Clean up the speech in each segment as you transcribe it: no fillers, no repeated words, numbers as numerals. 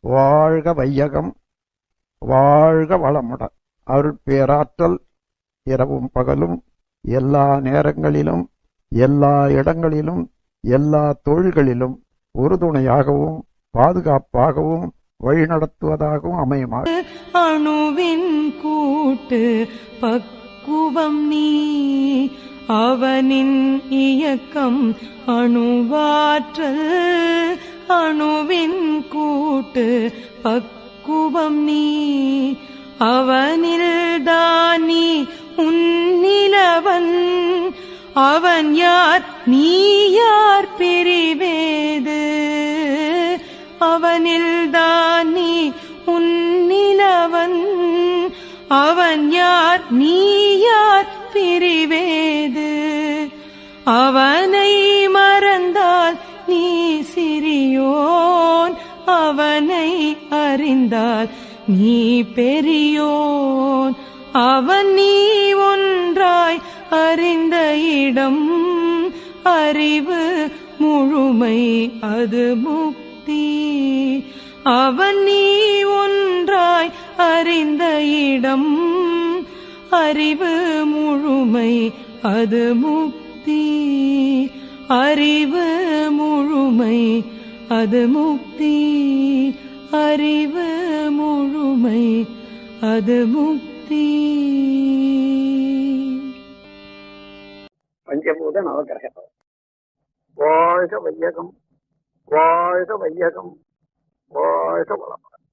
வாழ்க வையகம், வாழ்க வளமுடன். அருட்பேராற்றல் இரவும் பகலும் எல்லா நேரங்களிலும் எல்லா இடங்களிலும் எல்லா தொழில்களிலும் உறுதுணையாகவும் பாதுகாப்பாகவும் வழிநடத்துவதாகவும் அமையுமா. அணுவின் கூட்டு பக்குவம் நீ, அவனின் இயக்கம் அணுவாற்றல். அணுவின் கூட்டு பக்குவம் நீ, அவனில் தானி உன்னிலவன். அவன் யார் நீ யார் பிரிவேது, அவனில் தானி உன்னிலவன். அவன் யார் நீ யார் பிரிவேது, அவனை மறந்தால் நீ சிறியோன், அவனை அறிந்தால் நீ பெரியோன். அவன் நீ ஒன்றாய் அறிந்த இடம் அறிவு முழுமை, அது முக்தி. அவன் நீ ஒன்றாய் அறிந்த இடம் அறிவு முழுமை, அது முக்தி. அறிவு முழுமை, அது முக்தி. அறிவு முழுமை, அது முக்தி. பஞ்சபூத நவகிரகம். வாழ்க வையகம், வாழ்க வையகம், வாழ்க வளமுடன்.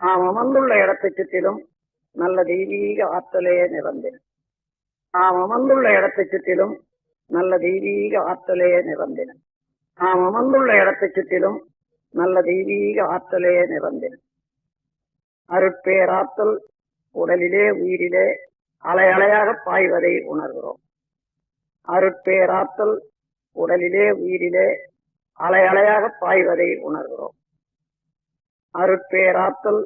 நாம் அமர்ந்துள்ள இடத்தை சுற்றிலும் நல்ல தெய்வீக ஆற்றலே நிறந்தின. நாம் அமர்ந்துள்ள இடத்தை சுற்றிலும் நல்ல தெய்வீக ஆற்றலே நிறந்தின. நாம் அமர்ந்துள்ள இடத்தை சுற்றிலும் நல்ல தெய்வீக ஆற்றலே நிறந்தின. அருட்பேராற்றல் உடலிலே உயிரிலே அலை அலையாக பாய்வதை உணர்கிறோம். அருட்பேராற்றல் உடலிலே உயிரிலே அலை அலையாக பாய்வதை உணர்கிறோம். அருட்பேராற்றல்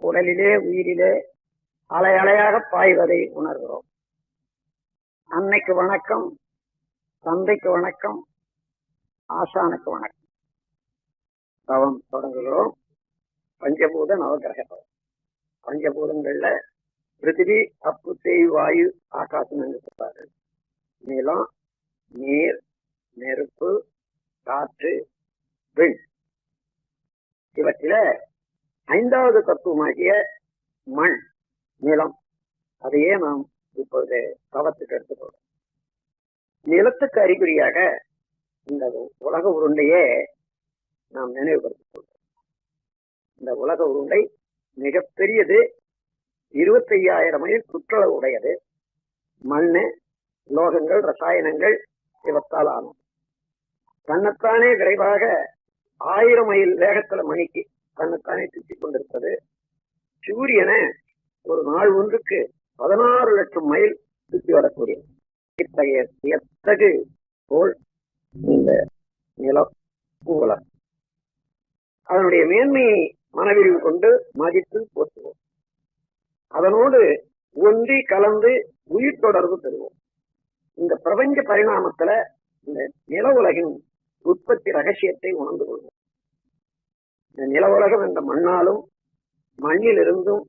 உடலிலே உயிரிலே அலை அலையாக பாய்வதை உணர்கிறோம். அன்னைக்கு வணக்கம், தந்தைக்கு வணக்கம், ஆசானுக்கு வணக்கம். தவம் தொடங்குகிறோம். பஞ்சபூத நவகிரகம். பஞ்சபூதங்கள்ல பிருத்திவி, அப்பு, தேய், வாயு, ஆகாசம் என்று சொல்றாரு. நிலம், நீர், நெருப்பு, காற்று, விண். இவற்றில ஐந்தாவது தத்துவமாகிய மண், நிலம், அதையே நாம் இப்பொழுது தவத்துக்கு எடுத்துக்கொள்வோம். நிலத்துக்கு அறிகுறியாக இந்த உலக உருண்டையே நாம் நினைவுபடுத்திக் கொள்வோம். இந்த உலக உருண்டை மிகப்பெரியது, 25,000 மைல் சுற்றளவு உடையது. மண்ணு, லோகங்கள், ரசாயனங்கள் இவற்றால் ஆனது. தன்னைத்தானே விரைவாக 1000 மைல் வேகத்துல மணிக்கு தன்னைத்தானே சுற்றி கொண்டிருப்பது. சூரியனை ஒரு நாள் ஒன்றுக்கு 16 லட்சம் மைல் சுற்றி வரக்கூடிய இத்தகைய எத்தகு கோள் இந்த நிலம், உலகம். அதனுடைய மேன்மையை மனவிரிவு கொண்டு மதித்து போற்றுவோம். அதனோடு ஒன்றி கலந்து உயிர் தொடர்பு பெறுவோம். இந்த பிரபஞ்ச பரிணாமத்துல இந்த நில உலகின் உற்பத்தி ரகசியத்தை உணர்ந்து கொள்வோம். இந்த நில உலகம் என்ற மண்ணாலும் மண்ணிலிருந்தும்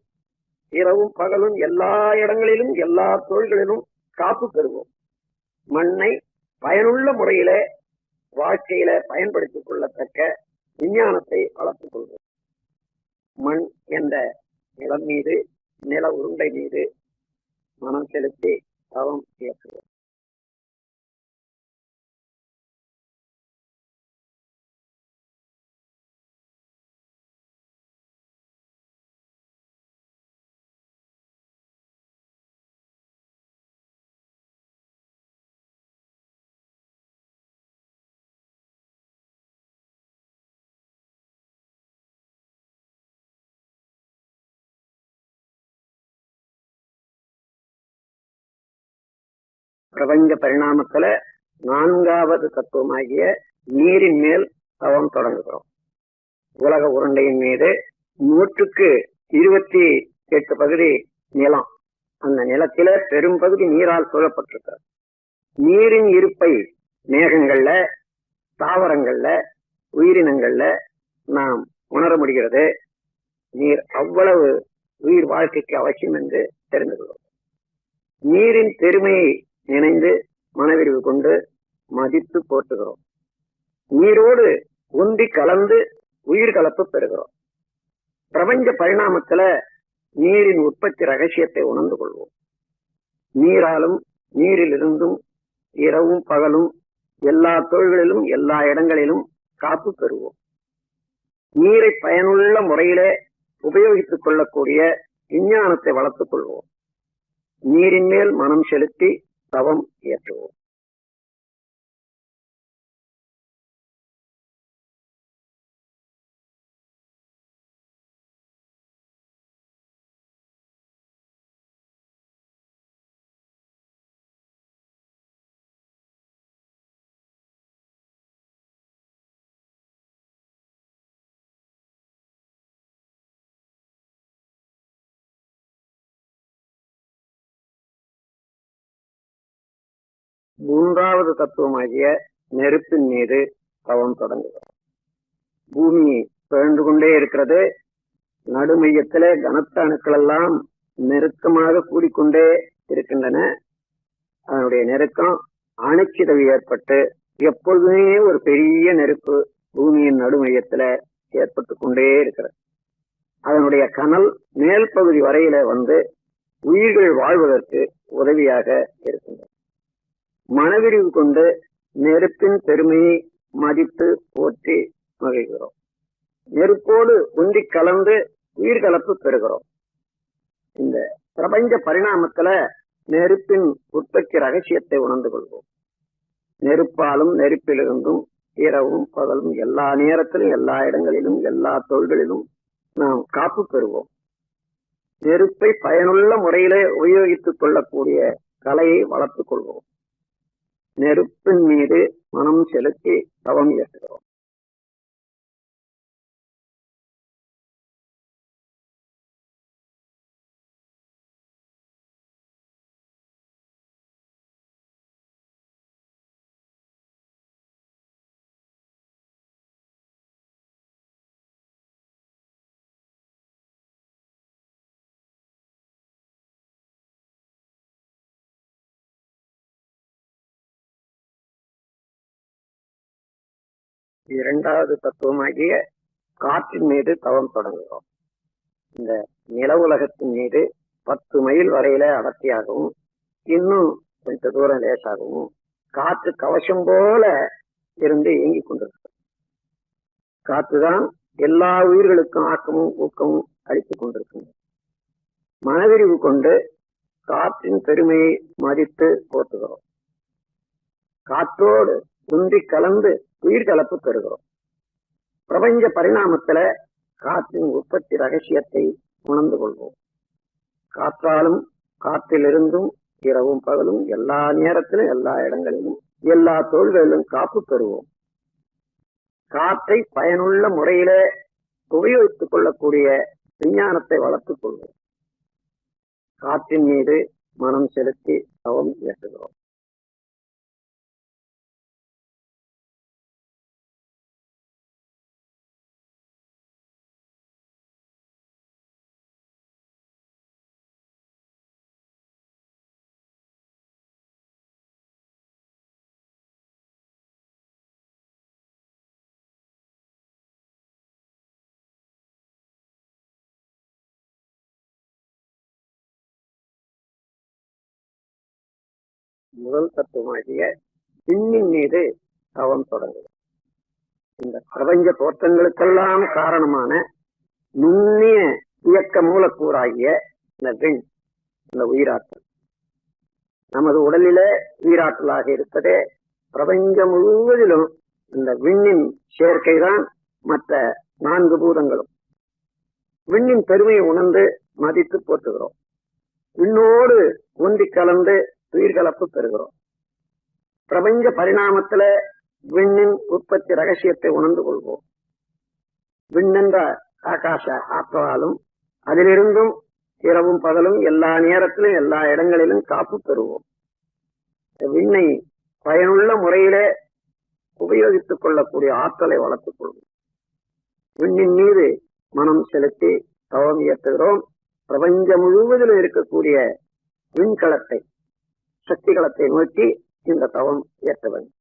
இரவும் பகலும் எல்லா இடங்களிலும் எல்லா தொழில்களிலும் காப்பு பெறுவோம். மண்ணை பயனுள்ள முறையில வாழ்க்கையில பயன்படுத்திக் கொள்ளத்தக்க விஞ்ஞானத்தை வளர்த்துக் கொள்வோம். மண் என்ற நிலம் மீது, நில உருண்டை மீது மனம் செலுத்தி தவம் இயக்குவோம். பிரபஞ்ச பரிணாமத்துல 4வது தத்துவமாகிய நீரின் மேல் தவம் தொடங்குகிறோம். உலக உருண்டையின் மீது 128 பகுதி நிலம். அந்த நிலத்தில பெரும் பகுதி நீரால் சூழப்பட்டிருக்கிறது. நீரின் இருப்பை மேகங்கள்ல, தாவரங்கள்ல, உயிரினங்கள்ல, நாம் உணர முடிகிறது. நீர் அவ்வளவு உயிர் வாழ்க்கைக்கு அவசியம் என்று தெரிந்து கொள்வோம். நீரின் பெருமையை நினைந்து மனவிரிவு கொண்டு மதித்து போற்றுகிறோம். நீரோடு ஒன்றி கலந்து உயிர் கலப்பு பெறுகிறோம். பிரபஞ்ச பரிணாமத்துல நீரின் உற்பத்தி ரகசியத்தை உணர்ந்து கொள்வோம். நீராலும் நீரிலிருந்தும் இரவும் பகலும் எல்லா தொழில்களிலும் எல்லா இடங்களிலும் காப்பு பெறுவோம். நீரை பயனுள்ள முறையிலே உபயோகித்துக் கொள்ளக்கூடிய விஞ்ஞானத்தை வளர்த்துக் கொள்வோம். நீரின் மேல் மனம் செலுத்தி தவம் இயற்றுவோம். மூன்றாவது தத்துவமாகிய நெருப்பின் மீது தவம் தொடங்குகிறோம். பூமி சுழன்று கொண்டே இருக்கிறது. நடுமையத்திலே கனத்த அணுக்கள் எல்லாம் நெருக்கமாக கூடிக்கொண்டே இருக்கின்றன. அதனுடைய நெருக்கம் அணுச்சிதவு ஏற்பட்டு எப்பொழுதுமே ஒரு பெரிய நெருப்பு பூமியின் நடுமையத்தில ஏற்பட்டு கொண்டே இருக்கிறது. அதனுடைய கனல் மேல் பகுதி வரையில வந்து உயிர்கள் வாழ்வதற்கு உதவியாக இருக்கின்றன. மனவிரிவு கொண்டு நெருப்பின் பெருமையை மதித்து போற்றி மகிழ்கிறோம். நெருப்போடு ஒன்றி கலந்து உயிர் கலப்பு பெறுகிறோம். இந்த பிரபஞ்ச பரிணாமத்துல நெருப்பின் உற்பத்தி ரகசியத்தை உணர்ந்து கொள்வோம். நெருப்பாலும் நெருப்பிலிருந்தும் இரவும் பகலும் எல்லா நேரத்திலும் எல்லா இடங்களிலும் எல்லா தொழில்களிலும் நாம் காப்பு பெறுவோம். நெருப்பை பயனுள்ள முறையிலே உபயோகித்துக் கொள்ளக்கூடிய கலையை வளர்த்துக் கொள்வோம். நெருப்பின் மீது மனம் செலுத்தி தவம் இயற்றுகிறோம். இரண்டாவது தத்துவமாகிய காற்றின் மீது தவம் தொடங்குகிறோம். இந்த நில உலகத்தின் மீது 10 மைல் வரையில அடர்த்தியாகவும் இன்னும் கொஞ்ச தூரம் லேசாகவும் காற்று கவசம் போல இருந்து இயங்கிக் கொண்டிருக்கிறது. காற்றுதான் எல்லா உயிர்களுக்கும் ஆக்கமும் ஊக்கமும் அளித்துக் கொண்டிருக்கிறது. மனவிரிவு கொண்டு காற்றின் பெருமையை மதித்து போற்றுகிறோம். காற்றோடு ஒன்றி கலந்து உயிர் கலப்பு பெறுகிறோம். பிரபஞ்ச பரிணாமத்துல காற்றின் உற்பத்தி ரகசியத்தை உணர்ந்து கொள்வோம். காற்றாலும் காற்றிலிருந்தும் இரவும் பகலும் எல்லா நேரத்திலும் எல்லா இடங்களிலும் எல்லா தொழில்களிலும் காப்பு பெறுவோம். காற்றை பயனுள்ள முறையில உபயோகித்துக் கொள்ளக்கூடிய விஞ்ஞானத்தை வளர்த்துக் கொள்வோம். காற்றின் மீது மனம் செலுத்தி தவம் இயற்றுகிறோம். முதல் தத்துவமாகிய விண்ணின் மீது தவம் தொடங்குது. இந்த பிரபஞ்ச தோற்றங்களுக்கெல்லாம் காரணமான நுண்ணிய இயக்க மூலக்கூறாகிய இந்த விண், இந்த உயிராற்றல் நமது உடலிலே உயிராற்றலாக இருப்பதே பிரபஞ்சம் முழுவதிலும் இந்த விண்ணின் சேர்க்கைதான் மற்ற 4 பூதங்களும். விண்ணின் பெருமையை உணர்ந்து மதித்து போற்றுகிறோம். விண்ணோடு ஒன்றி கலந்து உயிர் கலப்பு பெறுகிறோம். பிரபஞ்ச பரிணாமத்துல விண்ணின் உற்பத்தி ரகசியத்தை உணர்ந்து கொள்வோம். விண்ணென்ற ஆகாச ஆற்றலாலும் அதிலிருந்தும் இரவும் பகலும் எல்லா நேரத்திலும் எல்லா இடங்களிலும் காப்பு பெறுவோம். விண்ணை பயனுள்ள முறையிலே உபயோகித்துக் கொள்ளக்கூடிய ஆற்றலை வளர்த்துக் கொள்வோம். விண்ணின் மீது மனம் செலுத்தி தவம் இயற்றுகிறோம். பிரபஞ்சம் முழுவதிலும் இருக்கக்கூடிய விண்கலத்தை, சக்திகளத்தை நோக்கி இந்த தவம் இயற்ற வேண்டும்.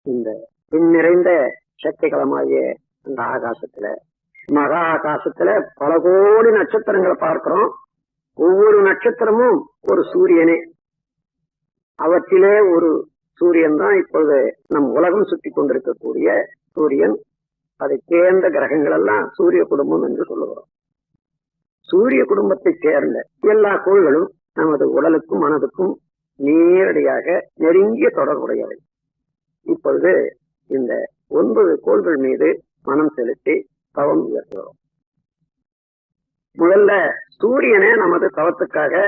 இந்த விண் நிறைந்த சக்திகளமாகிய இந்த ஆகாசத்துல, மகா ஆகாசத்துல பல கோடி நட்சத்திரங்களை பார்க்கிறோம். ஒவ்வொரு நட்சத்திரமும் ஒரு சூரியனே. அவற்றிலே ஒரு சூரியன் தான் இப்பொழுது நம் உலகம் சுற்றி கொண்டிருக்கக்கூடிய சூரியன். அதை சேர்ந்த கிரகங்கள் எல்லாம் சூரிய குடும்பம் என்று சொல்லுகிறோம். சூரிய குடும்பத்தை சேர்ந்த எல்லா கோள்களும் நமது உடலுக்கும் மனதுக்கும் நேரடியாக நெருங்கிய தொடர்புடையவை. இப்பொழுது இந்த 9 கோள்கள் மீது மனம் செலுத்தி தவம் இயற்றுகிறோம். முதல்ல சூரியனை நமது தவத்துக்காக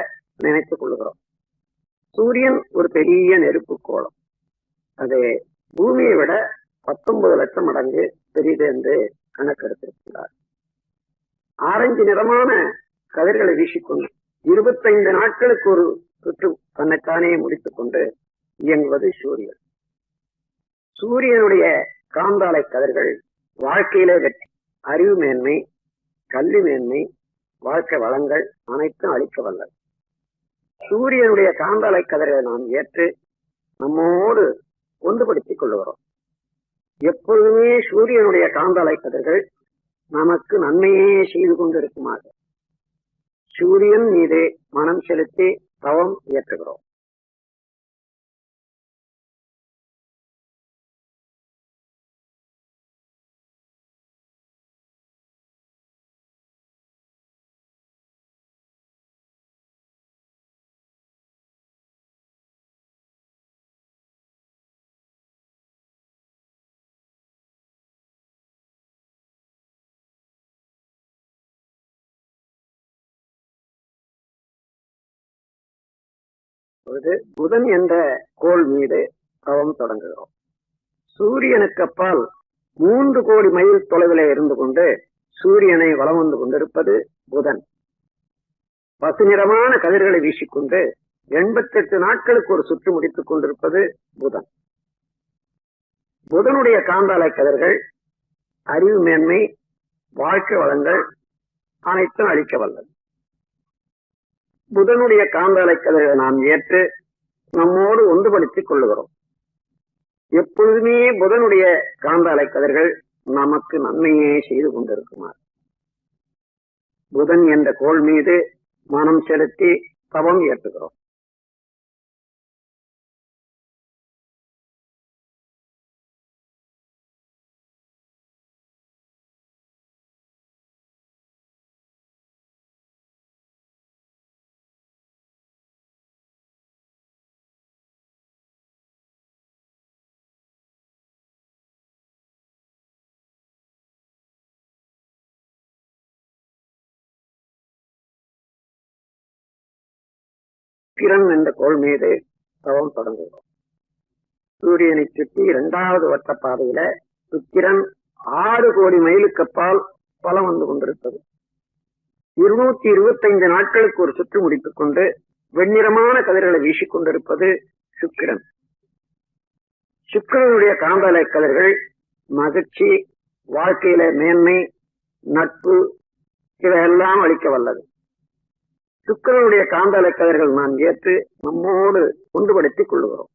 நினைத்துக் கொள்கிறோம். சூரியன் ஒரு பெரிய நெருப்பு கோளம். அது பூமியை விட 19 லட்சம் மடங்கு பெரியது என்று கணக்கெடுத்திருக்கிறார். ஆரஞ்சு நிறமான கதிர்களை வீசிக்கொண்டு 25 நாட்களுக்கு ஒரு சுற்று தன்னைத்தானே முடித்துக் கொண்டு இயங்குவது சூரியன். சூரியனுடைய காந்தாலை கதிர்கள் வாழ்க்கையிலே வெற்றி, அறிவு மேன்மை, கல்வி மேன்மை, வாழ்க்கை வளங்கள் அனைத்தும் அளிக்க வல்லது. சூரியனுடைய காந்தாலை கதிரை நாம் ஏற்று நம்மோடு ஒன்றுபடுத்திக் கொள்ளுகிறோம். எப்பொழுதுமே சூரியனுடைய காந்தாலை கதிர்கள் நமக்கு நன்மையே செய்து கொண்டிருக்குமாக சூரியன் மீது மனம் செலுத்தி தவம் இயற்றுகிறோம். புதன் என்ற கோள் மீது தவம் தொடங்குகிறோம். சூரியனுக்கு அப்பால் 3 கோடி மைல் தொலைவில் இருந்து கொண்டு சூரியனை வலம் வந்து கொண்டிருப்பது புதன். பசுநிறமான கதிர்களை வீசிக்கொண்டு 88 நாட்களுக்கு ஒரு சுற்று முடித்துக் கொண்டிருப்பது புதன். புதனுடைய காந்தாலை கதிர்கள் அறிவு மேன்மை, வாழ்க்கை வளங்கள் அனைத்தும் அளிக்க வல்லது. புதனுடைய காந்தாலை கதிர்களை நாம் ஏற்று நம்மோடு ஒன்றுபடுத்திக் கொள்ளுகிறோம். எப்பொழுதுமே புதனுடைய காந்தாலை கதிர்கள் நமக்கு நன்மையே செய்து கொண்டிருக்குமாறு புதன் என்ற கோள் மீது மனம் செலுத்தி தவம் இயற்றுகிறோம். சுக்கிரன் என்ற கோள் மீது தவம் தொடங்குகிறோம். சூரியனை சுற்றி 2வது வட்ட பாதையில சுக்கிரன் 6 கோடி மைலுக்கு அப்பால் பலம் வந்து கொண்டிருப்பது. 225 நாட்களுக்கு ஒரு சுற்று முடித்துக் கொண்டு வெண்ணிறமான கதிர்களை வீசிக்கொண்டிருப்பது சுக்கிரன். சுக்கிரனுடைய காந்தாலை கதிர்கள் மகிழ்ச்சி, வாழ்க்கையில மேன்மை, நட்பு இவையெல்லாம் அளிக்க வல்லது. சுக்கிரனுடைய காந்தாலை கதிர்கள் நாம் ஏற்று நம்மோடு ஒன்றுபடுத்திக் கொள்ளுகிறோம்.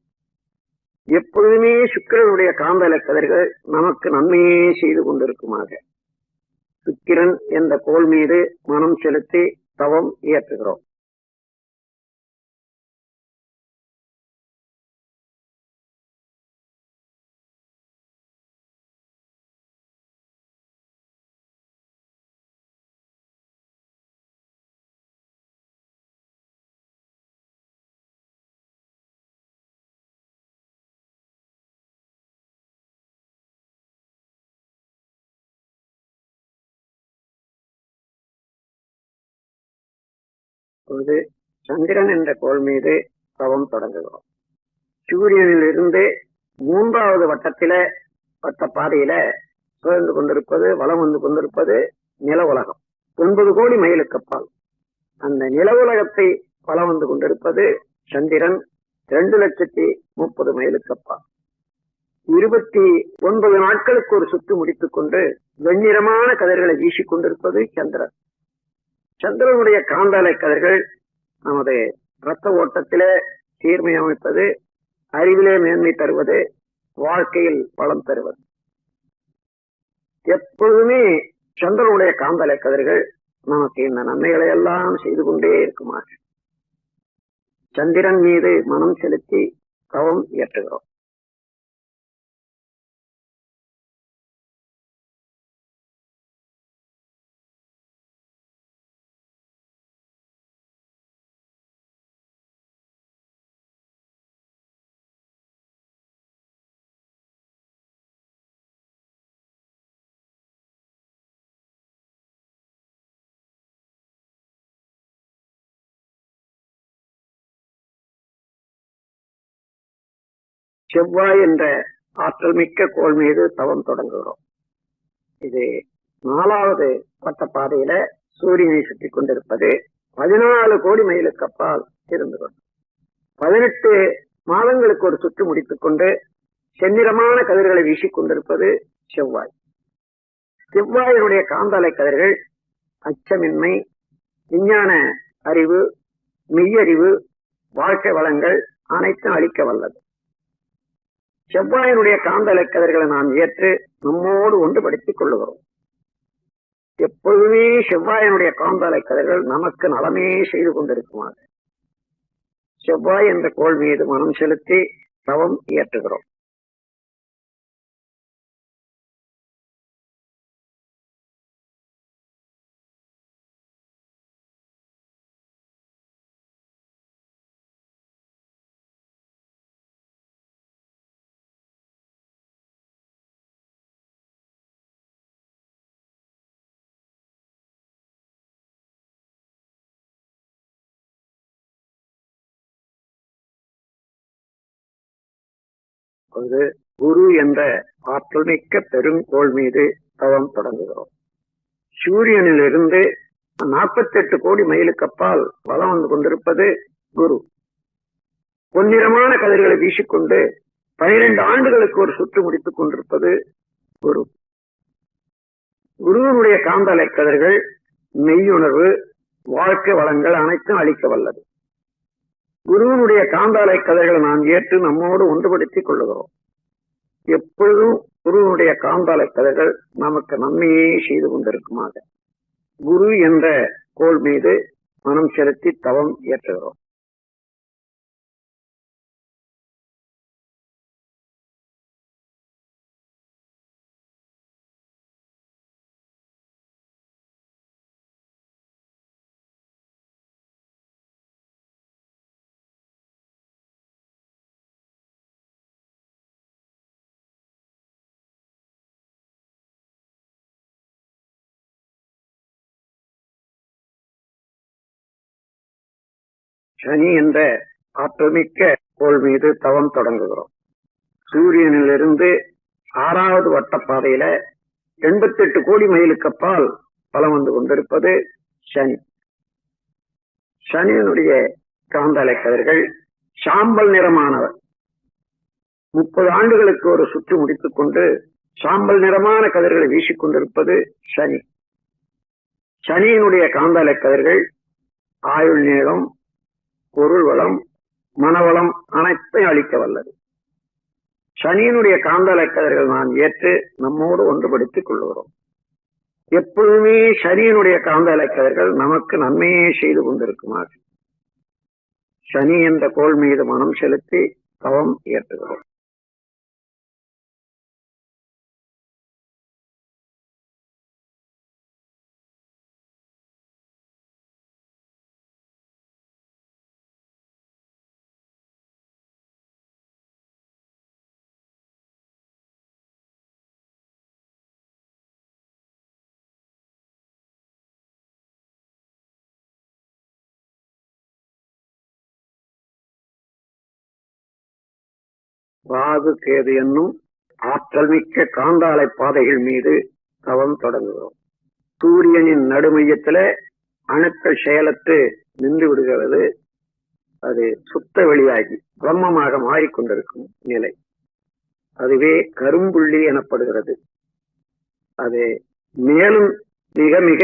எப்பொழுதுமே சுக்கிரனுடைய காந்தாலை கதிர்கள் நமக்கு நன்மையே செய்து கொண்டிருக்குமாக சுக்கிரன் என்ற கோள் மீது மனம் செலுத்தி தவம் இயற்றுகிறோம். இப்பொழுது சந்திரன் என்ற கோள் மீது தவம் தொடங்குகிறோம். சூரியனில் இருந்து 3வது வட்ட பாதையில சுழன்று கொண்டிருப்பது, வலம் வந்து கொண்டிருப்பது நில உலகம். 9 கோடி மைலுக்கு அப்பால் அந்த நில உலகத்தை வலம் வந்து கொண்டிருப்பது சந்திரன் 2,30,30 மைலுக்கு அப்பால். 29 நாட்களுக்கு ஒரு சுற்று முடித்துக் கொண்டு வெண்ணிறமான கதிர்களை வீசிக் கொண்டிருப்பது சந்திரன். சந்திரனுடைய காந்தாலை கதிர்கள் நமது இரத்த ஓட்டத்திலே சீர்மை அமைப்பது, அறிவிலே மேன்மை தருவது, வாழ்க்கையில் வளம் தருவது. எப்பொழுதுமே சந்திரனுடைய காந்தலை கதிர்கள் நமக்கு இந்த நன்மைகளை எல்லாம் செய்து கொண்டே இருக்குமாறு சந்திரன் மீது மனம் செலுத்தி தவம் இயற்றுகிறோம். செவ்வாய் என்ற ஆற்றல் மிக்க கோள் மீது தவம் தொடங்குகிறோம். இது 4வது வட்ட பாதையில சூரியனை சுற்றி கொண்டிருப்பது 14 கோடி மைலுக்கு அப்பால் இருந்து கொண்டு 18 மாதங்களுக்கு ஒரு சுற்று முடித்துக் கொண்டு செந்நிறமான கதிர்களை வீசிக் கொண்டிருப்பது செவ்வாய். செவ்வாயினுடைய காந்தாலை கதிர்கள் அச்சமின்மை, விஞ்ஞான அறிவு, மெய்யறிவு, வாழ்க்கை வளங்கள் அனைத்தும் அளிக்க வல்லது. செவ்வாயினுடைய காந்தலை கதிர்களை நாம் ஏற்று நம்மோடு ஒன்றுபடுத்திக் கொள்ளுகிறோம். எப்பொழுதுமே செவ்வாயினுடைய காந்தலை கதிர்கள் நமக்கு நலமே செய்து கொண்டிருக்குமாறு செவ்வாய் என்ற கோள் மீது மனம் செலுத்தி தவம் இயற்றுகிறோம். குரு என்ற ஆற்றல் மிக்க பெருங்கோள் மீது தவம் தொடங்குகிறோம். சூரியனில் இருந்து 48 கோடி மைலுக்கு அப்பால் வலம் வந்து கொண்டிருப்பது குரு. பொன்னிறமான கதிர்களை வீசிக்கொண்டு 12 ஆண்டுகளுக்கு ஒரு சுற்று முடித்துக் கொண்டிருப்பது குரு. குருவினுடைய காந்தலை கதிர்கள் மெய்யுணர்வு, வாழ்க்கை வளங்கள் அனைத்தும் அளிக்க வல்லது. குருவினுடைய காந்தாலை கதைகளை நாம் ஏற்று நம்மோடு ஒன்றுபடுத்திக் கொள்ளுகிறோம். எப்பொழுதும் குருவினுடைய காந்தாலை கதைகள் நமக்கு நன்மையே செய்து கொண்டிருக்குமாக குரு என்ற கோள் மீது மனம் செலுத்தி தவம் இயற்றுகிறோம். சனி என்ற ஆற்றல்மிக்க கோள் மீது தவம் தொடங்குகிறோம். சூரியனிலிருந்து 6வது வட்டப்பாதையில 88 கோடி மைலுக்கு அப்பால் பலம் வந்து கொண்டிருப்பது சனி. சனியினுடைய காந்தலை கதிர்கள் சாம்பல் நிறமானவர். 30 ஆண்டுகளுக்கு ஒரு சுற்று முடித்துக் கொண்டு சாம்பல் நிறமான கதிர்களை வீசிக் கொண்டிருப்பது சனி. சனியினுடைய காந்தலை கதிர்கள் ஆயுள் நீளம், பொருள் வளம், மனவளம் அனைத்தையும் அளிக்க வல்லது. சனியினுடைய காந்தலை கதிர்கள் நாம் ஏற்று நம்மோடு ஒன்றுபடுத்திக் கொள்ளுகிறோம். எப்பொழுதுமே சனியினுடைய காந்தலை கதிர்கள் நமக்கு நன்மையே செய்து கொண்டிருக்குமாறு சனி என்ற கோள் மீது மனம் செலுத்தி தவம் இயற்றுகிறோம். ராகு கேது என்னும் ஆற்றல் மிக்க காந்தாலை பாதைகள் மீது தவம் தொடங்குகிறோம். சூரியனின் நடுமையத்தில அணுக்கள் செயலற்று நின்று விடுகிறது. அது சுத்த வெளியாகி பிரம்மமாக மாறிக்கொண்டிருக்கும் நிலை, அதுவே கரும்புள்ளி எனப்படுகிறது. அது மேலும் மிக மிக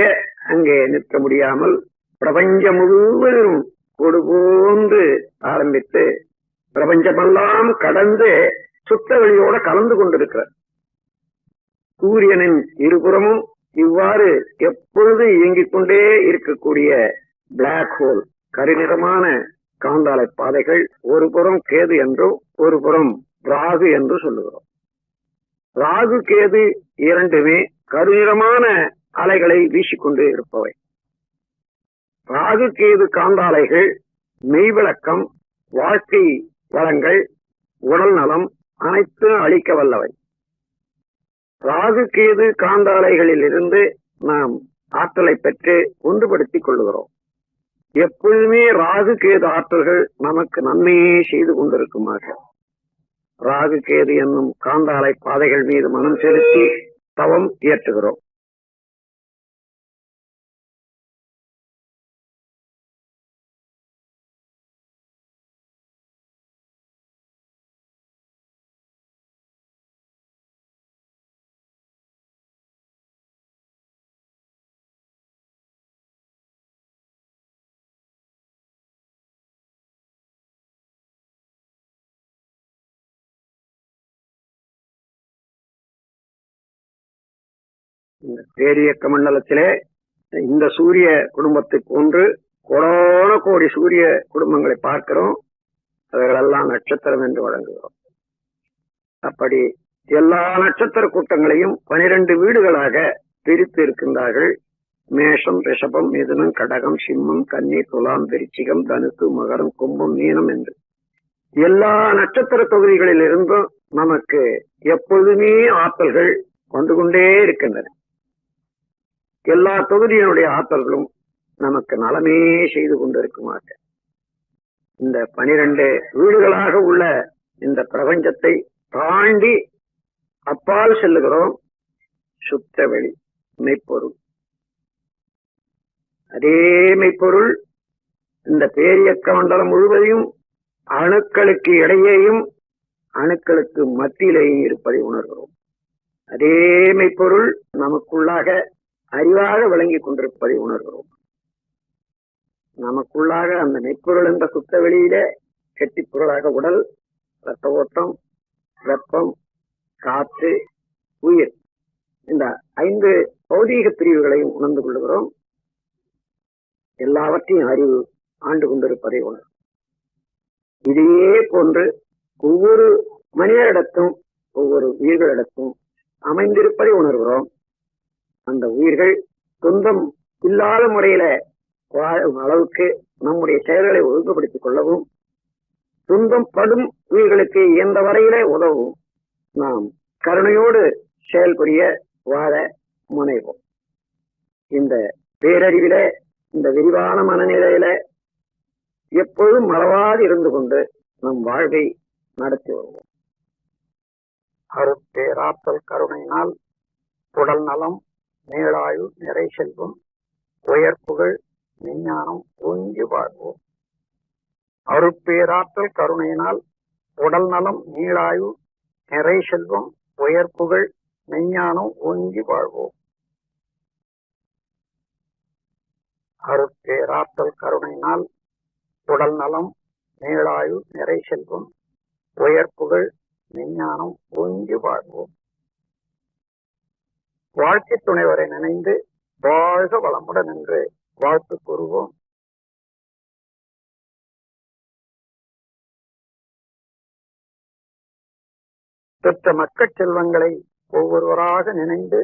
அங்கே நிற்க முடியாமல் பிரபஞ்சம் முழுவதும் கொடு போன்று ஆரம்பித்து பிரபஞ்சமெல்லாம் கடந்து சுத்த வெளியோட கலந்து கொண்டிருக்கிறார். சூரியனின் இருபுறமும் இவ்வாறு எப்பொழுது இயங்கிக் கொண்டே இருக்கக்கூடிய பிளாக் ஹோல், கருநிறமான காந்தாலை பாதைகள், ஒரு புறம் கேது என்றும் ஒரு புறம் ராகு என்று சொல்லுகிறோம். ராகு கேது இரண்டுமே கருநிறமான அலைகளை வீசிக்கொண்டு இருப்பவை. ராகு கேது காந்தாலைகள் மெய்விளக்கம், வாழ்க்கை வளங்கள், உடல் நலம் அனைத்தும் அளிக்க வல்லவை. ராகு கேது காந்தாலைகளில் இருந்து நாம் ஆற்றலை பெற்று ஒன்றுபடுத்திக் கொள்ளுகிறோம். எப்பொழுதுமே ராகு கேது ஆற்றல்கள் நமக்கு நன்மையே செய்து கொண்டிருக்குமாக ராகு கேது என்னும் காந்தாலை பாதைகள் மீது மனம் செலுத்தி தவம் இயற்றுகிறோம். இந்த பேரியக்க மண்டலத்திலே இந்த சூரிய குடும்பத்தை போன்று கோடான கோடி சூரிய குடும்பங்களை பார்க்கிறோம். அவைகளெல்லாம் நட்சத்திரம் என்று வழங்குகிறோம். அப்படி எல்லா நட்சத்திர கூட்டங்களையும் 12 வீடுகளாக பிரித்து இருக்கின்றார்கள். மேஷம், ரிஷபம், மிதுனம், கடகம், சிம்மம், கன்னி, துலாம், விருச்சிகம், தனுசு, மகரம், கும்பம், மீனம் என்று எல்லா நட்சத்திர தொகுதிகளில் இருந்தும் நமக்கு எப்பொழுதுமே ஆற்றல்கள் வந்து கொண்டே இருக்கின்றன. எல்லா தொகுதியினுடைய ஆற்றல்களும் நமக்கு நலமே செய்து கொண்டிருக்குமாக இந்த 12 வீடுகளாக உள்ள இந்த பிரபஞ்சத்தை தாண்டி அப்பால் செல்லுகிறோம். சுத்த வெளி மெய்ப்பொருள். அதே மெய்ப்பொருள் இந்த பேரியக்க மண்டலம் முழுவதையும் அணுக்களுக்கு இடையேயும் அணுக்களுக்கு மத்தியிலேயும் இருப்பதை உணர்கிறோம். அதே மெய்ப்பொருள் நமக்குள்ளாக அறிவாக விளங்கிக் கொண்டிருப்பதை உணர்கிறோம். நமக்குள்ளாக அந்த மெய்ப்பொருள் என்ற சுத்த வெளியிலே கெட்டிப்பொருளாக உடல், ரத்த ஓட்டம், வெப்பம், காற்று, உயிர், இந்த 5 பௌதீக பிரிவுகளையும் உணர்ந்து கொள்ளுகிறோம். எல்லாவற்றையும் அறிவு ஆண்டு கொண்டிருப்பதை உணர். இதையே போன்று ஒவ்வொரு மனிதரிடத்தும் ஒவ்வொரு உயிர்களிடத்தும் அமைந்திருப்பதை உணர்கிறோம். அந்த உயிர்கள் சொந்தம் இல்லாத முறையில வாழும் அளவுக்கு நம்முடைய செயல்களை ஒழுங்குபடுத்திக் கொள்ளவும், சொந்தம் படும் உயிர்களுக்கு எந்த வரையிலே உதவும் நாம் கருணையோடு செயல்புரிய வாழ முனைவோம். இந்த பேரறிவில, இந்த விரிவான மனநிலையில எப்பொழுதும் மறவாது இருந்து கொண்டு நம் வாழ்வை நடத்தி வருவோம். அருட்பேராற்றல் கருணையினால் உடல் நலம், நீளாயு, நிறை செல்வம், உயர்ப்புகள், விஞ்ஞானம் ஓங்கி வாழ்வோம். அருட்பேராற்றல் கருணையினால் உடல் நலம், நீளாயு, நிறை செல்வம், உயர்ப்புகள், விஞ்ஞானம் ஓங்கி வாழ்வோம். அருட்பேராற்றல் கருணையினால் உடல் நலம், நீளாயு, நிறை செல்வம், உயர்ப்புகள், விஞ்ஞானம் ஓங்கி வாழ்வோம். வாழ்க்கை துணைவரை நினைந்து வாழ்க வளமுடன் என்று வாழ்த்து கூறுவோம். பெற்ற மக்கள் செல்வங்களை ஒவ்வொருவராக நினைந்து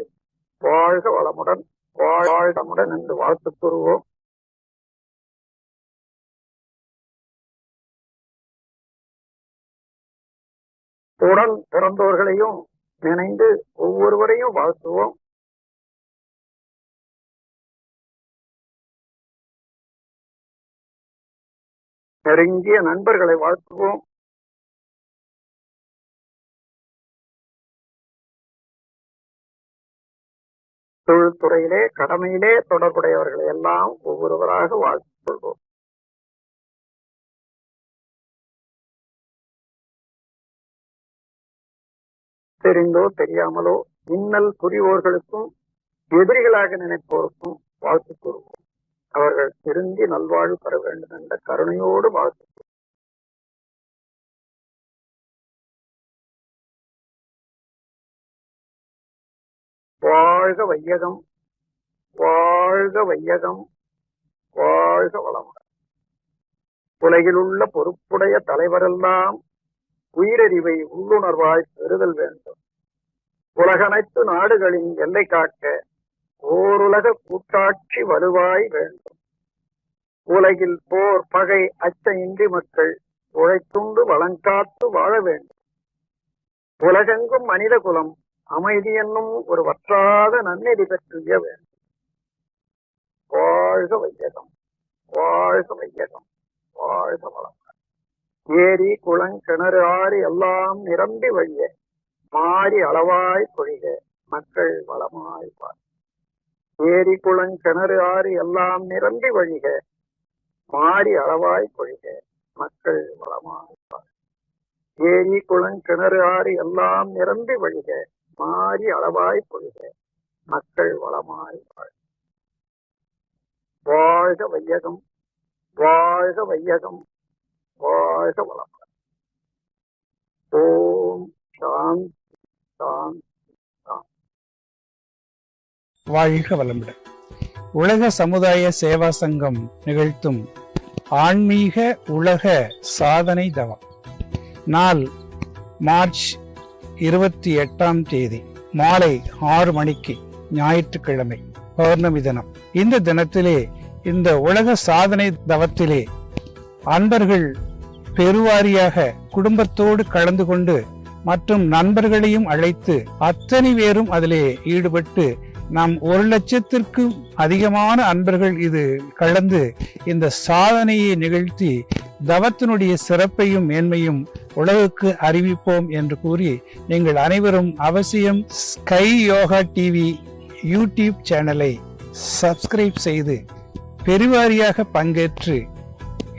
வாழ்க வளமுடன் வாழ்முடன் என்று வாழ்த்து கூறுவோம். உடன் பிறந்தோர்களையும் நினைந்து ஒவ்வொருவரையும் வாழ்த்துவோம். நெருங்கிய நண்பர்களை வாழ்த்துவோம். தொழில்துறையிலே கடமையிலே தொடர்புடையவர்களை எல்லாம் ஒவ்வொருவராக வாழ்த்துக் கொள்வோம். தெரிந்தோ தெரியாமலோ இன்னல் புரிவோர்களுக்கும் எதிரிகளாக நினைப்போருக்கும் வாழ்த்து கூறுவோம். அவர்கள் திருந்தி நல்வாழ்வு பெற வேண்டும் என்ற கருணையோடு வாழ்த்து. வாழ்க வையகம், வாழ்க வையகம், வாழ்க வளமுடன். உலகில் உள்ள பொறுப்புடைய தலைவரெல்லாம் உயிரறிவை உள்ளுணர்வாய் பெறுதல் வேண்டும். உலகனைத்து நாடுகளின் எல்லை காக்க ஓருலக கூட்டாட்சி வலுவாய் வேண்டும். உலகில் போர் பகை அச்சமின்றி மக்கள் உழைத்துண்டு வளங்காத்து வாழ வேண்டும். உலகெங்கும் மனித குலம் அமைதி என்னும் ஒரு வற்றாத நன்னெறி பெற்றிய வேண்டும். வாழ்க வையகம், வாழ்க வையகம், வாழ்க வளம். ஏரி குளம் கிணறு ஆறு எல்லாம் நிரம்பி வழிய மாறி அளவாய் பொழிக மக்கள் வளமாய் வாழ். ஏரி குளம் கிணறு ஆறு எல்லாம் நிரம்பி வழிக மாறி அளவாய் பொழிக மக்கள் வளமாய் வாழ். ஏரி குளம் கிணறு ஆறு எல்லாம் நிரம்பி வழிக மாறி அளவாய் பொழிக மக்கள் வளமாய் வாழ். வாழ்க வையகம், வாழ்க வையகம், வாழ்க வளமுடன். ஓம் சாந்தி சாந்தி சாந்தி. வாழ்க வளமுடன். உலக சமுதாய சேவா சங்கம் நிகழ்த்தும் ஆன்மீக உலக சாதனை தவம் நாள் மார்ச் 28ஆம் தேதி மாலை 6 மணிக்கு ஞாயிற்றுக்கிழமை பௌர்ணமி தினம். இந்த தினத்திலே இந்த உலக சாதனை தவத்திலே அன்பர்கள் பெருவாரியாக குடும்பத்தோடு கலந்து கொண்டு மற்றும் நண்பர்களையும் அழைத்து அத்தனை பேரும் அதிலே ஈடுபட்டு நாம் 1,00,000க்கும் அதிகமான அன்பர்கள் இது கலந்து இந்த சாதனையை நிகழ்த்தி தவத்தினுடைய சிறப்பையும் மேன்மையும் உலகுக்கு அறிவிப்போம் என்று கூறி நீங்கள் அனைவரும் அவசியம் ஸ்கை யோகா டிவி யூடியூப் சேனலை சப்ஸ்கிரைப் செய்து பெருவாரியாக பங்கேற்று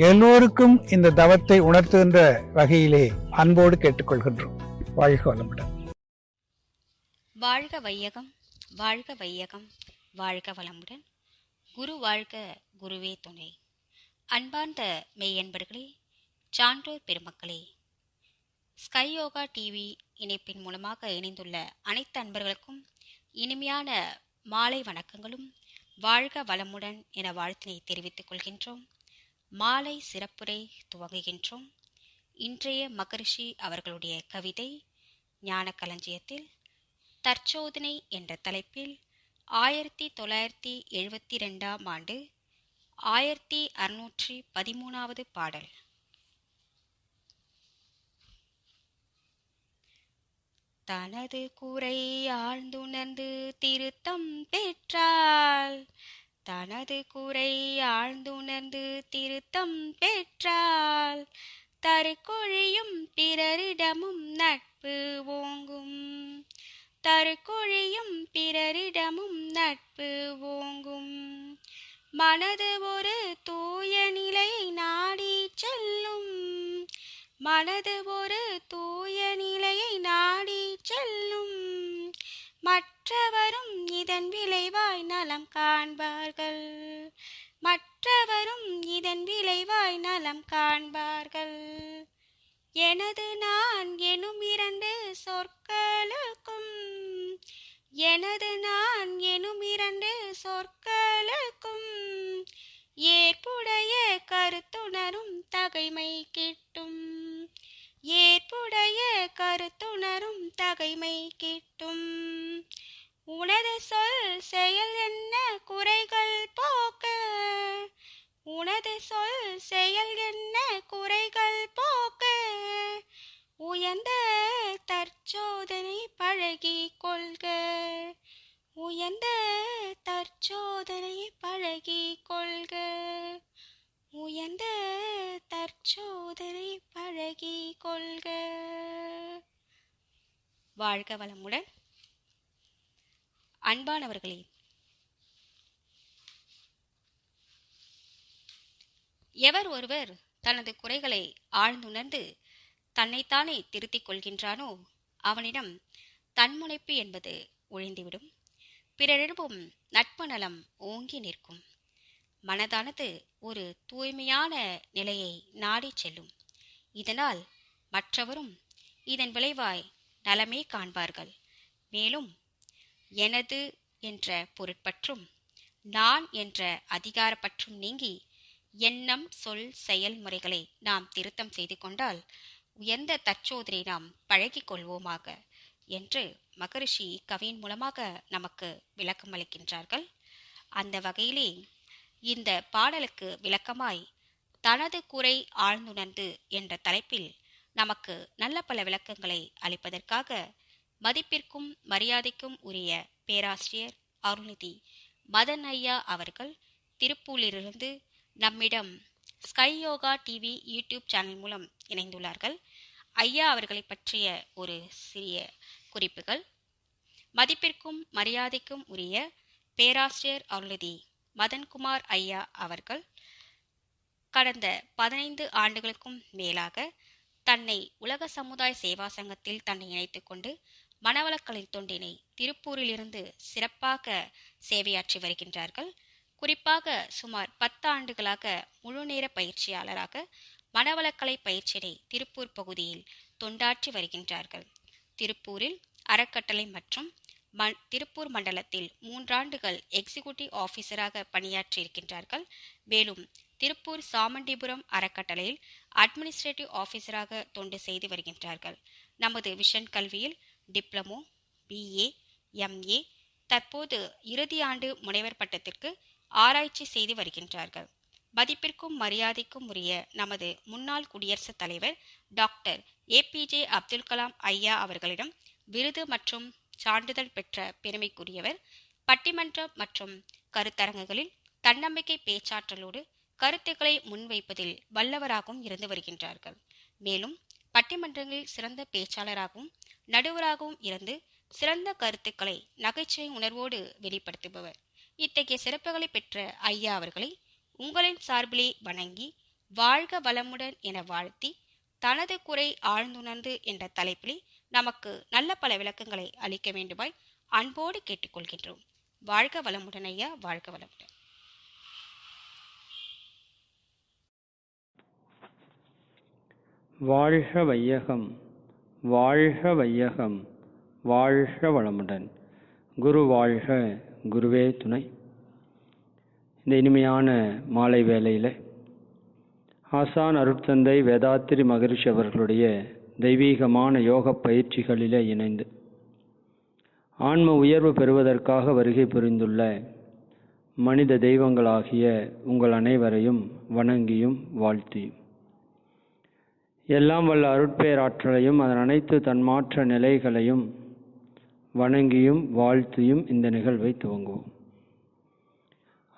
எல்லோருக்கும் இந்த தவத்தை உணர்த்துகின்ற வகையிலே அன்போடு கேட்டுக்கொள்கின்றோம். வாழ்க வளமுடன். வாழ்க வையகம், வாழ்க வையகம், வாழ்க வளமுடன். குரு வாழ்க, குருவே துணை. அன்பார்ந்த மெய்யன்பர்களே, சான்றோர் பெருமக்களே, ஸ்கை யோகா டிவி இணைப்பின் மூலமாக இணைந்துள்ள அனைத்து அன்பர்களுக்கும் இனிமையான மாலை வணக்கங்களும் வாழ்க வளமுடன் என வாழ்த்தினை தெரிவித்துக் கொள்கின்றோம். மாலை சிறப்புரை துவங்குகின்றோம். இன்றைய மகரிஷி அவர்களுடைய கவிதை ஞான களஞ்சியத்தில் தற்சோதனை என்ற தலைப்பில் 1972ஆம் ஆண்டு 1613வது பாடல். தனது குறை ஆழ்ந்துணர்ந்து திருத்தம் பெற்றால், தனது குறை ஆழ்ந்துணர்ந்து திருத்தம் பெற்றால், தருக்கொழியும் பிறரிடமும் நட்பு ஓங்கும், தருக்கொழியும் பிறரிடமும் நட்பு ஓங்கும். மனது ஒரு தூய நிலையை நாடி செல்லும், மனது ஒரு தூய நிலையை நாடி செல்லும். மற்றவரும் இதன் விளைவாய் நலம் காண்பார்கள், மற்றவரும் இதன் விளைவாய் நலம் காண்பார்கள். எனது நான் எனும் 2 சொற்களுக்கும், எனது நான் எனும் 2 சொற்களுக்கும் ஏற்புடைய கருத்துணரும் தகைமை கிட்டும், ஏற்புடைய கருத்துணரும் தகைமை கிட்டும். உனது சொல் செயல் என்ன குறைகள் போக்க, உனது சொல் செயல் என்ன குறைகள் போக்க. உயர்ந்த தற்சோதனை பழகி கொள்க, உயர்ந்த தற்சோதனை பழகி கொள்க, உயர்ந்த தற்சோதனை பழகி கொள்க. வாழ்க வளமுடன். அன்பானவர்களே, எவர் ஒருவர் தனது குறைகளை ஆழ்ந்துணர்ந்து தன்னைத்தானே திருத்திக் கொள்கின்றானோ அவனிடம் தன்முனைப்பு என்பது ஒழிந்துவிடும். பிறரிடமும் நட்பு நலம் ஓங்கி நிற்கும். மனதானது ஒரு தூய்மையான நிலையை நாடி செல்லும். இதனால் மற்றவரும் இதன் விளைவாய் நலமே காண்பார்கள். மேலும் எனது என்ற பொருட்பற்றும் நான் என்ற அதிகாரப்பற்றும் நீங்கி எண்ணம் சொல் செயல்முறைகளை நாம் திருத்தம் செய்து கொண்டால் உயர்ந்த தற்சோதனை நாம் பழகிக் கொள்வோமாக என்று மகரிஷி கவியின் மூலமாக நமக்கு விளக்கம் அளிக்கின்றார்கள். அந்த வகையிலே இந்த பாடலுக்கு விளக்கமாய் தனது குறை ஆழ்ந்துணர்ந்து என்ற தலைப்பில் நமக்கு நல்ல பல விளக்கங்களை அளிப்பதற்காக மதிப்பிற்கும் மரியாதைக்கும் உரிய பேராசிரியர் அருள்நிதி மதன் ஐயா அவர்கள் திருப்பூரிலிருந்து நம்மிடம் sky yoga TV YouTube channel மூலம் இணைந்துள்ளார்கள். ஐயா அவர்களை பற்றிய ஒரு சிறிய குறிப்புகள். மதிப்பிற்கும் மரியாதைக்கும் உரிய பேராசிரியர் அருள்நிதி மதன்குமார் ஐயா அவர்கள் கடந்த 15 ஆண்டுகளுக்கும் மேலாக தன்னை உலக சமுதாய சேவா சங்கத்தில் தன்னை இணைத்துக் கொண்டு மனவளக்கலை தொண்டினை திருப்பூரிலிருந்து சிறப்பாக சேவையாற்றி வருகின்றார்கள். குறிப்பாக சுமார் 10 ஆண்டுகளாக முழுநேர பயிற்சியாளராக மனவளக்கலை பயிற்சியை திருப்பூர் பகுதியில் தொண்டாற்றி வருகின்றார்கள். திருப்பூரில் அறக்கட்டளை மற்றும் திருப்பூர் மண்டலத்தில் 3 ஆண்டுகள் எக்ஸிகியூட்டிவ் ஆபீசராக பணியாற்றியிருக்கின்றார்கள். மேலும் திருப்பூர் சாமண்டிபுரம் அறக்கட்டளையில் அட்மினிஸ்ட்ரேட்டிவ் ஆபீசராக தொண்டு செய்து வருகின்றார்கள். நமது விஷன் கல்வியில் டிப்ளமோ, BA, MA, தற்போது இறுதி ஆண்டு முனைவர் பட்டத்திற்கு ஆராய்ச்சி செய்து வருகின்றார்கள். மதிப்பிற்கும் மரியாதைக்கும் உரிய நமது முன்னாள் குடியரசுத் தலைவர் டாக்டர் APJ அப்துல் கலாம் ஐயா அவர்களிடம் விருது மற்றும் சான்றிதழ் பெற்ற பெருமைக்குரியவர். பட்டிமன்றம் மற்றும் கருத்தரங்குகளில் தன்னம்பிக்கை பேச்சாற்றலோடு கருத்துக்களை முன்வைப்பதில் வல்லவராகவும் இருந்து வருகின்றார்கள். மேலும் பட்டிமன்றங்களில் சிறந்த பேச்சாளராகவும் நடுவராகவும் இருந்து சிறந்த கருத்துக்களை நகைச்சுவை உணர்வோடு வெளிப்படுத்துபவர். இத்தகைய சிறப்புகளை பெற்ற ஐயா அவர்களை உங்களின் சார்பிலே வணங்கி வாழ்க வளமுடன் என வாழ்த்தி தனது குறை ஆழ்ந்துணர்ந்து என்ற தலைப்பிலே நமக்கு நல்ல பல விளக்கங்களை அளிக்க வேண்டுமாய் அன்போடு கேட்டுக்கொள்கின்றோம். வாழ்க வளமுடன் ஐயா, வாழ்க வளமுடன். வாழ்க வையகம், வாழ்க வையகம், வாழ்க வளமுடன். குரு வாழ்க, குருவே துணை. இந்த இனிமையான மாலை வேளையில் ஆசான் அருட்தந்தை வேதாத்திரி மகரிஷி அவர்களுடைய தெய்வீகமான யோக பயிற்சிகளிலே இணைந்து ஆன்ம உயர்வு பெறுவதற்காக வருகை புரிந்துள்ள மனித தெய்வங்களாகிய உங்கள் அனைவரையும் வணங்கியும் வாழ்த்தியும் எல்லாம் வல்ல அருட்பேராற்றலையும் அதன் அனைத்து தன்மாற்ற நிலைகளையும் வணங்கியும் வாழ்த்தியும் இந்த நிகழ்வை துவங்குவோம்.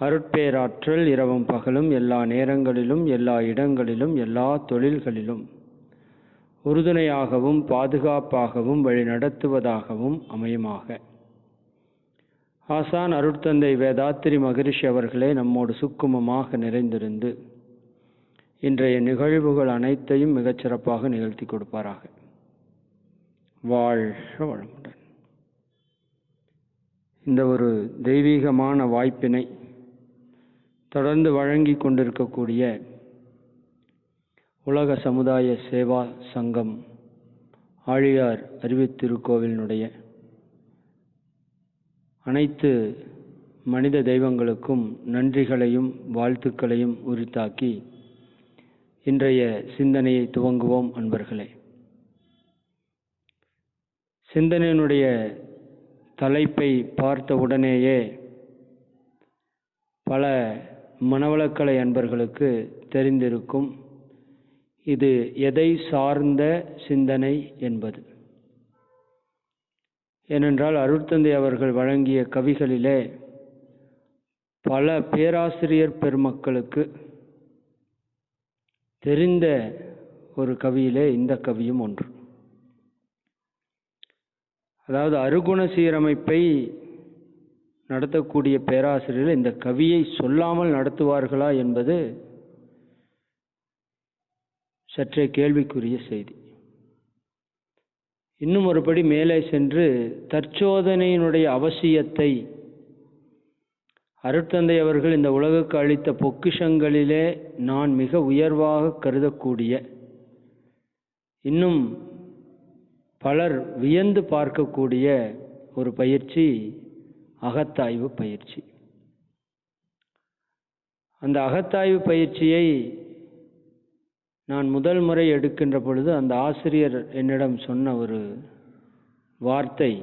அருட்பேராற்றல் இரவும் பகலும் எல்லா நேரங்களிலும் எல்லா இடங்களிலும் எல்லா தொழில்களிலும் உறுதுணையாகவும் பாதுகாப்பாகவும் வழிநடத்துவதாகவும் அமையுமாக. ஆசான் அருட்தந்தை வேதாத்திரி மகரிஷி அவர்களே நம்மோடு சுக்குமமாக நிறைந்திருந்து இன்றைய நிகழ்வுகள் அனைத்தையும் மிகச்சிறப்பாக நிகழ்த்தி கொடுப்பாராக. வாழ்க வளமுடன். இந்த ஒரு தெய்வீகமான வாய்ப்பினை தொடர்ந்து வழங்கி கொண்டிருக்கக்கூடிய உலக சமுதாய சேவா சங்கம் ஆழியார் அறிவுத்திருக்கோவிலினுடைய அனைத்து மனித தெய்வங்களுக்கும் நன்றிகளையும் வாழ்த்துக்களையும் உரித்தாக்கி இன்றைய சிந்தனையை துவங்குவோம். அன்பர்களே, சிந்தனையினுடைய தலைப்பை பார்த்த உடனேயே பல மனவளக்கலை அன்பர்களுக்கு தெரிந்திருக்கும் இது எதை சார்ந்த சிந்தனை என்பது. ஏனென்றால் அருட்தந்தை அவர்கள் வழங்கிய கவிகளிலே பல பேராசிரியர் பெருமக்களுக்கு தெரிந்த ஒரு கவியிலே இந்த கவியும் ஒன்று. அதாவது அருகுண சீரமைப்பை நடத்தக்கூடிய பேராசிரியர்கள் இந்த கவியை சொல்லாமல் நடத்துவார்களா என்பது சற்றே கேள்விக்குரிய செய்தி. இன்னும் ஒருபடி மேலே சென்று தற்சோதனையினுடைய அவசியத்தை அருட்தந்தை அவர்கள் இந்த உலகுக்கு அளித்த பொக்கிஷங்களிலே நான் மிக உயர்வாக கருதக்கூடிய, இன்னும் பலர் வியந்து பார்க்கக்கூடிய ஒரு பயிற்சி அகத்தாய்வு பயிற்சி. அந்த அகத்தாய்வு பயிற்சியை நான் முதல் முறை எடுக்கின்ற பொழுது அந்த ஆசிரியர் என்னிடம் சொன்ன ஒரு வார்த்தை,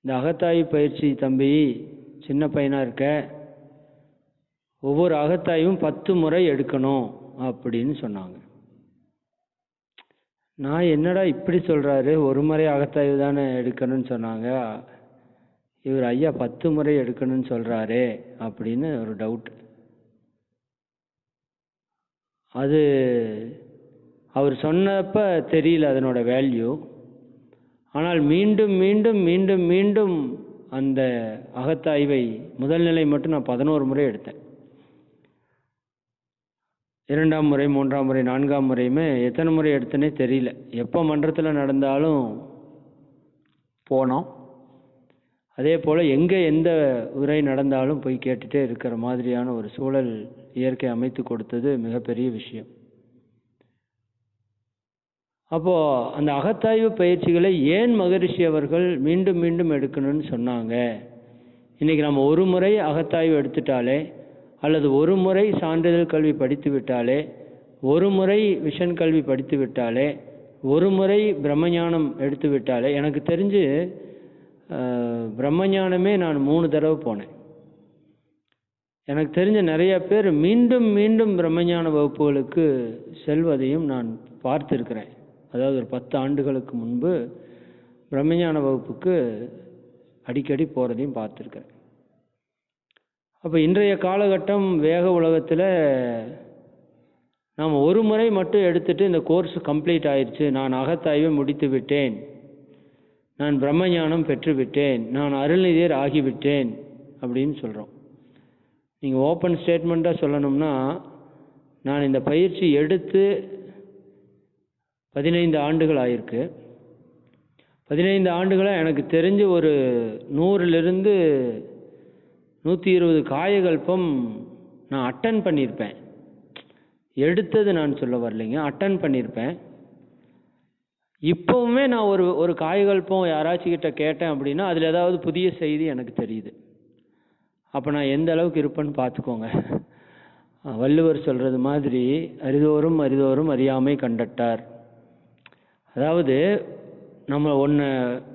இந்த அகத்தாய்வு பயிற்சி தம்பி சின்ன பையனாக இருக்க, ஒவ்வொரு அகத்தாய்வும் 10 முறை எடுக்கணும் அப்படின்னு சொன்னாங்க. நான் என்னடா இப்படி சொல்கிறாரு, ஒரு முறை அகத்தாய்வு தானே எடுக்கணும்னு சொன்னாங்க, இவர் ஐயா 10 முறை எடுக்கணும்னு சொல்கிறாரே அப்படின்னு ஒரு டவுட். அது அவர் சொன்னப்ப தெரியல அதனோட வேல்யூ. ஆனால் மீண்டும் மீண்டும் மீண்டும் மீண்டும் அந்த அகத்தாய்வை முதல் நிலை மட்டும் நான் 11 முறை எடுத்தேன். 2ஆம் முறை 3ஆம் முறை 4ஆம் முறையுமே எத்தனை முறை எடுத்தேனே தெரியல. எப்போ மன்றத்தில் நடந்தாலும் போனோம். அதே போல் எங்கே எந்த உரை நடந்தாலும் போய் கேட்டுகிட்டே இருக்கிற மாதிரியான ஒரு சூழல் இயற்கை அமைத்து கொடுத்தது மிகப்பெரிய விஷயம். அப்போது அந்த அகத்தாய்வு பயிற்சிகளை ஏன் மகரிஷி அவர்கள் மீண்டும் மீண்டும் எடுக்கணும்னு சொன்னாங்க? இன்றைக்கி நம்ம ஒரு முறை அகத்தாய்வு எடுத்துட்டாலே, அல்லது ஒரு முறை சான்றிதழ் கல்வி படித்து விட்டாலே, ஒரு முறை விஷன் கல்வி படித்து விட்டாலே, ஒரு முறை பிரம்மஞானம் எடுத்து விட்டாலே, எனக்கு தெரிஞ்சு பிரம்மஞானமே நான் 3 தடவை போனேன். எனக்கு தெரிஞ்ச நிறைய பேர் மீண்டும் மீண்டும் பிரம்மஞான வகுப்புகளுக்கு செல்வதையும் நான் பார்த்துருக்கிறேன். அதாவது ஒரு 10 ஆண்டுகளுக்கு முன்பு பிரம்மஞான வகுப்புக்கு அடிக்கடி போகிறதையும் பார்த்துருக்கிறேன். அப்போ இன்றைய காலகட்டம் வேக உலகத்தில் நாம் ஒரு முறை மட்டும் எடுத்துகிட்டு இந்த கோர்ஸ் கம்ப்ளீட் ஆயிடுச்சு, நான் அகத்தாய்வை முடித்து விட்டேன், நான் பிரம்மஞானம் பெற்றுவிட்டேன், நான் அருள்நிதியர் ஆகிவிட்டேன் அப்படின்னு சொல்கிறோம். நீங்கள் ஓப்பன் ஸ்டேட்மெண்ட்டாக சொல்லணும்னா, நான் இந்த பயிற்சி எடுத்து 15 ஆண்டுகள் ஆயிருக்கு. 15 ஆண்டுகளாக எனக்கு தெரிஞ்சு ஒரு 100லிருந்து 120 காயகல்பம் நான் அட்டன் பண்ணியிருப்பேன். எடுத்தது நான் சொல்ல வரலைங்க, அட்டன் பண்ணியிருப்பேன். இப்போவுமே நான் ஒரு காயகல்பம் யாராச்சும் கிட்ட கேட்டேன் அப்படின்னா அதில் ஏதாவது புதிய செய்தி எனக்கு தெரியுது. அப்போ நான் எந்த அளவுக்கு இருப்பேன்னு பார்த்துக்கோங்க. வள்ளுவர் சொல்கிறது மாதிரி அரிதோறும் அரிதோறும் அறியாமை கண்டட்டார். அதாவது நம்ம ஒன்று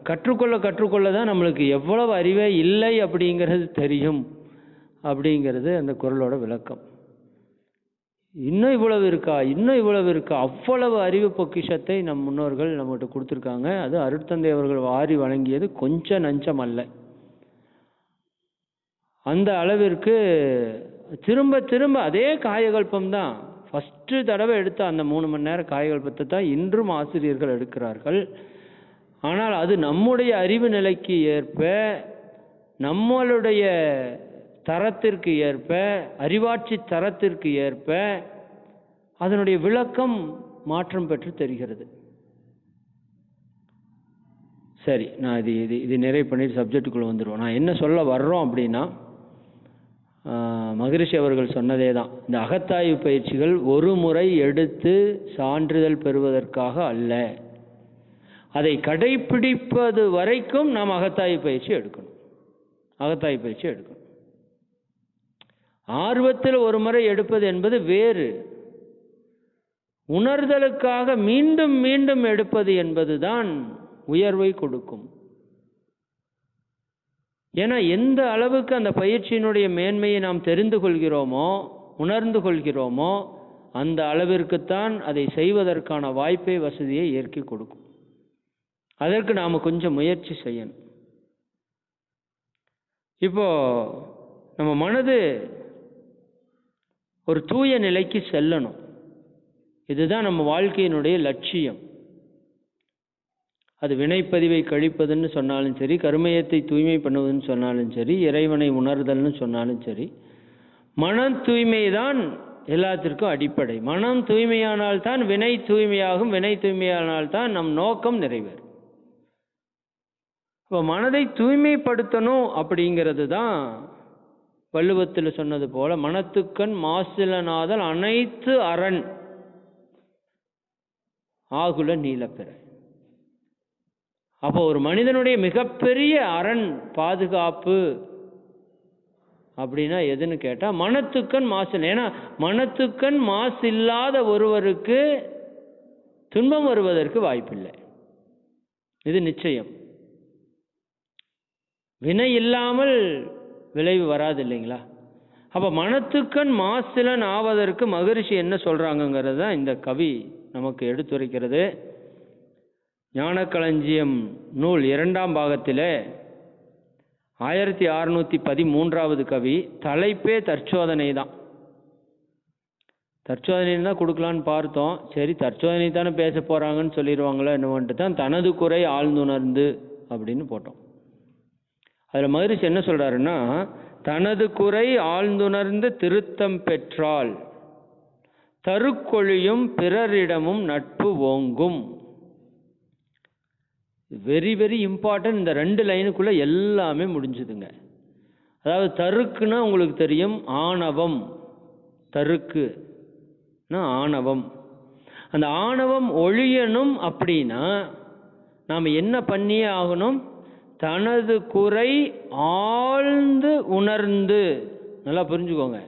கற்றுக்கொள்ள தான் நம்மளுக்கு எவ்வளவு அறிவே இல்லை அப்படிங்கிறது தெரியும் அப்படிங்கிறது அந்த குறளோட விளக்கம். இன்னும் இவ்வளவு இருக்கா, அவ்வளவு அறிவு பொக்கிஷத்தை நம் முன்னோர்கள் நம்மகிட்ட கொடுத்துருக்காங்க. அது அருட்தந்தை அவர்கள் வாரி வழங்கியது கொஞ்சம் நஞ்சம் அல்ல. அந்த அளவிற்கு திரும்ப திரும்ப அதே காயகல்பம் தான். ஃபஸ்ட்டு தடவை எடுத்த அந்த 3 மணி நேரம் காயகல்பத்தை தான் இன்றும் ஆசிரியர்கள் எடுக்கிறார்கள். ஆனால் அது நம்முடைய அறிவு நிலைக்கு ஏற்ப, நம்மளுடைய தரத்திற்கு ஏற்ப, அறிவாட்சி தரத்திற்கு ஏற்ப அதனுடைய விளக்கம் மாற்றம் பெற்று தெரிகிறது. சரி, நான் இது நிறைவு பண்ணிட்டு சப்ஜெக்டுக்குள்ளே வந்துடுவோம். நான் என்ன சொல்ல வர்றோம் அப்படின்னா, மகரிஷி அவர்கள் சொன்னதே தான். இந்த அகத்தாய்வு பயிற்சிகள் ஒரு முறை எடுத்து சான்றிதழ் பெறுவதற்காக அல்ல, அதை கடைப்பிடிப்பது வரைக்கும் நாம் அகத்தாய்வு பயிற்சி எடுக்கணும். ஆர்வத்தில் ஒரு முறை எடுப்பது என்பது வேறு. உணர்தலுக்காக மீண்டும் மீண்டும் எடுப்பது என்பதுதான் உயர்வை கொடுக்கும். ஏன்னா எந்த அளவுக்கு அந்த பயிற்சியினுடைய மேன்மையை நாம் தெரிந்து கொள்கிறோமோ, உணர்ந்து கொள்கிறோமோ, அந்த அளவிற்குத்தான் அதை செய்வதற்கான வாய்ப்பை, வசதியை ஏற்கி கொடுக்கும். அதற்கு நாம் கொஞ்சம் முயற்சி செய்யணும். இப்போ நம்ம மனது ஒரு தூய நிலைக்கு செல்லணும். இதுதான் நம்ம வாழ்க்கையினுடைய லட்சியம். அது வினைப்பதிவை கழிப்பதுன்னு சொன்னாலும் சரி, கருமையத்தை தூய்மை பண்ணுவதுன்னு சொன்னாலும் சரி, இறைவனை உணர்தல்னு சொன்னாலும் சரி, மன தூய்மை தான் எல்லாத்திற்கும் அடிப்படை. மனம் தூய்மையானால்தான் வினை தூய்மையாகும், வினை தூய்மையானால்தான் நம் நோக்கம் நிறைவேறும். இப்போ மனதை தூய்மைப்படுத்தணும் அப்படிங்கிறது தான் வள்ளுவத்தில் சொன்னது போல மனத்துக்கண் மாசிலனாதல் அனைத்து அரண் ஆகுல நீலப்பெற. அப்போ ஒரு மனிதனுடைய மிகப்பெரிய அரண் பாதுகாப்பு அப்படின்னா எதுன்னு கேட்டால் மனத்துக்கண் மாசு. ஏன்னா மனத்துக்கண் மாசு இல்லாத ஒருவருக்கு துன்பம் வருவதற்கு வாய்ப்பில்லை, இது நிச்சயம். வினை இல்லாமல் விளைவு வராது இல்லைங்களா? அப்போ மனத்துக்கண் மாசிலன் ஆவதற்கு மகரிஷி என்ன சொல்றாங்கிறது தான் இந்த கவி நமக்கு எடுத்துரைக்கிறது. ஞானக்களஞ்சியம் நூல் 2ஆம் பாகத்திலே 1613வது கவி. தலைப்பே தற்சோதனை தான். தற்சோதனை தான் கொடுக்கலான்னு பார்த்தோம். சரி, தற்சோதனை தானே பேச போறாங்கன்னு சொல்லிடுவாங்களோ என்னவன்ட்டு தான் தனது குறை ஆழ்ந்துணர்ந்து அப்படின்னு போட்டோம். அதில் மகரிஷி என்ன சொல்றாருன்னா, தனது குறை ஆழ்ந்துணர்ந்து திருத்தம் பெற்றால் தருக்கொழியும் பிறரிடமும் நட்பு ஓங்கும். Very very important. இந்த 2 லைனுக்குள்ள எல்லாமே முடிஞ்சுதுங்க. அதாவது தருக்குன்னா உங்களுக்கு தெரியும், ஆணவம். தருக்குன்னா ஆணவம். அந்த ஆணவம் ஒழியணும் அப்படின்னா நாம் என்ன பண்ணியே ஆகணும்? தனது குறை ஆழ்ந்து உணர்ந்து, நல்லா புரிஞ்சுக்கோங்க,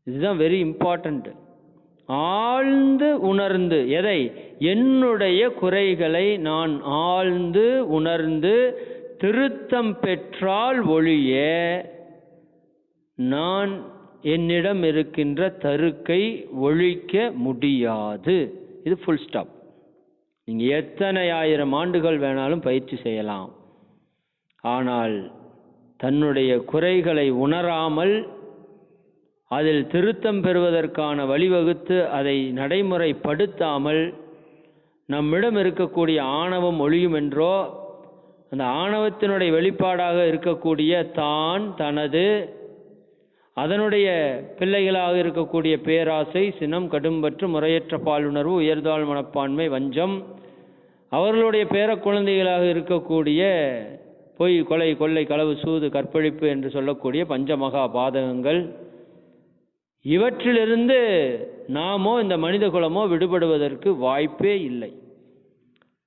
இதுதான் வெரி இம்பார்ட்டன்ட். ஆழ்ந்து உணர்ந்து, எதை? என்னுடைய குறைகளை நான் ஆழ்ந்து உணர்ந்து திருத்தம் பெற்றால் ஒழிய நான் என்னிடம் இருக்கின்ற தருக்கை ஒழிக்க முடியாது. இது ஃபுல் ஸ்டாப். நீங்கள் எத்தனை ஆயிரம் ஆண்டுகள் வேணாலும் பயிற்சி செய்யலாம், ஆனால் தன்னுடைய குறைகளை உணராமல் அதில் திருத்தம் பெறுவதற்கான வழிவகுத்து அதை நடைமுறைப்படுத்தாமல் நம்மிடம் இருக்கக்கூடிய ஆணவம் ஒழியும் என்றோ, அந்த ஆணவத்தினுடைய வெளிப்பாடாக இருக்கக்கூடிய தான், தனது, அதனுடைய பிள்ளைகளாக இருக்கக்கூடிய பேராசை, சினம், கடும்பற்று, முறையற்ற பாலுணர்வு, உயர்தாழ் மனப்பான்மை, வஞ்சம், அவர்களுடைய பேர குழந்தைகளாக இருக்கக்கூடிய பொய், கொலை, கொள்ளை, களவு, சூது, கற்பழிப்பு என்று சொல்லக்கூடிய பஞ்சமகா பாதகங்கள், இவற்றிலிருந்து நாமோ இந்த மனித குலமோ விடுபடுவதற்கு வாய்ப்பே இல்லை.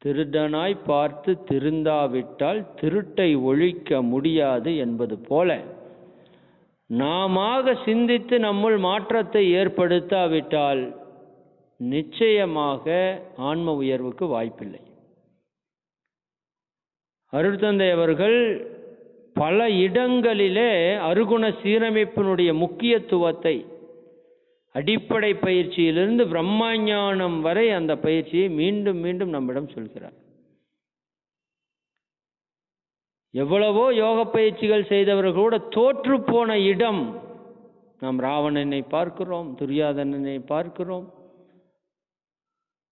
திருடனாய் பார்த்து திருந்தாவிட்டால் திருட்டை ஒழிக்க முடியாது என்பது போல நாமாக சிந்தித்து நம்முள் மாற்றத்தை ஏற்படுத்தாவிட்டால் நிச்சயமாக ஆன்ம உயர்வுக்கு வாய்ப்பில்லை. அருட்தந்தை அவர்கள் பல இடங்களிலே அருகுண சீரமைப்பினுடைய முக்கியத்துவத்தை, அடிப்படை பயிற்சியிலிருந்து பிரம்மஞானம் வரை அந்த பயிற்சியை மீண்டும் மீண்டும் நம்மிடம் சொல்கிறார். எவ்வளவோ யோக பயிற்சிகள் செய்தவர்களோட தோற்று போன இடம். நாம் ராவணனை பார்க்கிறோம், துரியாதனனை பார்க்கிறோம்,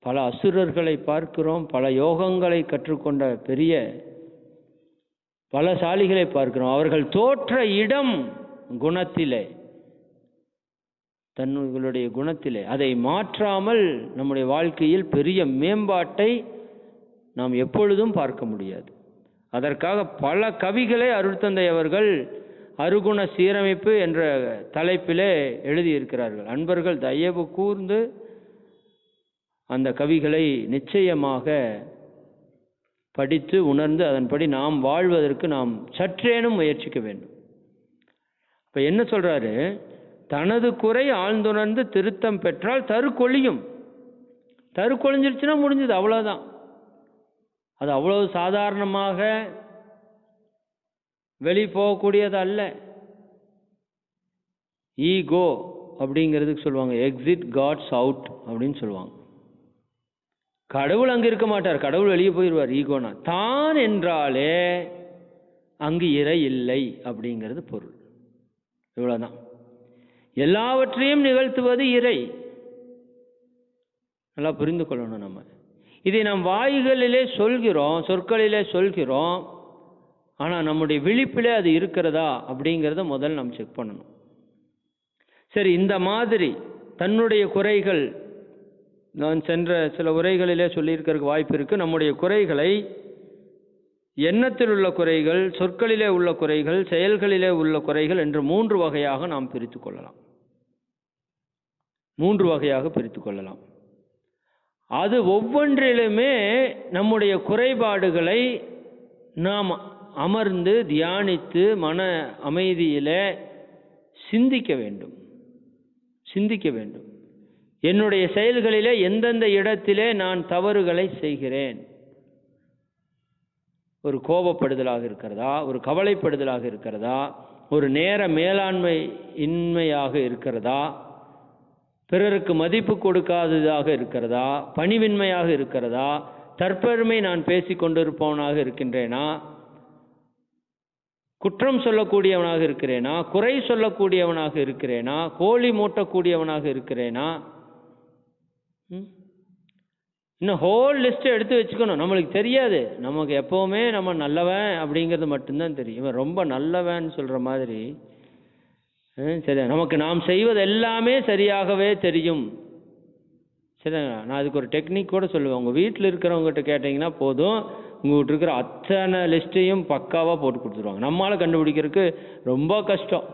பல அசுரர்களை பார்க்கிறோம், பல யோகங்களை கற்றுக்கொண்ட பெரிய பலசாலிகளை பார்க்கிறோம். அவர்கள் தோற்ற இடம் குணத்திலே, தன்னுடைய குணத்திலே. அதை மாற்றாமல் நம்முடைய வாழ்க்கையில் பெரிய மேம்பாட்டை நாம் எப்பொழுதும் பார்க்க முடியாது. அதற்காக பல கவிகளை அருட்தந்தை அவர்கள் அருகுண சீரமைப்பு என்ற தலைப்பிலே எழுதியிருக்கிறார்கள். அன்பர்கள் தயவு கூர்ந்து அந்த கவிகளை நிச்சயமாக படித்து உணர்ந்து அதன்படி நாம் வாழ்வதற்கு நாம் சற்றேனும் முயற்சிக்க வேண்டும். இப்போ என்ன சொல்றாரு? தனது குறை ஆழ்ந்துணர்ந்து திருத்தம் பெற்றால் தருக்கொழியும். தருக்கொழிஞ்சிருச்சுன்னா முடிஞ்சது, அவ்வளோதான். அது அவ்வளவு சாதாரணமாக வெளி போகக்கூடியது அல்ல. ஈகோ அப்படிங்கிறதுக்கு சொல்லுவாங்க எக்ஸிட் காட்ஸ் அவுட் அப்படின்னு சொல்லுவாங்க. கடவுள் அங்கே இருக்க மாட்டார், கடவுள் வெளியே போயிடுவார். ஈகோனா தான் என்றாலே அங்கு இறை இல்லை அப்படிங்கிறது பொருள். இவ்வளோதான். எல்லாவற்றையும் நிகழ்த்துவது இறை. நல்லா புரிந்து கொள்ளணும். நம்ம இதை நாம் வாய்களிலே சொல்கிறோம், சொற்களிலே சொல்கிறோம், ஆனால் நம்முடைய விழிப்பிலே அது இருக்கிறதா அப்படிங்கிறத முதல் நாம் செக் பண்ணணும். சரி, இந்த மாதிரி தன்னுடைய குறைகள், நான் சென்ற சில உரைகளிலே சொல்லியிருக்கிறதுக்கு வாய்ப்பு இருக்கு. நம்முடைய குறைகளை எண்ணத்தில் உள்ள குறைகள், சொற்களிலே உள்ள குறைகள், செயல்களிலே உள்ள குறைகள் என்று 3 வகையாக நாம் பிரித்து கொள்ளலாம். 3 வகையாக பிரித்து கொள்ளலாம். அது ஒவ்வொன்றிலுமே நம்முடைய குறைபாடுகளை நாம் அமர்ந்து தியானித்து மன அமைதியிலே சிந்திக்க வேண்டும். என்னுடைய செயல்களிலே எந்தெந்த இடத்திலே நான் தவறுகளை செய்கிறேன், ஒரு கோபப்படுதலாக இருக்கிறதா, ஒரு கவலைப்படுதலாக இருக்கிறதா, ஒரு நேர மேலாண்மை இன்மையாக இருக்கிறதா, பிறருக்கு மதிப்பு கொடுக்காததாக இருக்கிறதா, பணிவின்மையாக இருக்கிறதா, தற்பெருமை நான் பேசிக்கொண்டிருப்பவனாக இருக்கின்றேனா, குற்றம் சொல்லக்கூடியவனாக இருக்கிறேனா, குறை சொல்லக்கூடியவனாக இருக்கிறேனா, கோழி மூட்டக்கூடியவனாக இருக்கிறேனா, இன்னும் ஹோல் லிஸ்ட்டை எடுத்து வச்சுக்கணும். நம்மளுக்கு தெரியாது, நமக்கு எப்போவுமே நம்ம நல்லவன் அப்படிங்கிறது மட்டும்தான் தெரியும். இவன் ரொம்ப நல்லவன் சொல்கிற மாதிரி சரி, நமக்கு நாம் செய்வது எல்லாமே சரியாகவே தெரியும். சரி, நான் அதுக்கு ஒரு டெக்னிக் கூட சொல்லுவேன். உங்கள் வீட்டில் இருக்கிறவங்ககிட்ட கேட்டிங்கன்னா போதும், உங்கள் வீட்டு இருக்கிற அத்தனை லிஸ்ட்டையும் பக்காவாக போட்டு கொடுத்துருவாங்க. நம்மளால் கண்டுபிடிக்கிறதுக்கு ரொம்ப கஷ்டம்.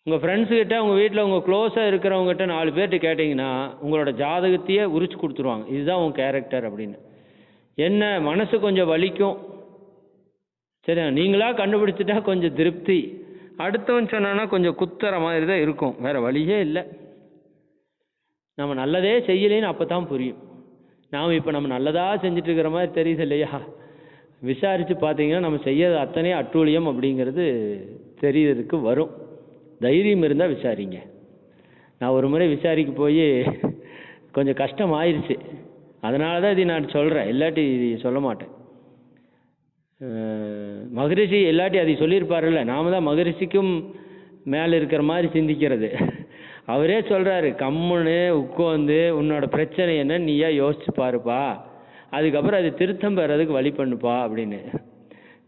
உங்கள் ஃப்ரெண்ட்ஸுக்கிட்ட, உங்கள் வீட்டில் உங்கள் க்ளோஸாக இருக்கிறவங்ககிட்ட 4 பேர்கிட்ட கேட்டிங்கன்னா உங்களோட ஜாதகத்தையே உரிச்சு கொடுத்துருவாங்க. இதுதான் உங்கள் கேரக்டர் அப்படின்னு. என்ன மனசு கொஞ்சம் வலிக்கும். சரி, நீங்களாக கண்டுபிடிச்சிட்டா கொஞ்சம் திருப்தி. அடுத்தவன் சொன்னான்னா கொஞ்சம் குத்துற மாதிரி தான் இருக்கும், வேறு வழியே இல்லை. நம்ம நல்லதே செய்யலைன்னு அப்போ தான் புரியும். நாம் இப்போ நம்ம நல்லதாக செஞ்சுட்டு இருக்கிற மாதிரி தெரியுது இல்லையா? விசாரித்து பார்த்தீங்கன்னா நம்ம செய்யறது அத்தனை அட்டூழியம் அப்படிங்கிறது தெரியறதுக்கு வரும். தைரியம் இருந்தால் விசாரிங்க. நான் ஒரு முறை விசாரிக்க போய் கொஞ்சம் கஷ்டம் ஆயிடுச்சு. அதனால தான் இது நான் சொல்கிறேன், இல்லாட்டி இது சொல்ல மாட்டேன். மகரிஷி இல்லாட்டி அதை சொல்லியிருப்பார்ல, நாம தான் மகரிஷிக்கும் மேலே இருக்கிற மாதிரி சிந்திக்கிறது. அவரே சொல்கிறாரு, கம்முன்னு உட்காந்து உன்னோட பிரச்சனை என்ன நீயா யோசிச்சு பாருப்பா, அதுக்கப்புறம் அது திருத்தம் பெறதுக்கு வழி பண்ணுப்பா அப்படின்னு.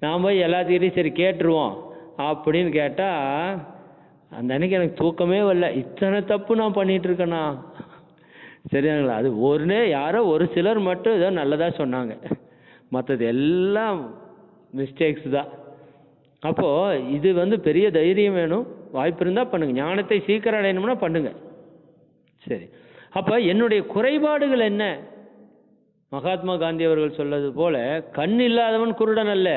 நான் போய் எல்லாத்துக்கிட்டையும் சரி கேட்டுருவோம் அப்படின்னு கேட்டால் அந்த அன்னைக்கு எனக்கு தூக்கமே வரல. இத்தனை தப்பு நான் பண்ணிகிட்டு இருக்கேண்ணா. சரியாங்களா? அது யாரோ ஒரு சிலர் மட்டும் ஏதோ நல்லதாக சொன்னாங்க, மற்றது எல்லாம் மிஸ்டேக்ஸ் தான். அப்போது இது பெரிய தைரியம் வேணும். வாய்ப்பு இருந்தால் பண்ணுங்கள். ஞானத்தை சீக்கிரம் அடையணும்னா பண்ணுங்க. சரி, அப்போ என்னுடைய குறைபாடுகள் என்ன? மகாத்மா காந்தி அவர்கள் சொல்லது போல, கண் இல்லாதவன் குருடன் அல்ல,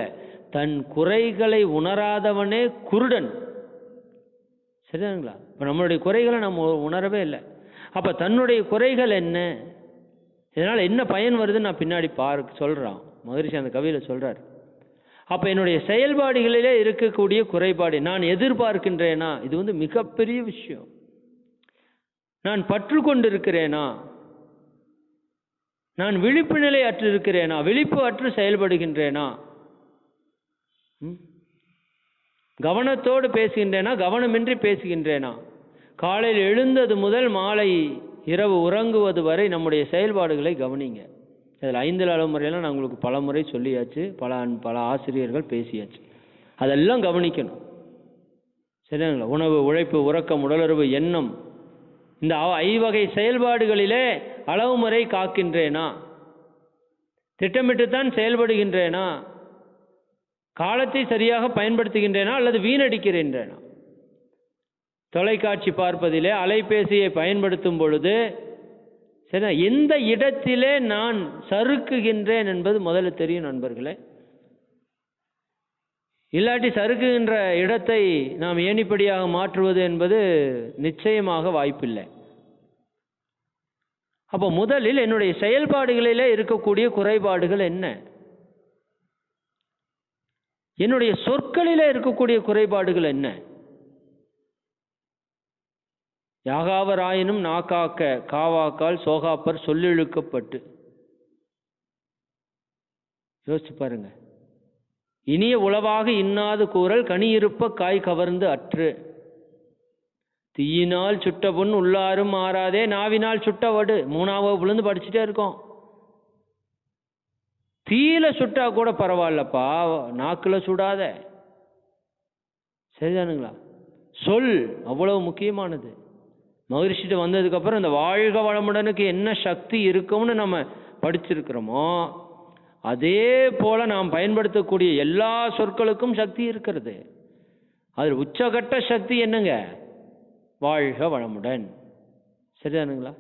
தன் குறைகளை உணராதவனே குருடன். சரிதானுங்களா? இப்போ நம்மளுடைய குறைகளை நம்ம உணரவே இல்லை. அப்போ தன்னுடைய குறைகள் என்ன, இதனால் என்ன பயன் வருதுன்னு நான் பின்னாடி சொல்கிறான். மகரிஷி அந்த கவியில் சொல்கிறார். அப்போ என்னுடைய செயல்பாடுகளிலே இருக்கக்கூடிய குறைபாடு நான் எதிர்பார்க்கின்றேனா? இது மிகப்பெரிய விஷயம். நான் பற்று கொண்டு இருக்கிறேனா? நான் விழிப்பு நிலை அற்று இருக்கிறேனா? விழிப்பு அற்று செயல்படுகின்றேனா? கவனத்தோடு பேசுகின்றேனா? கவனமின்றி பேசுகின்றேனா? காலையில் எழுந்தது முதல் மாலை இரவு உறங்குவது வரை நம்முடைய செயல்பாடுகளை கவனிங்க. இதில் 5 அளமுறையெல்லாம் நான் உங்களுக்கு பல முறை சொல்லியாச்சு, பல ஆசிரியர்கள் பேசியாச்சு. அதெல்லாம் கவனிக்கணும். சரிங்களா? உணவு, உழைப்பு, உறக்கம், உடலுறவு, எண்ணம், இந்த 5 வகை செயல்பாடுகளிலே அளவு முறை காக்கின்றேனா? திட்டமிட்டுத்தான் செயல்படுகின்றேனா? காலத்தை சரியாக பயன்படுத்துகின்றேனா அல்லது வீணடிக்கின்றேனா? தொலைக்காட்சி பார்ப்பதிலே, அலைபேசியை பயன்படுத்தும் பொழுது சரி, எந்த இடத்திலே நான் சறுக்குகின்றேன் என்பது முதல்ல தெரியும் நண்பர்களே. இல்லாட்டி சறுக்குகின்ற இடத்தை நாம் ஏணிப்படியாக மாற்றுவது என்பது நிச்சயமாக வாய்ப்பில்லை. அப்போ முதலில் என்னுடைய செயல்பாடுகளிலே இருக்கக்கூடிய குறைபாடுகள் என்ன? என்னுடைய சொற்களிலே இருக்கக்கூடிய குறைபாடுகள் என்ன? யாகாவராயினும் நாக்காக்க காவாக்கால் சோகாப்பர் சொல்லிழுக்கப்பட்டு. யோசிச்சு பாருங்க. இனிய உளவாக இன்னாது கூறல் கனியிருப்ப காய் கவர்ந்து அற்று. தீயினால் சுட்ட புண் உள்ளாரும் மாறாதே நாவினால் சுட்ட வடு. 3ஆவது விழுந்து படிச்சுட்டே இருக்கோம். தீயில சுட்டா கூட பரவாயில்லப்பா, நாக்குல சுடாத. சரிதானுங்களா? சொல் அவ்வளவு முக்கியமானது. மகரிஷிட்ட வந்ததுக்கப்புறம் இந்த வாழ்க வளமுடனுக்கு என்ன சக்தி இருக்கும்னு நம்ம படிச்சிருக்கிறோமோ அதே போல நாம் பயன்படுத்தக்கூடிய எல்லா சொற்களுக்கும் சக்தி இருக்கிறது. அது உச்சகட்ட சக்தி என்னங்க? வாழ்க வளமுடன். சரிதானுங்களா?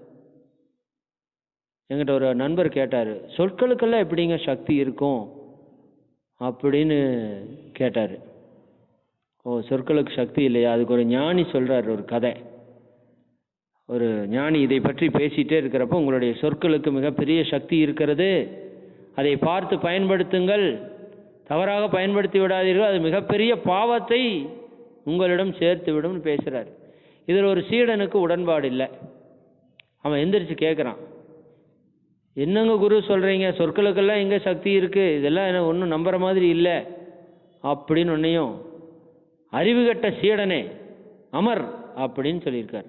என்கிட்ட ஒரு நண்பர் கேட்டார், சொற்களுக்கெல்லாம் எப்படிங்க சக்தி இருக்கும் அப்படின்னு கேட்டார். ஓ, சொற்களுக்கு சக்தி இல்லையா? அதுக்கு ஒரு ஞானி சொல்கிறார் ஒரு கதை. ஒரு ஞானி இதை பற்றி பேசிகிட்டே இருக்கிறப்போ, உங்களுடைய சொற்களுக்கு மிகப்பெரிய சக்தி இருக்கிறது, அதை பார்த்து பயன்படுத்துங்கள், தவறாக பயன்படுத்தி விடாதீர்கள், அது மிகப்பெரிய பாவத்தை உங்களிடம் சேர்த்து விடும்னு பேசுகிறார். இதில் ஒரு சீடனுக்கு உடன்பாடு இல்லை. அவன் எந்திரிச்சு கேட்குறான், என்னங்க குரு சொல்கிறீங்க, சொற்களுக்கெல்லாம் எங்கே சக்தி இருக்குது, இதெல்லாம் எனக்கு ஒன்றும் நம்புற மாதிரி இல்லை அப்படின்னு. ஒன்றையும் அறிவுகட்ட சீடனே அமர் அப்படின்னு சொல்லியிருக்கார்.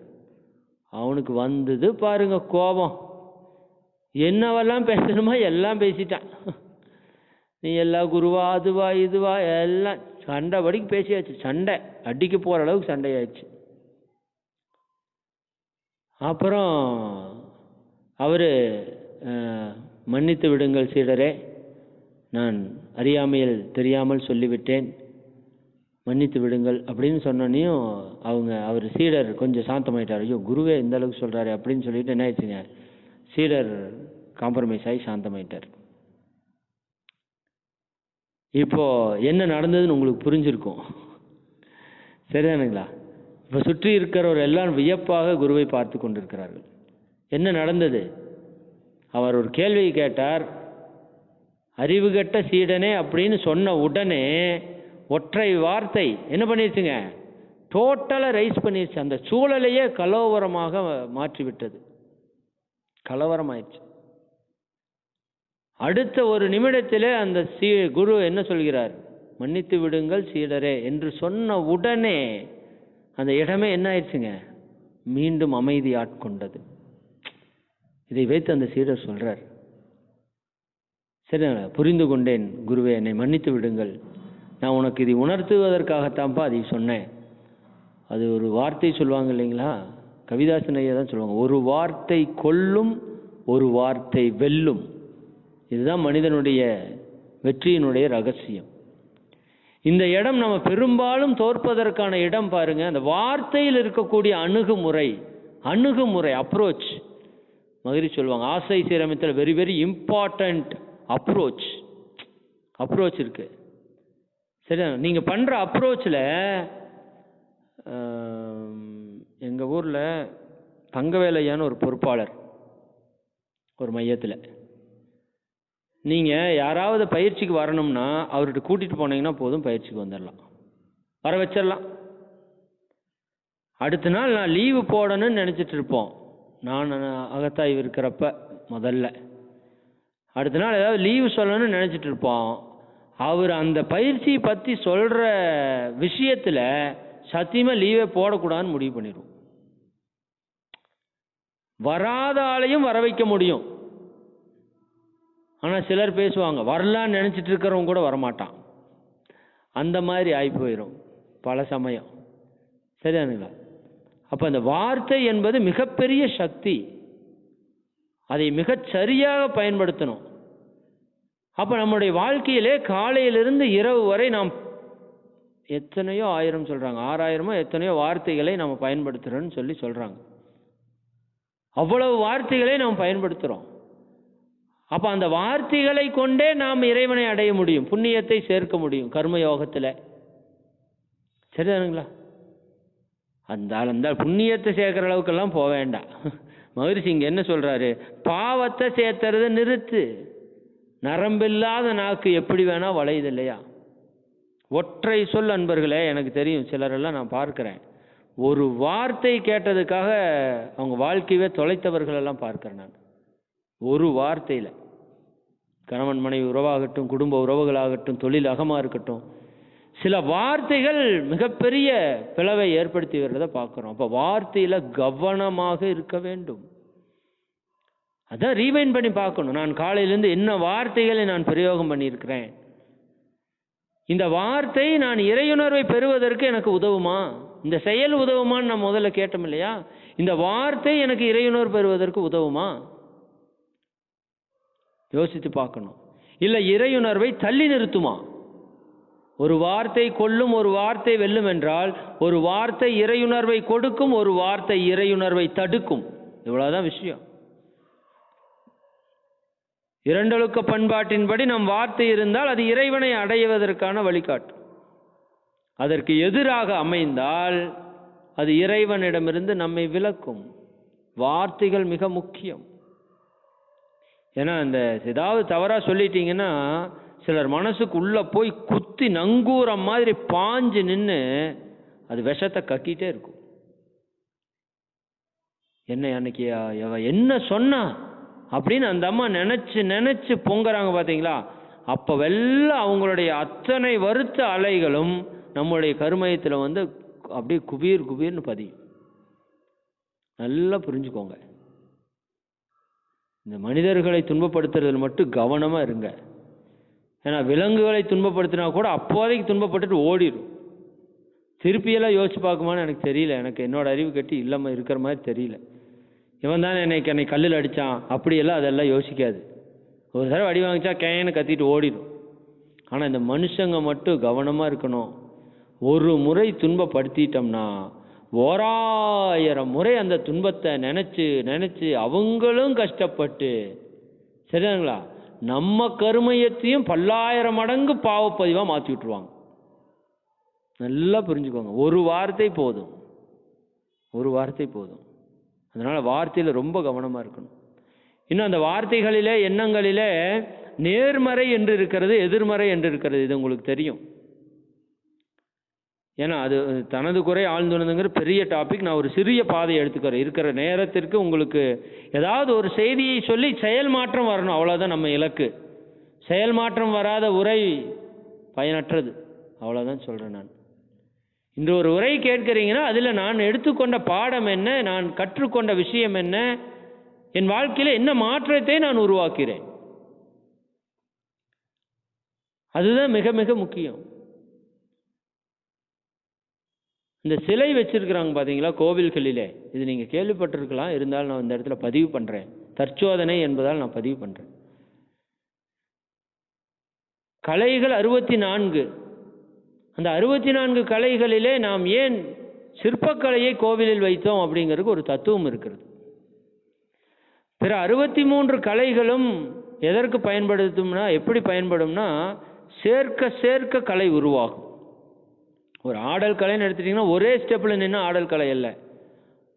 அவனுக்கு வந்தது பாருங்க கோபம். என்னவெல்லாம் பேசணுமா எல்லாம் பேசிட்டான். நீ எல்லாம் குருவா அதுவா இதுவா எல்லாம் சண்டைபடிக்கு பேசியாச்சு. சண்டை அடிக்க போகிற அளவுக்கு சண்டையாச்சு. அப்புறம் அவர் மன்னித்து விடுங்கள் சீடரே, நான் அறியாமையில் தெரியாமல் சொல்லிவிட்டேன், மன்னித்து விடுங்கள் அப்படின்னு சொன்னோன்னையும் அவர் சீடர் கொஞ்சம் சாந்தமாயிட்டார். ஐயோ குருவே இந்த அளவுக்கு சொல்கிறாரு அப்படின்னு சொல்லிட்டு என்ன ஆயிடுச்சுங்க, சீடர் காம்ப்ரமைஸ் ஆகி சாந்தமாயிட்டார். இப்போ என்ன நடந்ததுன்னு உங்களுக்கு புரிஞ்சிருக்கும். சரிதானுங்களா? இப்போ சுற்றி இருக்கிறவர் எல்லாம் வியப்பாக குருவை பார்த்து கொண்டிருக்கிறார்கள். என்ன நடந்தது? அவர் ஒரு கேள்வி கேட்டார். அறிவுகட்ட சீடனே அப்படின்னு சொன்ன உடனே ஒற்றை வார்த்தை என்ன பண்ணிருச்சுங்க, டோட்டலாக ரைஸ் பண்ணிருச்சு. அந்த சூழலையே கலவரமாக மாற்றிவிட்டது. கலவரமாயிடுச்சு. அடுத்த ஒரு நிமிடத்தில் அந்த குரு என்ன சொல்கிறார், மன்னித்து விடுங்கள் சீடரே என்று சொன்ன உடனே அந்த இடமே என்ன ஆயிடுச்சுங்க, மீண்டும் அமைதி ஆட்கொண்டது. இதை வைத்து அந்த சீடர் சொல்றார், சரி புரிந்து கொண்டேன் குருவே, என்னை மன்னித்து விடுங்கள், நான் உனக்கு இதை உணர்த்துவதற்காகத்தான்ப்பா அதை சொன்னேன். அது ஒரு வார்த்தை சொல்லுவாங்க இல்லைங்களா, கவிதாசன் ஐயா தான் சொல்லுவாங்க, ஒரு வார்த்தை கொல்லும் ஒரு வார்த்தை வெல்லும். இதுதான் மனிதனுடைய வெற்றியினுடைய ரகசியம். இந்த இடம் நம்ம பெரும்பாலும் தோற்பதற்கான இடம் பாருங்க, அந்த வார்த்தையில் இருக்கக்கூடிய அணுகுமுறை அப்ரோச். மகிழ்ச்சி சொல்லுவாங்க, ஆசை சீரமைத்தல் வெரி வெரி இம்பார்ட்டன்ட் அப்ரோச் இருக்கு. சரி, நீங்கள் பண்ணுற அப்ரோச்சில் எங்கள் ஊரில் தங்கவேலையான ஒரு பொறுப்பாளர் ஒரு மையத்தில், நீங்கள் யாராவது பயிற்சிக்கு வரணும்னா அவர்கிட்ட கூட்டிகிட்டு போனீங்கன்னா போதும், பயிற்சிக்கு வந்துடலாம், வர வச்சிடலாம். அடுத்த நாள் நான் லீவு போடணும்னு நினச்சிட்டு இருப்போம். நான் அகத்தாய்வு இருக்கிறப்ப முதல்ல அடுத்த நாள் ஏதாவது லீவு சொல்லணும்னு நினச்சிட்டு இருப்போம். அவர் அந்த பயிற்சியை பற்றி சொல்கிற விஷயத்தில் சத்தியமாக லீவே போடக்கூடாதுன்னு முடிவு பண்ணிடுவோம். வராத ஆளையும் வர வைக்க முடியும். ஆனால் சிலர் பேசுவாங்க, வரலான்னு நினச்சிட்டு இருக்கிறவங்க கூட வரமாட்டான். அந்த மாதிரி ஆகி போயிடும் பல சமயம். சரியானுங்களா? அப்போ அந்த வார்த்தை என்பது மிகப்பெரிய சக்தி, அதை மிகச் சரியாக பயன்படுத்தணும். அப்போ நம்முடைய வாழ்க்கையிலே காலையிலிருந்து இரவு வரை நாம் எத்தனையோ ஆயிரம் சொல்கிறாங்க, 6000 எத்தனையோ வார்த்தைகளை நம்ம பயன்படுத்துகிறோன்னு சொல்லி சொல்கிறாங்க. அவ்வளவு வார்த்தைகளை நாம் பயன்படுத்துகிறோம். அப்போ அந்த வார்த்தைகளை கொண்டே நாம் இறைவனை அடைய முடியும், புண்ணியத்தை சேர்க்க முடியும் கர்மயோகத்தில். சரிதானுங்களா? அந்த புண்ணியத்தை சேர்க்கிற அளவுக்கெல்லாம் போக வேண்டாம். மகரிஷி இங்கே என்ன சொல்கிறாரு, பாவத்தை சேர்த்துறத நிறுத்து. நரம்பில்லாத நாக்கு எப்படி வேணால் வளையுது இல்லையா? ஒற்றை சொல் அன்பர்களே, எனக்கு தெரியும் சிலரெல்லாம் நான் பார்க்குறேன், ஒரு வார்த்தை கேட்டதுக்காக அவங்க வாழ்க்கையவே தொலைத்தவர்களெல்லாம் பார்க்குறேன் நான். ஒரு வார்த்தையில் கணவன் மனைவி உறவாகட்டும், குடும்ப உறவுகளாகட்டும், தொழில் அகமாக இருக்கட்டும், சில வார்த்தைகள் மிகப்பெரிய பிளவை ஏற்படுத்தி வர்றதை பார்க்குறோம். அப்போ வார்த்தையில் கவனமாக இருக்க வேண்டும். அதான் ரீவைண்ட் பண்ணி பார்க்கணும். நான் காலையிலேருந்து என்ன வார்த்தைகளை நான் பிரயோகம் பண்ணியிருக்கிறேன், இந்த வார்த்தை நான் இறையுணர்வை பெறுவதற்கு எனக்கு உதவுமா? இந்த செயல் உதவுமான்னு நான் முதல்ல கேட்டோம் இல்லையா? இந்த வார்த்தை எனக்கு இறையுணர்வு பெறுவதற்கு உதவுமா? யோசித்து பார்க்கணும். இல்லை இறையுணர்வை தள்ளி நிறுத்துமா? ஒரு வார்த்தை கொல்லும், ஒரு வார்த்தை வெல்லும் என்றால், ஒரு வார்த்தை இறையுணர்வை கொடுக்கும், ஒரு வார்த்தை இறையுணர்வை தடுக்கும். இவ்வளவுதான் விஷயம். இரண்டொழுக்க பண்பாட்டின்படி நம் வார்த்தை இருந்தால் அது இறைவனை அடைவதற்கான வழிகாட்டு. அதற்கு எதிராக அமைந்தால் அது இறைவனிடமிருந்து நம்மை விலக்கும். வார்த்தைகள் மிக முக்கியம். ஏன்னா அந்த ஏதாவது தவறா சொல்லிட்டீங்கன்னா சிலர் மனசுக்கு உள்ள போய் குத்தி நங்கூரம் மாதிரி பாஞ்சு நின்று அது விஷத்தை கக்கிட்டே இருக்கும். என்ன அன்னைக்கு என்ன சொன்னா அப்படின்னு அந்த அம்மா நினைச்சு பொங்குறாங்க பார்த்தீங்களா? அப்போ வெள்ளம் அவங்களுடைய அத்தனை வருத்த அலைகளும் நம்முடைய கருமையத்தில் வந்து அப்படியே குபீர்னு பதியும். நல்லா புரிஞ்சுக்கோங்க. இந்த மனிதர்களை துன்பப்படுத்துறதுல மட்டும் கவனமாக இருங்க. ஏன்னா விலங்குகளை துன்பப்படுத்தினா கூட அப்போதைக்கு துன்பப்பட்டுட்டு ஓடிடும். திருப்பியெல்லாம் யோசிச்சு பார்க்குமான்னு எனக்கு தெரியல. எனக்கு என்னோட அறிவு கட்டி இல்லாமல் இருக்கிற மாதிரி தெரியல. இவன் தான் என்னை கல்லில் அடித்தான் அப்படியெல்லாம் அதெல்லாம் யோசிக்காது. ஒரு தடவை அடி வாங்கிச்சா கேன்னு கத்திட்டு ஓடிடும். ஆனால் இந்த மனுஷங்க மட்டும் கவனமாக இருக்கணும். ஒரு முறை துன்பப்படுத்திட்டோம்னா 1000 முறை அந்த துன்பத்தை நினச்சி அவங்களும் கஷ்டப்பட்டு, சரிங்களா, நம்ம கருமையத்தையும் 10,000 மடங்கு பாவப்பதிவாக மாற்றி விட்டுருவாங்க. நல்லா புரிஞ்சுக்கோங்க. ஒரு வார்த்தை போதும். அதனால் வார்த்தையில் ரொம்ப கவனமாக இருக்கணும். இன்னும் அந்த வார்த்தைகளிலே எண்ணங்களிலே நேர்மறை என்று இருக்கிறது, எதிர்மறை என்று இருக்கிறது. இது உங்களுக்கு தெரியும். ஏன்னா அது தனது குறை ஆழ்ந்துணர்ந்துங்கிற பெரிய டாபிக். நான் ஒரு சிறிய பாதையை எடுத்துக்கிறேன். இருக்கிற நேரத்திற்கு உங்களுக்கு ஏதாவது ஒரு செய்தியை சொல்லி செயல் மாற்றம் வரணும், அவ்வளோதான் நம்ம இலக்கு. செயல் மாற்றம் வராத உரை பயனற்றது, அவ்வளோதான் சொல்கிறேன் நான். இன்று ஒரு உரை கேட்குறீங்கன்னா அதில் நான் எடுத்துக்கொண்ட பாடம் என்ன, நான் கற்றுக்கொண்ட விஷயம் என்ன, என் வாழ்க்கையில் என்ன மாற்றத்தை நான் உருவாக்கிறேன், அதுதான் மிக மிக முக்கியம். இந்த சிலை வச்சிருக்கிறாங்க பார்த்தீங்களா கோவில்களிலே, இது நீங்கள் கேள்விப்பட்டிருக்கலாம். இருந்தாலும் நான் இந்த இடத்துல பதிவு பண்ணுறேன். தற்சோதனை என்பதால் நான் பதிவு பண்ணுறேன். கலைகள் 64. அந்த 64 கலைகளிலே நாம் ஏன் சிற்பக்கலையை கோவிலில் வைத்தோம் அப்படிங்கிறதுக்கு ஒரு தத்துவம் இருக்கிறது. பிற 63 கலைகளும் எதற்கு பயன்படுத்தும்னா, எப்படி பயன்படும்னா, சேர்க்க கலை உருவாகும். ஒரு ஆடல் கலைன்னு எடுத்துட்டிங்கன்னா ஒரே ஸ்டெப்பில் நின்று ஆடல் கலை அல்ல.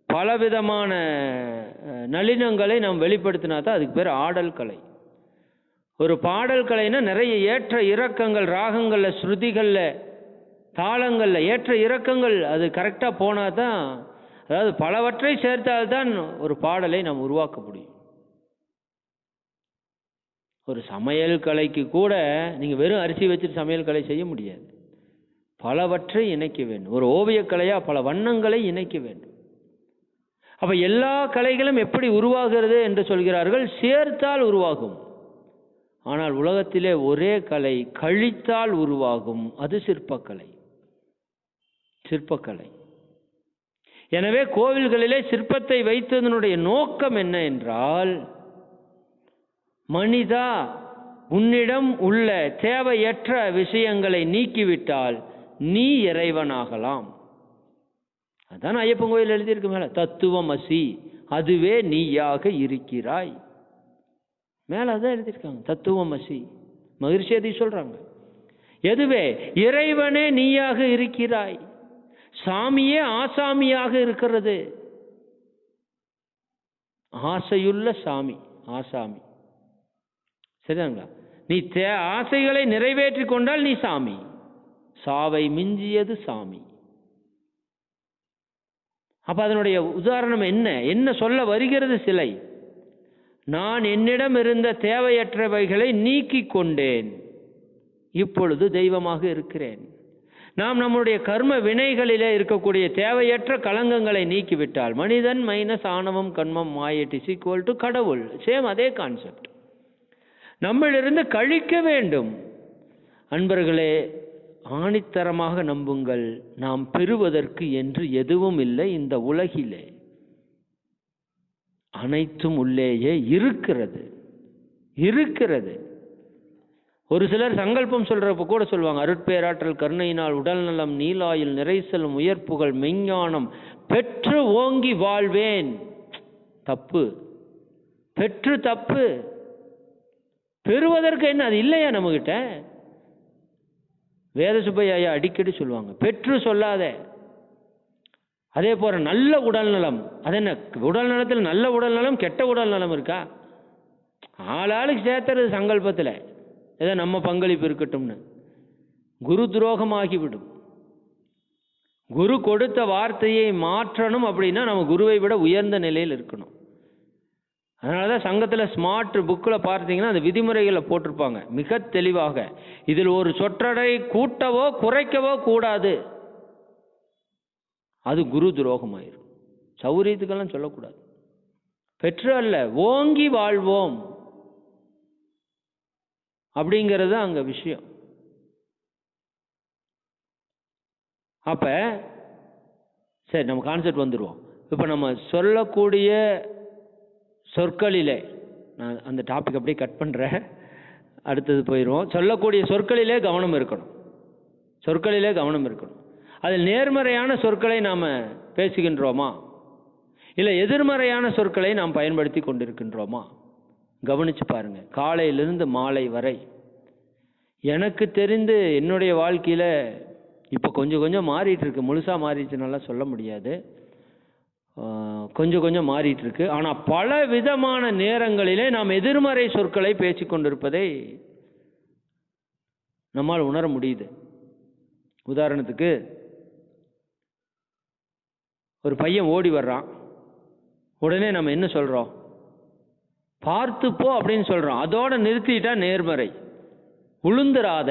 பலவிதமான நளினங்களை நாம் வெளிப்படுத்தினா தான் அதுக்கு பேர் ஆடல் கலை. ஒரு பாடல் கலைன்னா நிறைய ஏற்ற இறக்கங்கள், ராகங்களில், ஸ்ருதிகளில், தாளங்களில் ஏற்ற இறக்கங்கள் அது கரெக்டாக போனால் தான், அதாவது பலவற்றை சேர்த்தால்தான் ஒரு பாடலை நாம் உருவாக்க முடியும். ஒரு சமையல் கலைக்கு கூட நீங்கள் வெறும் அரிசி வச்சுட்டு சமையல் கலை செய்ய முடியாது. பலவற்றை இணைக்க வேண்டும். ஒரு ஓவியக்கலையா பல வண்ணங்களை இணைக்க வேண்டும். அப்ப எல்லா கலைகளும் எப்படி உருவாகிறது என்று சொல்கிறார்கள்? சேர்த்தால் உருவாகும். ஆனால் உலகத்திலே ஒரே கலை கழித்தால் உருவாகும், அது சிற்பக்கலை. எனவே கோவில்களிலே சிற்பத்தை வைத்ததனுடைய நோக்கம் என்ன என்றால், மனிதா உன்னிடம் உள்ள தேவையற்ற விஷயங்களை நீக்கிவிட்டால் நீ இறைவனாகலாம். அதான் ஐயப்பன் கோயில் எழுதியிருக்கு மேல, தத்துவமசி அதுவே நீயாக இருக்கிறாய். மேல அதான் எழுதியிருக்காங்க, தத்துவமசி. மகிழ்ச்சி அதை சொல்றாங்க. எதுவே இறைவனே நீயாக இருக்கிறாய். சாமியே ஆசாமியாக இருக்கிறது. ஆசையுள்ள சாமி ஆசாமி, சரிங்களா? நீ ஆசைகளை நிறைவேற்றி கொண்டால் நீ சாமி. சாவை மிஞ்சியது சாமி. அப்ப அதனுடைய உதாரணம் என்ன சொல்ல வருகிறது சிலை? நான் என்னிடம் இருந்த தேவையற்றவைகளை நீக்கிக் கொண்டேன், இப்பொழுது தெய்வமாக இருக்கிறேன். நாம் நம்முடைய கர்ம வினைகளிலே இருக்கக்கூடிய தேவையற்ற களங்கங்களை நீக்கிவிட்டால், மனிதன் மைனஸ் ஆணவம் கண்மம் மாயைட் இஸ் ஈக்குவல் டு கடவுள். சேம் அதே கான்செப்ட் நம்மளிருந்து கழிக்க வேண்டும். அன்பர்களே, ஆணித்தரமாக நம்புங்கள், நாம் பெறுவதற்கு என்று எதுவும் இல்லை இந்த உலகிலே. அனைத்தும் உள்ளேயே இருக்கிறது. ஒரு சிலர் சங்கல்பம் சொல்றப்ப கூட சொல்லுவாங்க, அருட்பேராற்றல் கருணையினால் உடல் நலம், நீலாயில் நிறை செல்லும் உயர்ப்புகள், மெஞ்ஞானம் பெற்று ஓங்கி வாழ்வேன். தப்பு. பெற்று தப்பு. பெறுவதற்கு என்ன, அது இல்லையா நம்மகிட்ட? வேத சுப்பையா அடிக்கடி சொல்லுவாங்க, பெற்று சொல்லாத. அதே போல நல்ல உடல் நலம், அது என்ன, உடல் நலத்தில் நல்ல உடல் நலம் கெட்ட உடல் நலம் இருக்கா? ஆளாளுக்கு சேர்த்துறது சங்கல்பத்தில், ஏதோ நம்ம பங்களிப்பு இருக்கட்டும்னு. குரு துரோகமாகிவிடும். குரு கொடுத்த வார்த்தையை மாற்றணும் அப்படின்னா நம்ம குருவை விட உயர்ந்த நிலையில் இருக்கணும். அதனால தான் சங்கத்தில் ஸ்மார்ட் புக்கில் பார்த்தீங்கன்னா அந்த விதிமுறைகளை போட்டிருப்பாங்க மிக தெளிவாக. இதில் ஒரு சொற்றொடரை கூட்டவோ குறைக்கவோ கூடாது, அது குரு துரோகமாயிரும். சௌரியத்துக்கெல்லாம் சொல்லக்கூடாது. பெற்று அல்ல, ஓங்கி வாழ்வோம் அப்படிங்கிறது அங்க விஷயம். அப்ப சரி, நம்ம கான்செப்ட் வந்துடுவோம். இப்போ நம்ம சொல்லக்கூடிய சொற்களிலே, நான் அந்த டாபிக் அப்படியே கட் பண்ணுறேன், அடுத்தது போயிடுவோம். சொல்லக்கூடிய சொற்களிலே கவனம் இருக்கணும். சொற்களிலே கவனம் இருக்கணும். அதில் நேர்மறையான சொற்களை நாம் பேசுகின்றோமா, இல்லை எதிர்மறையான சொற்களை நாம் பயன்படுத்தி கொண்டிருக்கின்றோமா? கவனித்து பாருங்க. காலையிலிருந்து மாலை வரை எனக்கு தெரிந்து என்னுடைய வாழ்க்கையில் இப்போ கொஞ்சம் கொஞ்சம் மாறிட்டு இருக்கு. முழுசாக மாறிடுச்சுனால சொல்ல முடியாது, கொஞ்சம் கொஞ்சம் மாறிட்டு இருக்கு. ஆனால் பல விதமான நேரங்களிலே நாம் எதிர்மறை சொற்களை பேசி கொண்டிருப்பதை நம்மால் உணர முடியுது. உதாரணத்துக்கு, ஒரு பையன் ஓடி வர்றான், உடனே நம்ம என்ன சொல்றோம்? பார்த்துப்போ அப்படின்னு சொல்றோம். அதோட நிறுத்திட்டா நேர்மறை. உளுந்துராத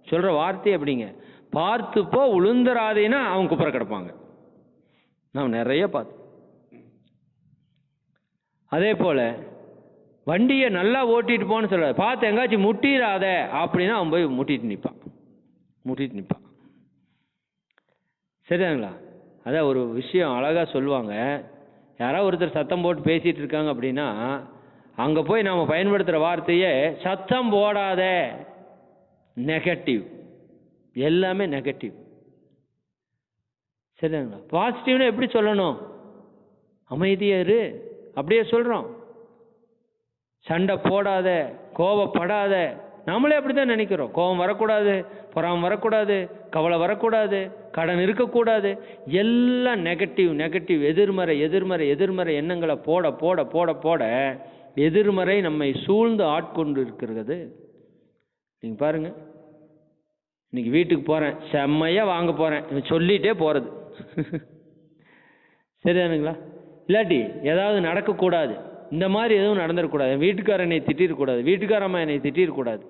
சொல்ற வார்த்தை அப்படிங்க. பார்த்துப்போ உளுந்துராதேன்னா அவன் குப்புற கிடப்பாங்க. நாம் நிறைய பார்த்தோம். அதே போல வண்டியை நல்லா ஓட்டிட்டு போன்னு சொல்ற, பார்த்து எங்காச்சும் முட்டிடாத அப்படின்னா அவன் போய் முட்டிட்டு நிற்பான். சரிதாங்களா? அதான் ஒரு விஷயம் அழகா சொல்லுவாங்க. யாராவது ஒருத்தர் சத்தம் போட்டு பேசிட்டு இருக்காங்க அப்படின்னா அங்க போய் நாம பயன்படுத்துற வார்த்தையே சத்தம் போடாத, நெகட்டிவ். எல்லாமே நெகட்டிவ். சரிங்களா? பாசிட்டிவ்னு எப்படி சொல்லணும்? அமைதியா இரு அப்படியே சொல்றோம். சண்டை போடாத, கோபப்படாத. நம்மளே அப்படித்தான் நினைக்கிறோம். கோபம் வரக்கூடாது, பொறாமை வரக்கூடாது, கவலை வரக்கூடாது, கடன் இருக்கக்கூடாது. எல்லாம் நெகட்டிவ். எதிர்மறை எண்ணங்களை போட போட போட போட எதிர்மறை நம்மை சூழ்ந்து ஆட்கொண்டு இருக்கிறது. நீங்க பாருங்க, இன்னைக்கு வீட்டுக்கு போறேன், செம்மையா வாங்க போறேன், சொல்லிட்டே போறது. சரிதானுங்களா? இல்லாட்டி ஏதாவது நடக்கக்கூடாது, இந்த மாதிரி எதுவும் நடந்துடக்கூடாது, வீட்டுக்காரர் என்னை திட்டிடக்கூடாது, வீட்டுக்காரம்மா என்னை திட்டிடக்கூடாது.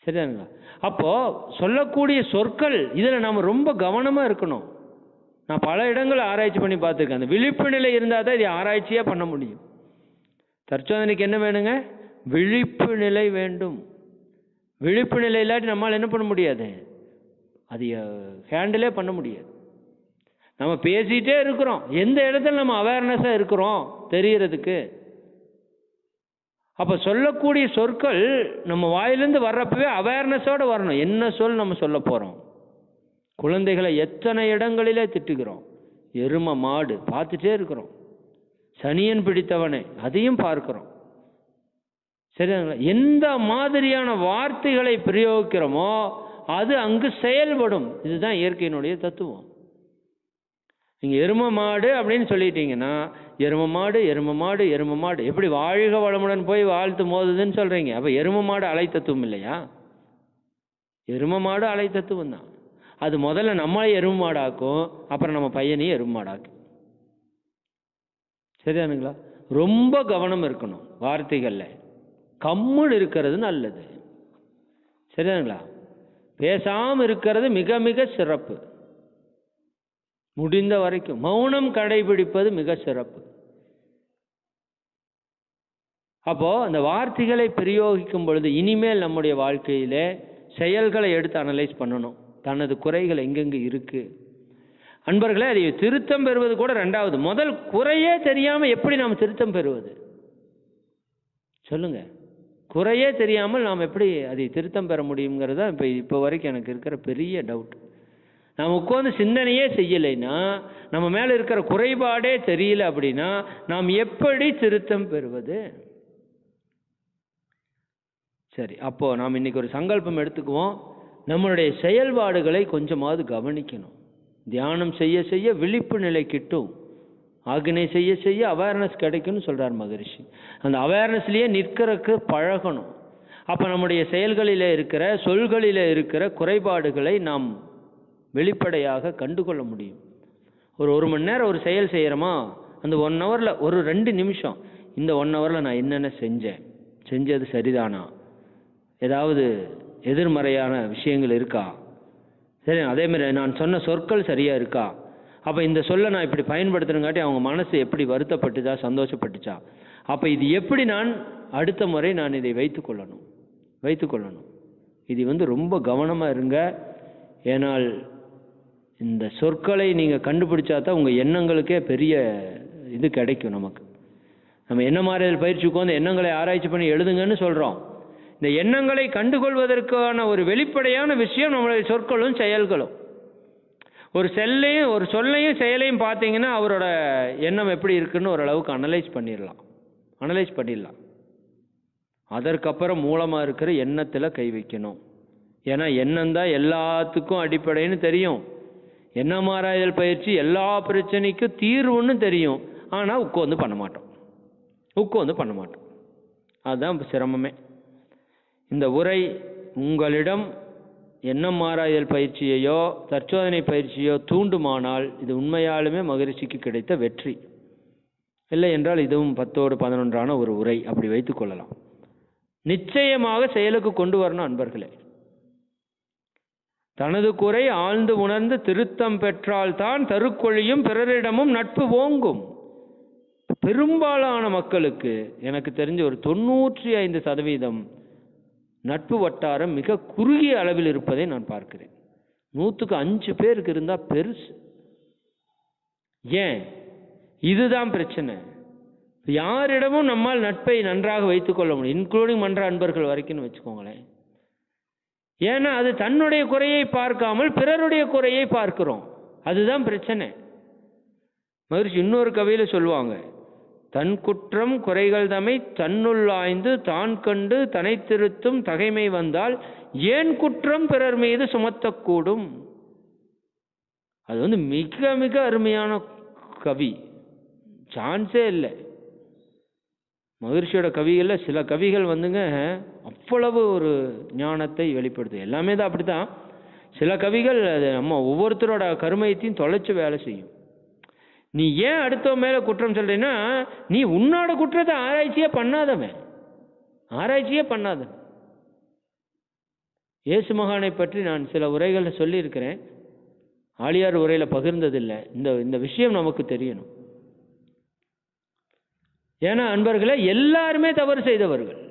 சரிதானுங்களா? அப்போ சொல்லக்கூடிய சொற்கள் இதில் நம்ம ரொம்ப கவனமா இருக்கணும். நான் பல இடங்களை ஆராய்ச்சி பண்ணி பார்த்துருக்கேன். அந்த விழிப்பு நிலை இருந்தால் தான் இதை ஆராய்ச்சியா பண்ண முடியும். தற்சோதனைக்கு என்ன வேணுங்க? விழிப்பு நிலை வேண்டும். விழிப்பு நிலை இல்லாட்டி நம்மால் என்ன பண்ண முடியாது, அது ஹேண்டிலே பண்ண முடியாது. நம்ம பேசிட்டே இருக்கிறோம், எந்த இடத்துல நம்ம அவேர்னஸாக இருக்கிறோம் தெரியறதுக்கு. அப்போ சொல்லக்கூடிய சொற்கள் நம்ம வாயிலிருந்து வர்றப்பவே அவேர்னஸோடு வரணும். என்ன சொல் நம்ம சொல்ல போகிறோம்? குழந்தைகளை எத்தனை இடங்களிலே திட்டுகிறோம். எருமை மாடு பார்த்துட்டே இருக்கிறோம். சனியன் பிடித்தவனை அதையும் பார்க்கிறோம். சரிங்களா? எந்த மாதிரியான வார்த்தைகளை பிரயோகிக்கிறோமோ அது அங்கு செயல்படும். இதுதான் இயற்கையினுடைய தத்துவம். நீங்கள் எருமை மாடு அப்படின்னு சொல்லிட்டீங்கன்னா எருமை மாடு எப்படி வாழ்க வளமுடன் போய் வாழ்த்து மோதுதுன்னு சொல்கிறீங்க. அப்போ எருமை மாடு அலை தத்துவம் இல்லையா? எருமை மாடு அலை தத்துவம் தான். அது முதல்ல நம்மளே எருமை மாடாக்கும், அப்புறம் நம்ம பையனையும் எருமை மாடாக்கும். சரிதானுங்களா? ரொம்ப கவனம் இருக்கணும் வார்த்தைகளில். கம்முன்னு இருக்கிறது நல்லது. சரிதானுங்களா? பேசாமல் இருக்கிறது மிக மிக சிறப்பு. முடிந்த வரைக்கும் மௌனம் கடைபிடிப்பது மிக சிறப்பு. அப்போ அந்த வார்த்தைகளை பிரயோகிக்கும் பொழுது இனிமேல் நம்முடைய வாழ்க்கையிலே செயல்களை எடுத்து அனலைஸ் பண்ணணும். தனது குறைகள் எங்கெங்கே இருக்கு அன்பர்களே. அதை திருத்தம் பெறுவது கூட ரெண்டாவது. முதல் குறையே தெரியாமல் எப்படி நாம் திருத்தம் பெறுவது சொல்லுங்க? குறையே தெரியாமல் நாம் எப்படி அதை திருத்தம் பெற முடியுங்கிறது தான் இப்போ வரைக்கும் எனக்கு இருக்கிற பெரிய டவுட். நாம் உட்காந்து சிந்தனையே செய்யலைன்னா, நம்ம மேலே இருக்கிற குறைபாடே தெரியல அப்படின்னா நாம் எப்படி திருத்தம் பெறுவது? சரி, அப்போ நாம் இன்னைக்கு ஒரு சங்கல்பம் எடுத்துக்குவோம். நம்மளுடைய செயல்பாடுகளை கொஞ்சமாவது கவனிக்கணும். தியானம் செய்ய செய்ய விழிப்பு நிலை கிட்டும். ஆக்னை செய்ய செய்ய அவேர்னஸ் கிடைக்கும்னு சொல்றார் மகரிஷி. அந்த அவேர்னஸ்லயே நிற்கிறதுக்கு பழகணும். அப்ப நம்முடைய செயல்களிலே இருக்கிற, சொல்களிலே இருக்கிற குறைபாடுகளை நாம் வெளிப்படையாக கண்டுகொள்ள முடியும். ஒரு மணி நேரம் ஒரு செயல் செய்யறோமா, அந்த 1 ஹவர்ல ஒரு 2 நிமிஷம், இந்த 1 ஹவர்ல நான் என்னென்ன செஞ்சது சரிதானா, ஏதாவது எதிர்மறையான விஷயங்கள் இருக்கா, சரி அதே மாதிரி நான் சொன்ன சொற்கள் சரியா இருக்கா, அப்போ இந்த சொல்ல நான் இப்படி பயன்படுத்துறங்காட்டி அவங்க மனசு எப்படி வருத்தப்பட்டுச்சா சந்தோஷப்பட்டுச்சா, அப்போ இது எப்படி நான் அடுத்த முறை நான் இதை வைத்துக்கொள்ளணும். இது ரொம்ப கவனமாக இருங்க. ஏனால் இந்த சொற்களை நீங்கள் கண்டுபிடிச்சா தான் உங்கள் எண்ணங்களுக்கே பெரிய இது கிடைக்கும். நம்ம என்ன மாதிரி பயிற்சிக்கு வந்து எண்ணங்களை ஆராய்ச்சி பண்ணி எழுதுங்கன்னு சொல்கிறோம். இந்த எண்ணங்களை கண்டுகொள்வதற்கான ஒரு வெளிப்படையான விஷயம் நம்மளுடைய சொற்களும் செயல்களும். ஒரு சொல்லையும் செயலையும் பார்த்தீங்கன்னா அவரோட எண்ணம் எப்படி இருக்குன்னு ஓரளவுக்கு அனலைஸ் பண்ணிடலாம். அதற்கப்புறம் மூலமாக இருக்கிற எண்ணத்தில் கை வைக்கணும். ஏன்னா எண்ணம் தான் எல்லாத்துக்கும் அடிப்படைன்னு தெரியும். எண்ணம் ஆராய்தல் பயிற்சி எல்லா பிரச்சனைக்கும் தீர்வுன்னு தெரியும். ஆனால் உட்காந்து பண்ண மாட்டோம். அதுதான் சிரமமே. இந்த உரை உங்களிடம் எண்ணம் ஆராய்தல் பயிற்சியையோ தற்சோதனை பயிற்சியோ தூண்டுமானால் இது உண்மையாலுமே மகரிஷிக்கு கிடைத்த வெற்றி. இல்லை என்றால் இதுவும் 10ஓடு 11ஆன ஒரு உரை, அப்படி வைத்துக் கொள்ளலாம். நிச்சயமாக செயலுக்கு கொண்டு வரணும் அன்பர்களே. தனது குறை ஆழ்ந்து உணர்ந்து திருத்தம் பெற்றால்தான் தருக்கொழியும் பிறரிடமும் நட்பு ஓங்கும். பெரும்பாலான மக்களுக்கு எனக்கு தெரிஞ்ச ஒரு 95% நட்பு வட்டாரம் மிக குறுகிய அளவில் இருப்பதை நான் பார்க்கிறேன். 100க்கு 5 பேருக்கு இருந்தால் பெருசு. ஏன்? இதுதான் பிரச்சனை. யாரிடமும் நம்மால் நட்பை நன்றாக வைத்துக் கொள்ள முடியும், இன்க்ளூடிங் மன்ற அன்பர்கள் வரைக்கும் வச்சுக்கோங்களேன். ஏன்னா அது தன்னுடைய குறையை பார்க்காமல் பிறருடைய குறையை பார்க்கிறோம். அதுதான் பிரச்சனை. மகிழ்ச்சி இன்னொரு கவியில சொல்லுவாங்க, தன் குற்றம் குறைகள் தம்மை தன்னுள் ஆய்ந்து தான் கண்டு தனை திருத்தும் தகைமை வந்தால் ஏன் குற்றம் பிறர் மீது சுமத்தக்கூடும். அது மிக மிக அருமையான கவி, சான்ஸே இல்லை. மகிழ்ச்சியோட கவிகளில் சில கவிகள் அவ்வளவு ஒரு ஞானத்தை வெளிப்படுத்து. எல்லாமே தான் அப்படித்தான். சில கவிகள் அது நம்ம ஒவ்வொருத்தரோட கருமையத்தையும் தொலைச்சு வேலை செய்யும். நீ ஏன் அடுத்த மேல குற்றம் சொல்றீன்னா, நீ உன்னோட குற்றத்தை ஆராய்ச்சியே பண்ணாதவன். இயேசு மகானை பற்றி நான் சில உரைகளை சொல்லியிருக்கிறேன், ஆழியார் உரையில பகிர்ந்ததில்லை. இந்த விஷயம் நமக்கு தெரியணும். ஏன்னா அன்பர்களே, எல்லாருமே தவறு செய்தவர்கள்,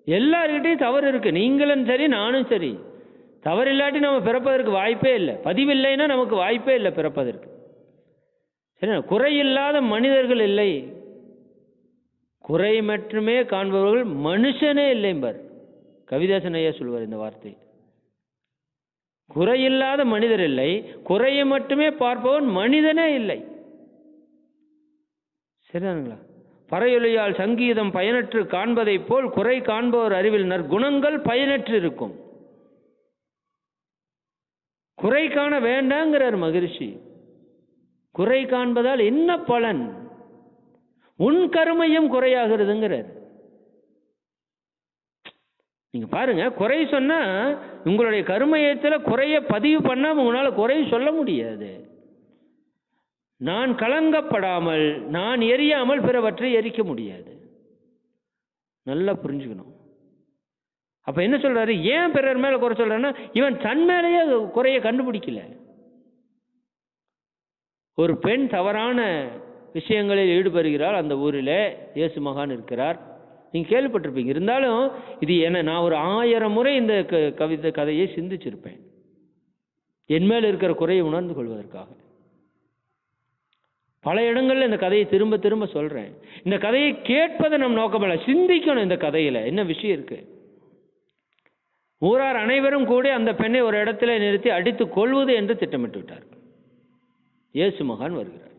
எல்லார்கிட்டையும் தவறு இருக்கு. நீங்களும் சரி நானும் சரி. தவறு இல்லாட்டி நம்ம பிறப்பதற்கு வாய்ப்பே இல்லை. பதிவில்லைன்னா நமக்கு வாய்ப்பே இல்லை பிறப்பதற்கு. சரி, குறையில்லாத மனிதர்கள் இல்லை. குறை மட்டுமே காண்பவர்கள் மனுஷனே இல்லைம்பார் கவிதாசன் ஐயா சொல்வார் இந்த வார்த்தை. குறையில்லாத மனிதர் இல்லை, குறையை மட்டுமே பார்ப்பவன் மனிதனே இல்லை. சரிதானுங்களா? பறையொலியால் சங்கீதம் பயனற்று காண்பதை போல் குறை காண்பவர் அறிவில் நற்குணங்கள் பயனற்று இருக்கும். குறை காண வேண்டாங்கிறார் மகரிஷி. குறை காண்பதால் என்ன பலன்? உன் கருமையும் குறையாகிறதுங்கிறார். நீங்க பாருங்க, குறை சொன்னா உங்களுடைய கருமையத்துல குறைய பதிவு பண்ணாம உங்களால குறை சொல்ல முடியாது. நான் கலங்கப்படாமல், நான் எரியாமல் பிறவற்றை எரிக்க முடியாது. நல்லா புரிஞ்சுக்கணும். அப்ப என்ன சொல்றாரு? ஏன் பிறர் மேல குறை சொல்றான்னா, இவன் தன் மேலேயே குறைய கண்டுபிடிக்கல. ஒரு பெண் தவறான விஷயங்களில் ஈடுபடுகிறாள். அந்த ஊரில் இயேசு மகான் இருக்கிறார். நீங்கள் கேள்விப்பட்டிருப்பீங்க. இருந்தாலும் இது நான் ஒரு 1000 முறை இந்த கதையை சிந்திச்சிருப்பேன், என் மேல் இருக்கிற குறையை உணர்ந்து கொள்வதற்காக. பல இடங்கள்ல இந்த கதையை திரும்ப திரும்ப சொல்றேன். இந்த கதையை கேட்பதை நம் நோக்கமல்ல, சிந்திக்கணும். இந்த கதையில என்ன விஷயம் இருக்கு? ஊரார் அனைவரும் கூட அந்த பெண்ணை ஒரு இடத்துல நிறுத்தி அடித்து கொள்வது என்று திட்டமிட்டு விட்டார். இயேசு மகான் வருகிறார்.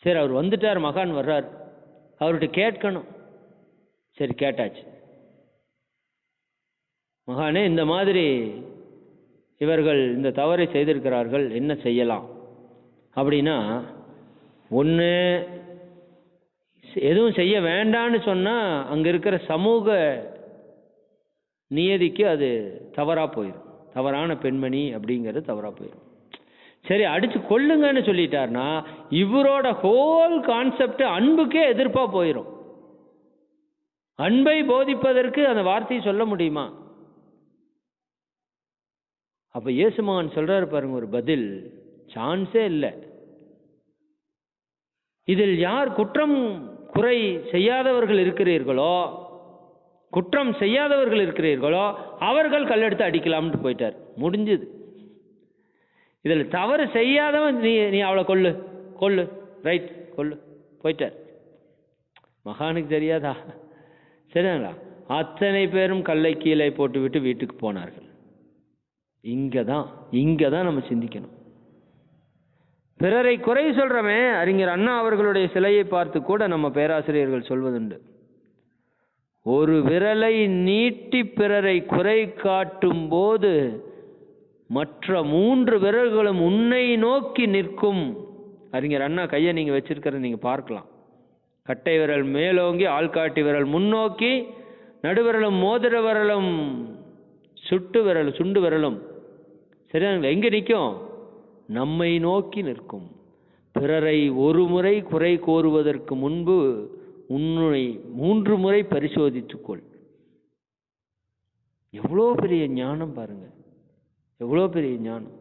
சரி, அவர் வந்துட்டார், மகான் வர்றார், அவர்கிட்ட கேட்கணும். சரி, கேட்டாச்சு. மகானே, இந்த மாதிரி இவர்கள் இந்த தவறை செய்திருக்கிறார்கள், என்ன செய்யலாம் அப்படின்னா, ஒன்று எதுவும் செய்ய வேண்டான்னு சொன்னால் அங்கே இருக்கிற சமூக நியதிக்கு அது தவறாக போயிடும். தவறான பெண்மணி அப்படிங்கிறது தவறாக போயிடும். சரி, அடித்து கொள்ளுங்கன்னு சொல்லிட்டார்னா இவரோட ஹோல் கான்செப்ட் அன்புக்கே எதிர்ப்பாக போயிடும். அன்பை போதிப்பதற்கு அந்த வார்த்தையை சொல்ல முடியுமா? அப்போ இயேசு மகன் சொல்றாரு பாருங்க, ஒரு பதில், சான்ஸே இல்லை. இதில் யார் குற்றம் குறை செய்யாதவர்கள் இருக்கிறீர்களோ, குற்றம் செய்யாதவர்கள் இருக்கிறீர்களோ அவர்கள் கல்லெடுத்து அடிக்கலாம்னு போயிட்டார். முடிஞ்சது. இதில் தவறு செய்யாதவன் நீ அவளை கொல்லு கொல்லு, ரைட், கொல்லு, போயிட்டார். மகானுக்கு தெரியாதா? சரிங்களா? அத்தனை பேரும் கல்லை கீழே போட்டுவிட்டு வீட்டுக்கு போனார்கள். இங்கே தான் நம்ம சிந்திக்கணும். பிறரை குறை சொல்றமே, அறிஞர் அண்ணா அவர்களுடைய சிலையை பார்த்து கூட நம்ம பேராசிரியர்கள் சொல்வதுண்டு, ஒரு விரலை நீட்டி பிறரை குறை காட்டும் போது மற்ற 3 விரல்களும் உன்னை நோக்கி நிற்கும். அறிஞர் அண்ணா கையை நீங்க வச்சிருக்கிறத நீங்க பார்க்கலாம். கட்டை விரல் மேலோங்கி, ஆள்காட்டி விரல் முன்னோக்கி, நடுவிரலும் மோதிர விரலும் சுண்டு விரலும் சரியா எங்க நிற்கும்? நம்மை நோக்கி நிற்கும். பிறரை ஒரு முறை குறை கோருவதற்கு முன்பு உன்னை 3 முறை பரிசோதித்துக்கொள். எவ்வளோ பெரிய ஞானம் பாருங்க, எவ்வளோ பெரிய ஞானம்.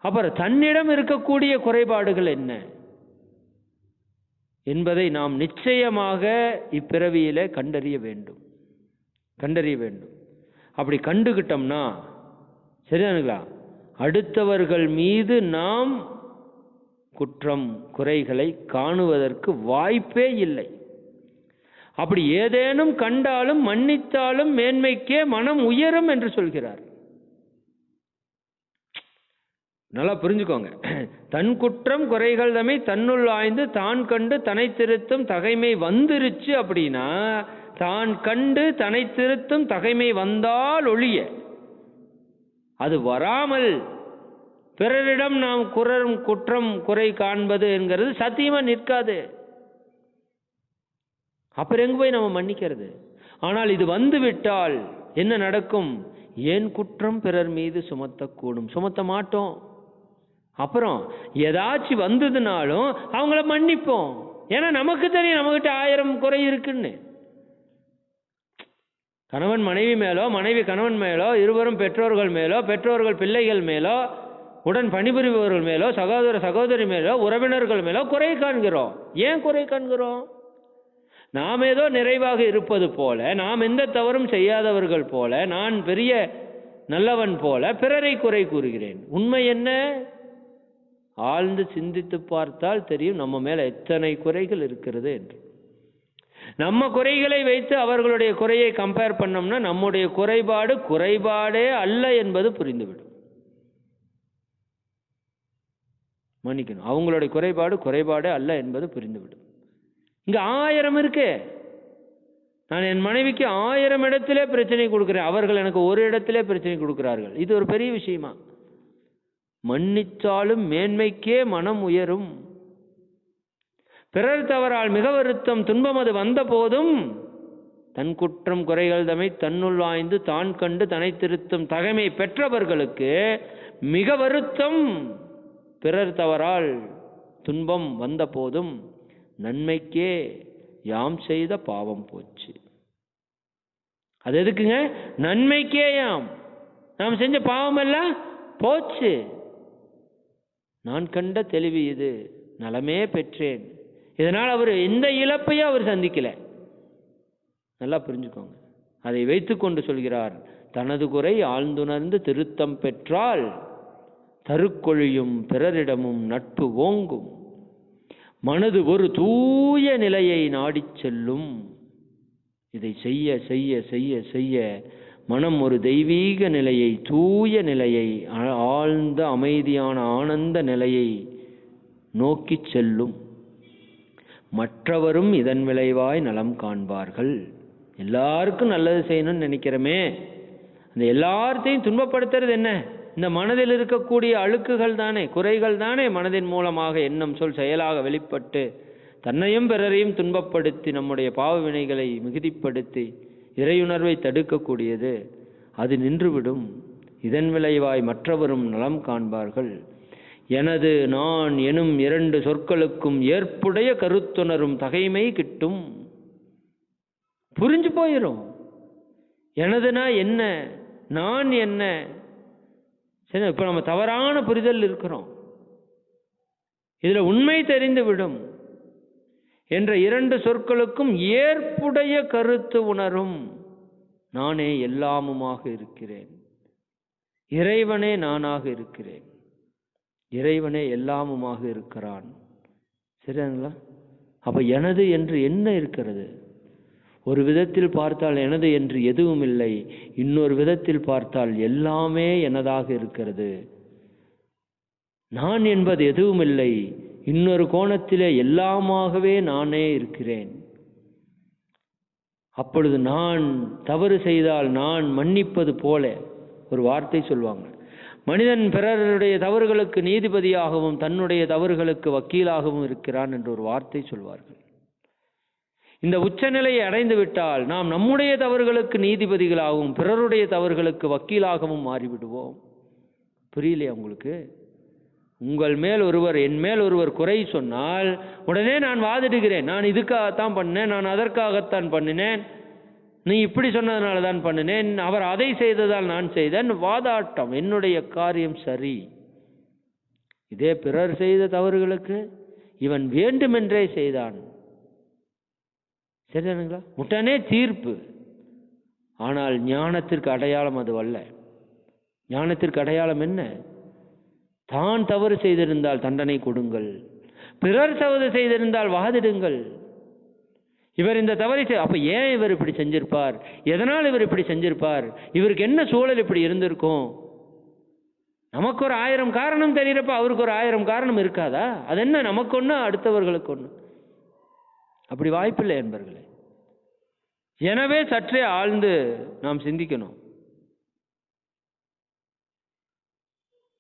அப்புறம் தன்னிடம் இருக்கக்கூடிய குறைபாடுகள் என்ன என்பதை நாம் நிச்சயமாக இப்பிறவியில கண்டறிய வேண்டும். அப்படி கண்டுகிட்டோம்னா சரியானுங்களா, அடுத்தவர்கள் மீது நாம் குற்றம் குறைகளை காணுவதற்கு வாய்ப்பே இல்லை. அப்படி ஏதேனும் கண்டாலும் மன்னித்தாலும் மேன்மைக்கே மனம் உயரும் என்று சொல்கிறார். நல்லா புரிஞ்சுக்கோங்க. தன் குற்றம் குறைகள் தம்மை தன்னுள் ஆய்ந்து தான் கண்டு தன்னை திருத்தும் தகைமை வந்துருச்சு அப்படின்னா, தான் கண்டு தன்னை திருத்தும் தகைமை வந்தால் ஒழிய அது வராமல் பிறரிடம் நாம் குற்றம் குறை காண்பது என்கிறது சத்தியமா நிற்காது. அப்புறம் எங்க போய் நம்ம மன்னிக்கிறது? ஆனால் இது வந்து விட்டால் என்ன நடக்கும்? ஏன் குற்றம் பிறர் மீது சுமத்தக்கூடும்? சுமத்த மாட்டோம். அப்புறம் ஏதாச்சும் வந்ததுனாலும் அவங்கள மன்னிப்போம். ஏன்னா நமக்கு தெரியும் நம்மகிட்ட 1000 குறை இருக்குன்னு. கணவன் மனைவி மேலோ, மனைவி கணவன் மேலோ, இருவரும் பெற்றோர்கள் மேலோ, பெற்றோர்கள் பிள்ளைகள் மேலோ, உடன் பணிபுரிபவர்கள் மேலோ, சகோதர சகோதரி மேலோ, உறவினர்கள் மேலோ குறை காண்கிறோம். ஏன் குறை காண்கிறோம்? நாம் ஏதோ நிறைவாக இருப்பது போல, நாம் எந்த தவறும் செய்யாதவர்கள் போல, நான் பெரிய நல்லவன் போல பிறரை குறை கூறுகிறேன். உண்மை என்ன? ஆழ்ந்து சிந்தித்து பார்த்தால் தெரியும் நம்ம மேல எத்தனை குறைகள் இருக்கிறது என்று. நம்ம குறைகளை வைத்து அவர்களுடைய குறையை கம்பேர் பண்ணோம்னா நம்முடைய குறைபாடே அல்ல என்பது புரிந்துவிடும். மன்னிக்கணும், அவங்களுடைய குறைபாடே அல்ல என்பது புரிந்துவிடும். இங்க 1000 இருக்கு. நான் என் மனைவிக்கு 1000 இடத்திலே பிரச்சனை கொடுக்கிறேன், அவர்கள் எனக்கு ஒரு இடத்திலே பிரச்சனை கொடுக்கிறார்கள். இது ஒரு பெரிய விஷயமா? மன்னித்தாலும் மேன்மைக்கே மனம் உயரும். பிறர் தவறால் மிக வருத்தம் துன்பம் அது வந்த போதும் தன் குற்றம் குறைகள் தம்மை தன்னுள் ஆய்ந்து தான் கண்டு தன்னை திருத்தும் தகைமை பெற்றவர்களுக்கு மிக வருத்தம். பிறர் தவறால் துன்பம் வந்த போதும் நன்மைக்கே யாம் செய்த பாவம் போச்சு. அது எதுக்குங்க? நன்மைக்கே நாம் செஞ்ச பாவம் எல்லாம் போச்சு. நான் கண்ட தெளிவு இது, நலமே பெற்றேன். இதனால் அவர் எந்த இழப்பையும் அவர் சந்திக்கல. நல்லா புரிஞ்சுக்கோங்க. அதை வைத்துக்கொண்டு சொல்கிறார், தனது குறை ஆழ்ந்துணர்ந்து திருத்தம் பெற்றால் தருக்கொழியும் பிறரிடமும் நட்பு ஓங்கும், மனது ஒரு தூய நிலையை நாடிச் செல்லும். இதை செய்ய செய்ய செய்ய செய்ய மனம் ஒரு தெய்வீக நிலையை, தூய நிலையை, ஆழ்ந்த அமைதியான ஆனந்த நிலையை நோக்கி செல்லும். மற்றவரும் இதன் விளைவாய் நலம் காண்பார்கள். எல்லாருக்கும் நல்லது செய்யணும்னு நினைக்கிறோமே, அந்த எல்லாத்தையும் துன்பப்படுத்துறது என்ன? இந்த மனதில் இருக்கக்கூடிய அழுக்குகள் தானே, குறைகள் தானே மனதின் மூலமாக எண்ணம் சொல் செயலாக வெளிப்பட்டு தன்னையும் பிறரையும் துன்பப்படுத்தி நம்முடைய பாவ வினைகளை மிகுதிப்படுத்தி இறையுணர்வை தடுக்கக்கூடியது. அது நின்றுவிடும். இதன் விளைவாய் மற்றவரும் நலம் காண்பார்கள். எனது நான் எனும் இரண்டு சொற்களுக்கும் ஏற்புடைய கருத்துணரும் தகைமை கிட்டும். புரிஞ்சு போயிடும். எனதுனா என்ன, நான் என்ன. சரி, இப்ப நம்ம தவறான புரிதல் இருக்கிறோம், இதுல உண்மை தெரிந்து விடும். என்ற இரண்டு சொற்களுக்கும் ஏற்புடைய கருத்து உணரும். நானே எல்லாமுமாக இருக்கிறேன், இறைவனே நானாக இருக்கிறேன், இறைவனே எல்லாமுமாக இருக்கிறான். சரிங்களா? அப்ப எனது என்று என்ன இருக்கிறது? ஒரு விதத்தில் பார்த்தால் எனது என்று எதுவும் இல்லை, இன்னொரு விதத்தில் பார்த்தால் எல்லாமே எனதாக இருக்கிறது. நான் என்பது எதுவும் இல்லை, இன்னொரு கோணத்திலே எல்லாமாகவே நானே இருக்கிறேன். அப்பொழுது நான் தவறு செய்தால் நான் மன்னிப்பது போல ஒரு வார்த்தை சொல்வாங்க. மனிதன் பிறருடைய தவறுகளுக்கு நீதிபதியாகவும் தன்னுடைய தவறுகளுக்கு வக்கீலாகவும் இருக்கிறான் என்று ஒரு வார்த்தை சொல்வார்கள். இந்த உச்சநிலையை அடைந்து விட்டால் நாம் நம்முடைய தவறுகளுக்கு நீதிபதிகளாகவும் பிறருடைய தவறுகளுக்கு வக்கீலாகவும் மாறிவிடுவோம். புரியலையா உங்களுக்கு? உங்கள் மேல் ஒருவர், என் மேல் ஒருவர் குறை சொன்னால் உடனே நான் வாதிடுகிறேன். நான் இதுக்காகத்தான் பண்ணேன், நான் அதற்காகத்தான் பண்ணினேன், நீ இப்படி சொன்னதுனால தான் பண்ணினேன், அவர் அதை செய்ததால் நான் செய்தேன். வாதாட்டம். என்னுடைய காரியம் சரி. இதே பிறர் செய்த தவறுகளுக்கு இவன் வேண்டுமென்றே செய்தான். சரிதானுங்களா? உடனே தீர்ப்பு. ஆனால் ஞானத்திற்கு அடையாளம் அது அல்ல. ஞானத்திற்கு அடையாளம் என்ன? தான் தவறு செய்திருந்தால் தண்டனை கொடுங்கள், பிறர் தவறு செய்திருந்தால் வாதிடுங்கள். இவர் இந்த தவறை அப்ப ஏன் இவர் இப்படி செஞ்சிருப்பார், எதனால் இவர் இப்படி செஞ்சிருப்பார், இவருக்கு என்ன சூழல் இப்படி இருந்திருக்கும்? நமக்கு ஒரு 1000 காரணம் தெரிகிறப்ப அவருக்கு ஒரு 1000 காரணம் இருக்காதா? அது என்ன, நமக்கு ஒன்று அடுத்தவர்களுக்கு ஒன்று? அப்படி வாய்ப்பில்லை என்பர்களே. எனவே சற்றே ஆழ்ந்து நாம் சிந்திக்கணும்.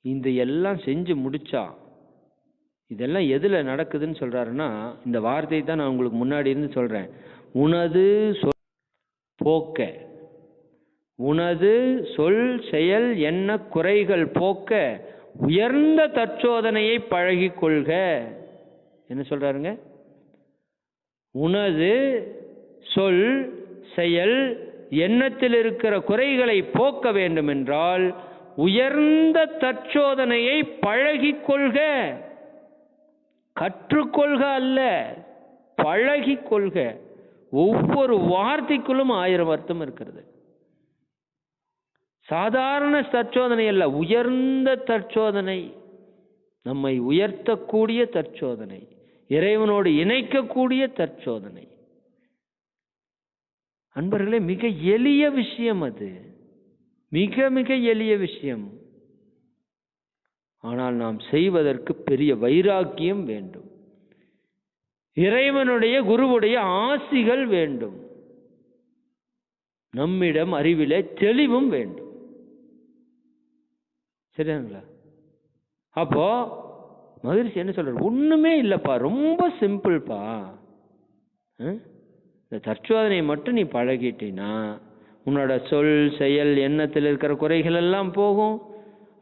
இந்த எல்லாம் செஞ்சு முடிச்சா இதெல்லாம் எதுல நடக்குதுன்னு சொல்றாருன்னா, இந்த வார்த்தை தான் நான் உங்களுக்கு முன்னாடி இருந்து சொல்றேன். உனது சொல் போக்க, உனது சொல் செயல் என்ன குறைகள் போக்க உயர்ந்த தற்சோதனையை பழகி கொள்க. என்ன சொல்றாருங்க? உனது சொல் செயல் எண்ணத்தில் இருக்கிற குறைகளை போக்க வேண்டும் என்றால் உயர்ந்த தற்சோதனையை பழகி கொள்க. கற்றுக்கொள்க அல்ல, பழகி கொள்க. ஒவ்வொரு வார்த்தைக்குள்ளும் 1000 அர்த்தம் இருக்கிறது. சாதாரண தற்சோதனை அல்ல, உயர்ந்த தற்சோதனை, நம்மை உயர்த்தக்கூடிய தற்சோதனை, இறைவனோடு இணைக்கக்கூடிய தற்சோதனை. அன்பர்களே, மிக எளிய விஷயம் அது, மிக மிக எளிய விஷயம். ஆனால் நாம் செய்வதற்கு பெரிய வைராக்கியம் வேண்டும், இறைவனுடைய குருவுடைய ஆசிகள் வேண்டும், நம்மிடம் அறிவிலே தெளிவும் வேண்டும். சரிங்களா? அப்போ மகிழ்ச்சி என்ன சொல்றாரு? ஒண்ணுமே இல்லப்பா, ரொம்ப சிம்பிள்ப்பா. இந்த தற்சோதனையை மட்டும் நீ பழகிட்டீன்னா உன்னோட சொல் செயல் எண்ணத்தில் இருக்கிற குறைகள் எல்லாம் போகும்,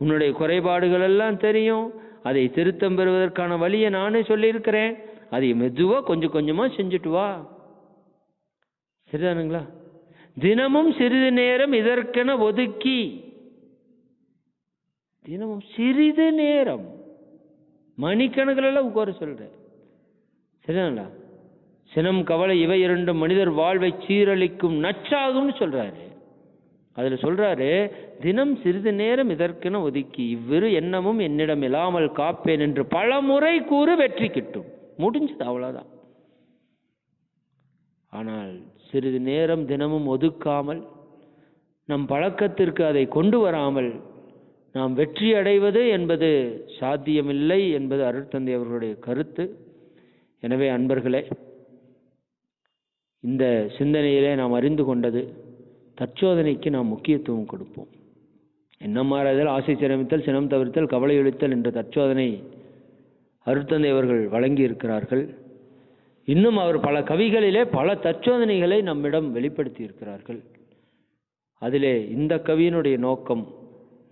உன்னுடைய குறைபாடுகள் எல்லாம் தெரியும். அதை திருத்தம் பெறுவதற்கான வழியை நானே சொல்லியிருக்கிறேன். அதை மெதுவா கொஞ்சம் கொஞ்சமா செஞ்சுட்டு வா. சரிதானுங்களா? தினமும் சிறிது நேரம் இதற்கென ஒதுக்கி, தினமும் சிறிது நேரம், மணிக்கணக்கில் உட்கார சொல்றேன். சரிதாங்களா? சினம், கவலை இவை இரண்டும் மனிதர் வாழ்வை சீரழிக்கும் நச்சாகும்னு சொல்றாரு. அதுல சொல்றாரு, தினம் சிறிது நேரம் இதற்கென ஒதுக்கி இவ்விரு எண்ணமும் என்னிடம் இல்லாமல் காப்பேன் என்று பல முறை கூறு வெற்றி கிட்டும். முடிஞ்சது, அவ்வளவுதான். ஆனால் சிறிது நேரம் தினமும் ஒதுக்காமல், நம் பழக்கத்திற்கு அதை கொண்டு வராமல் நாம் வெற்றி அடைவது என்பது சாத்தியமில்லை என்பது அருட்தந்தை அவர்களுடைய கருத்து. எனவே அன்பர்களே, இந்த சிந்தனையிலே நாம் அறிந்து கொண்டது, தற்சோதனைக்கு நாம் முக்கியத்துவம் கொடுப்போம். எண்ணம் மாறாதல், ஆசை சிரமித்தல், சினம் தவிர்த்தல், கவலை ஒழித்தல் என்ற தற்சோதனை அருட்தந்தை அவர்கள் வழங்கி இருக்கிறார்கள். இன்னும் அவர் பல கவிகளிலே பல தற்சோதனைகளை நம்மிடம் வெளிப்படுத்தி இருக்கிறார்கள். அதிலே இந்த கவியினுடைய நோக்கம்,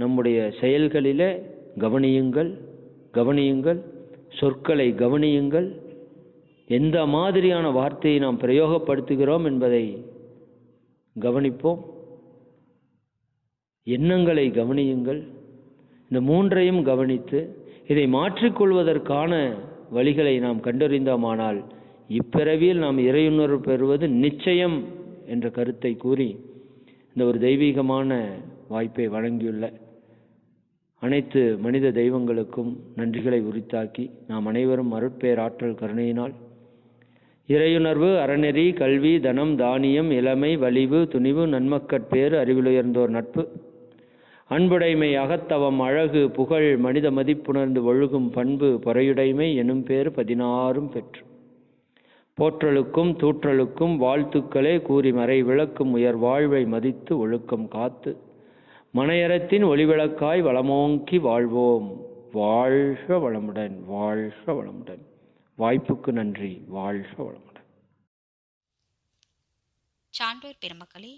நம்முடைய செயல்களிலே கவனியுங்கள், கவனியுங்கள், சொற்களை கவனியுங்கள், எந்த மாதிரியான வார்த்தையை நாம் பிரயோகப்படுத்துகிறோம் என்பதை கவனிப்போம், எண்ணங்களை கவனியுங்கள். இந்த மூன்றையும் கவனித்து இதை மாற்றிக்கொள்வதற்கான வழிகளை நாம் கண்டறிந்தோமானால் இப்பிறவியில் நாம் இறையுணர்வு பெறுவது நிச்சயம் என்ற கருத்தை கூறி இந்த ஒரு தெய்வீகமான வாய்ப்பை வழங்கியுள்ள அனைத்து மனித தெய்வங்களுக்கும் நன்றிகளை உரித்தாக்கி, நாம் அனைவரும் அருட்பேராற்றல் கருணையினால் இறையுணர்வு, அறநெறி, கல்வி, தனம், தானியம், இளமை, வலிவு, துணிவு, நன்மக்கட்பேறு, அறிவிலுயர்ந்தோர் நட்பு, அன்புடைமை, அகத்தவம், அழகு, புகழ், மனித மதிப்புணர்ந்து ஒழுகும் பண்பு, பொறையுடைமை எனும் பேறு 16 பெற்று போற்றலுக்கும் தூற்றலுக்கும் வாழ்த்துக்களே கூறி மறை விளக்கும் உயர் வாழ்வை மதித்து ஒழுக்கம் காத்து மனையறத்தின் ஒளிவிளக்காய் வளமோங்கி வாழ்வோம். வாழ்க வளமுடன், வாழ்க வளமுடன். வாய்ப்புக்கு நன்றி. வாழ்க வளமுடன். சான்றோர் பெருமக்களே,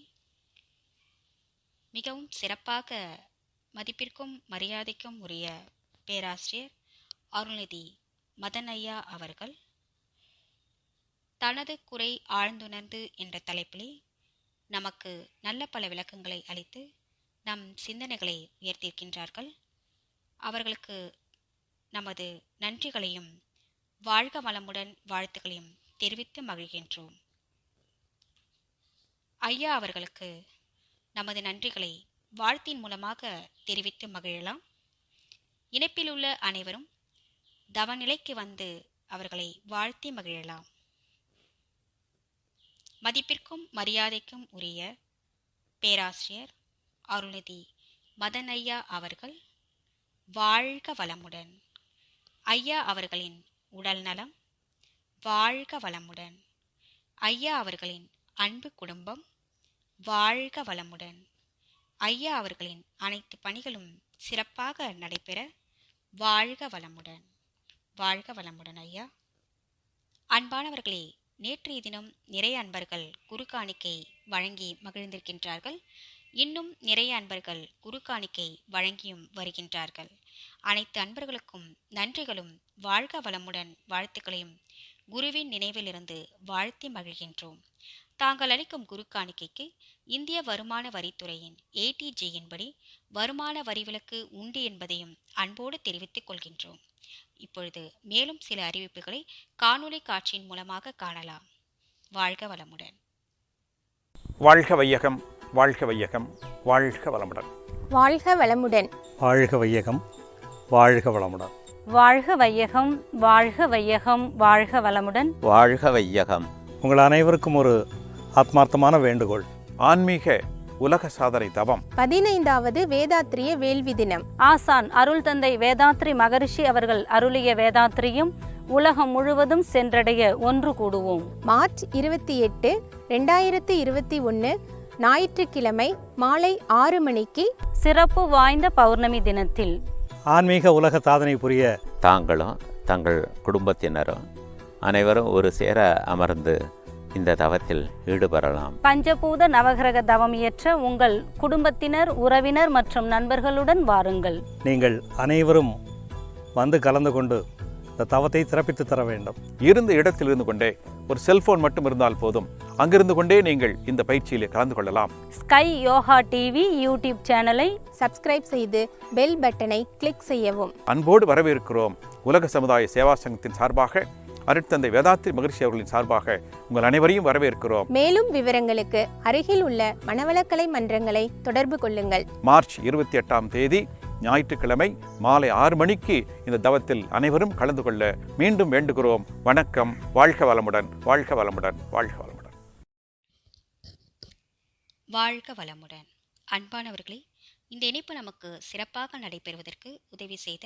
மிகவும் சிறப்பாக மதிப்பிற்கும் மரியாதைக்கும் உரிய பேராசிரியர் அருள்நிதி மதன் ஐயா அவர்கள் தனது குறை ஆழ்ந்துணர்ந்து என்ற தலைப்பிலே நமக்கு நல்ல பல விளக்கங்களை அளித்து நம் சிந்தனைகளை உயர்த்தியிருக்கின்றார்கள். அவர்களுக்கு நமது நன்றிகளையும் வாழ்க வளமுடன் வாழ்த்துக்களையும் தெரிவித்து மகிழ்கின்றோம். ஐயா அவர்களுக்கு நமது நன்றிகளை வாழ்த்தின் மூலமாக தெரிவித்து மகிழலாம். இணைப்பில் உள்ள அனைவரும் தவநிலைக்கு வந்து அவர்களை வாழ்த்தி மகிழலாம். மதிப்பிற்கும் மரியாதைக்கும் உரிய பேராசிரியர் அருள்நிதி மதன் ஐயா அவர்கள் வாழ்க வளமுடன். ஐயா அவர்களின் உடல் நலம் வாழ்க வளமுடன். ஐயா அவர்களின் அன்பு குடும்பம் வாழ்க வளமுடன். ஐயா அவர்களின் அனைத்து பணிகளும் சிறப்பாக நடைபெற வாழ்க வளமுடன். வாழ்க வளமுடன் ஐயா. அன்பானவர்களே, நேற்றைய தினம் நிறைய அன்பர்கள் குரு காணிக்கை வழங்கி மகிழ்ந்திருக்கின்றார்கள். இன்னும் நிறைய அன்பர்கள் குரு காணிக்கை வழங்கியும் வருகின்றார்கள். அனைத்து அன்பர்களுக்கும் நன்றிகளும் வாழ்க வளமுடன் வாழ்த்துக்களையும் குருவின் நினைவிலிருந்து வாழ்த்தி மகிழ்கின்றோம். தாங்கள் அளிக்கும் குரு காணிக்கைக்கு இந்திய வருமான வரித்துறையின் ATGயின் படி வருமான வரி விலக்கு உண்டு என்பதையும் அன்போடு தெரிவித்துக் கொள்கின்றோம். இப்பொழுது மேலும் சில அறிவிப்புகளை காணொளி காட்சியின் மூலமாக காணலாம். வாழ்க வளமுடன். வாழ்க வையகம், வாழ்க வையகம், வாழ்க வளமுடன். வாழ்க வளமுடன். வாழ்க வையகம், வாழ்க வளமுடன். வாழ்க வையகம், வாழ்க வையகம், வாழ்க வளமுடன். வாழ்க வையகம். உங்கள் அனைவருக்கும் ஒரு ஆத்மார்த்தமான வேண்டுகோள். ஆன்மீக உலக சாதனை தவம் 15வது வேதாத்திரிய வேள்வி தினம். ஆசான் அருள் தந்தை வேதாத்ரி மகரிஷி அவர்கள் அருளிய வேதாத்திரியும் உலகம் முழுவதும் சென்றடைய ஒன்று கூடுவோம். மார்ச் 28, 2021 ஞாயிற்றுக்கிழமை மாலை 6 மணிக்கு சிறப்பு வாய்ந்த பௌர்ணமி தினத்தில் ஆன்மீக உலக சாதனை புரிய தாங்களும் தங்கள் குடும்பத்தினரும் அனைவரும் ஒரு சேர அமர்ந்து இந்த தவத்தில் ஈடுபடலாம். பஞ்சபூத நவகிரக தவம் இயற்ற உங்கள் குடும்பத்தினர், உறவினர் மற்றும் நண்பர்களுடன் வாருங்கள். நீங்கள் அனைவரும் வந்து கலந்து கொண்டு இந்த தவத்தை சிறப்பித்து தர வேண்டும். இருந்த இடத்தில் இருந்து கொண்டே, ஒரு செல்போன் மட்டும் இருந்தால் போதும், அங்கிருந்து கொண்டே நீங்கள் இந்த பயிற்சியில் கலந்து கொள்ளலாம். ஸ்கை யோகா டிவி யூடியூப் சேனலை சப்ஸ்கிரைப் செய்து பெல் பட்டனை கிளிக் செய்யவும். அன்போடு வரவேற்கிறோம். உலக சமுதாய சேவா சங்கத்தின் சார்பாக அருட்தந்தை வேதாத்ரி மகரிஷி அவர்களின் சார்பாக உங்கள் அனைவரையும் வரவேற்கிறோம். மேலும் விவரங்களுக்கு அருகில் உள்ள மனவளக்கலை மன்றங்களை தொடர்பு கொள்ளுங்கள். மார்ச் 28ஆம் தேதி ஞாயிற்றுக்கிழமை மாலை 6 மணிக்கு இந்த தவத்தில் அனைவரும் கலந்து கொள்ள மீண்டும் வேண்டுகிறோம். வணக்கம். வாழ்க வளமுடன், வாழ்க வளமுடன், வாழ்க வளமுடன். வாழ்க வளமுடன். அன்பானவர்களே, இந்த இணைப்பு நமக்கு சிறப்பாக நடைபெறுவதற்கு உதவி செய்த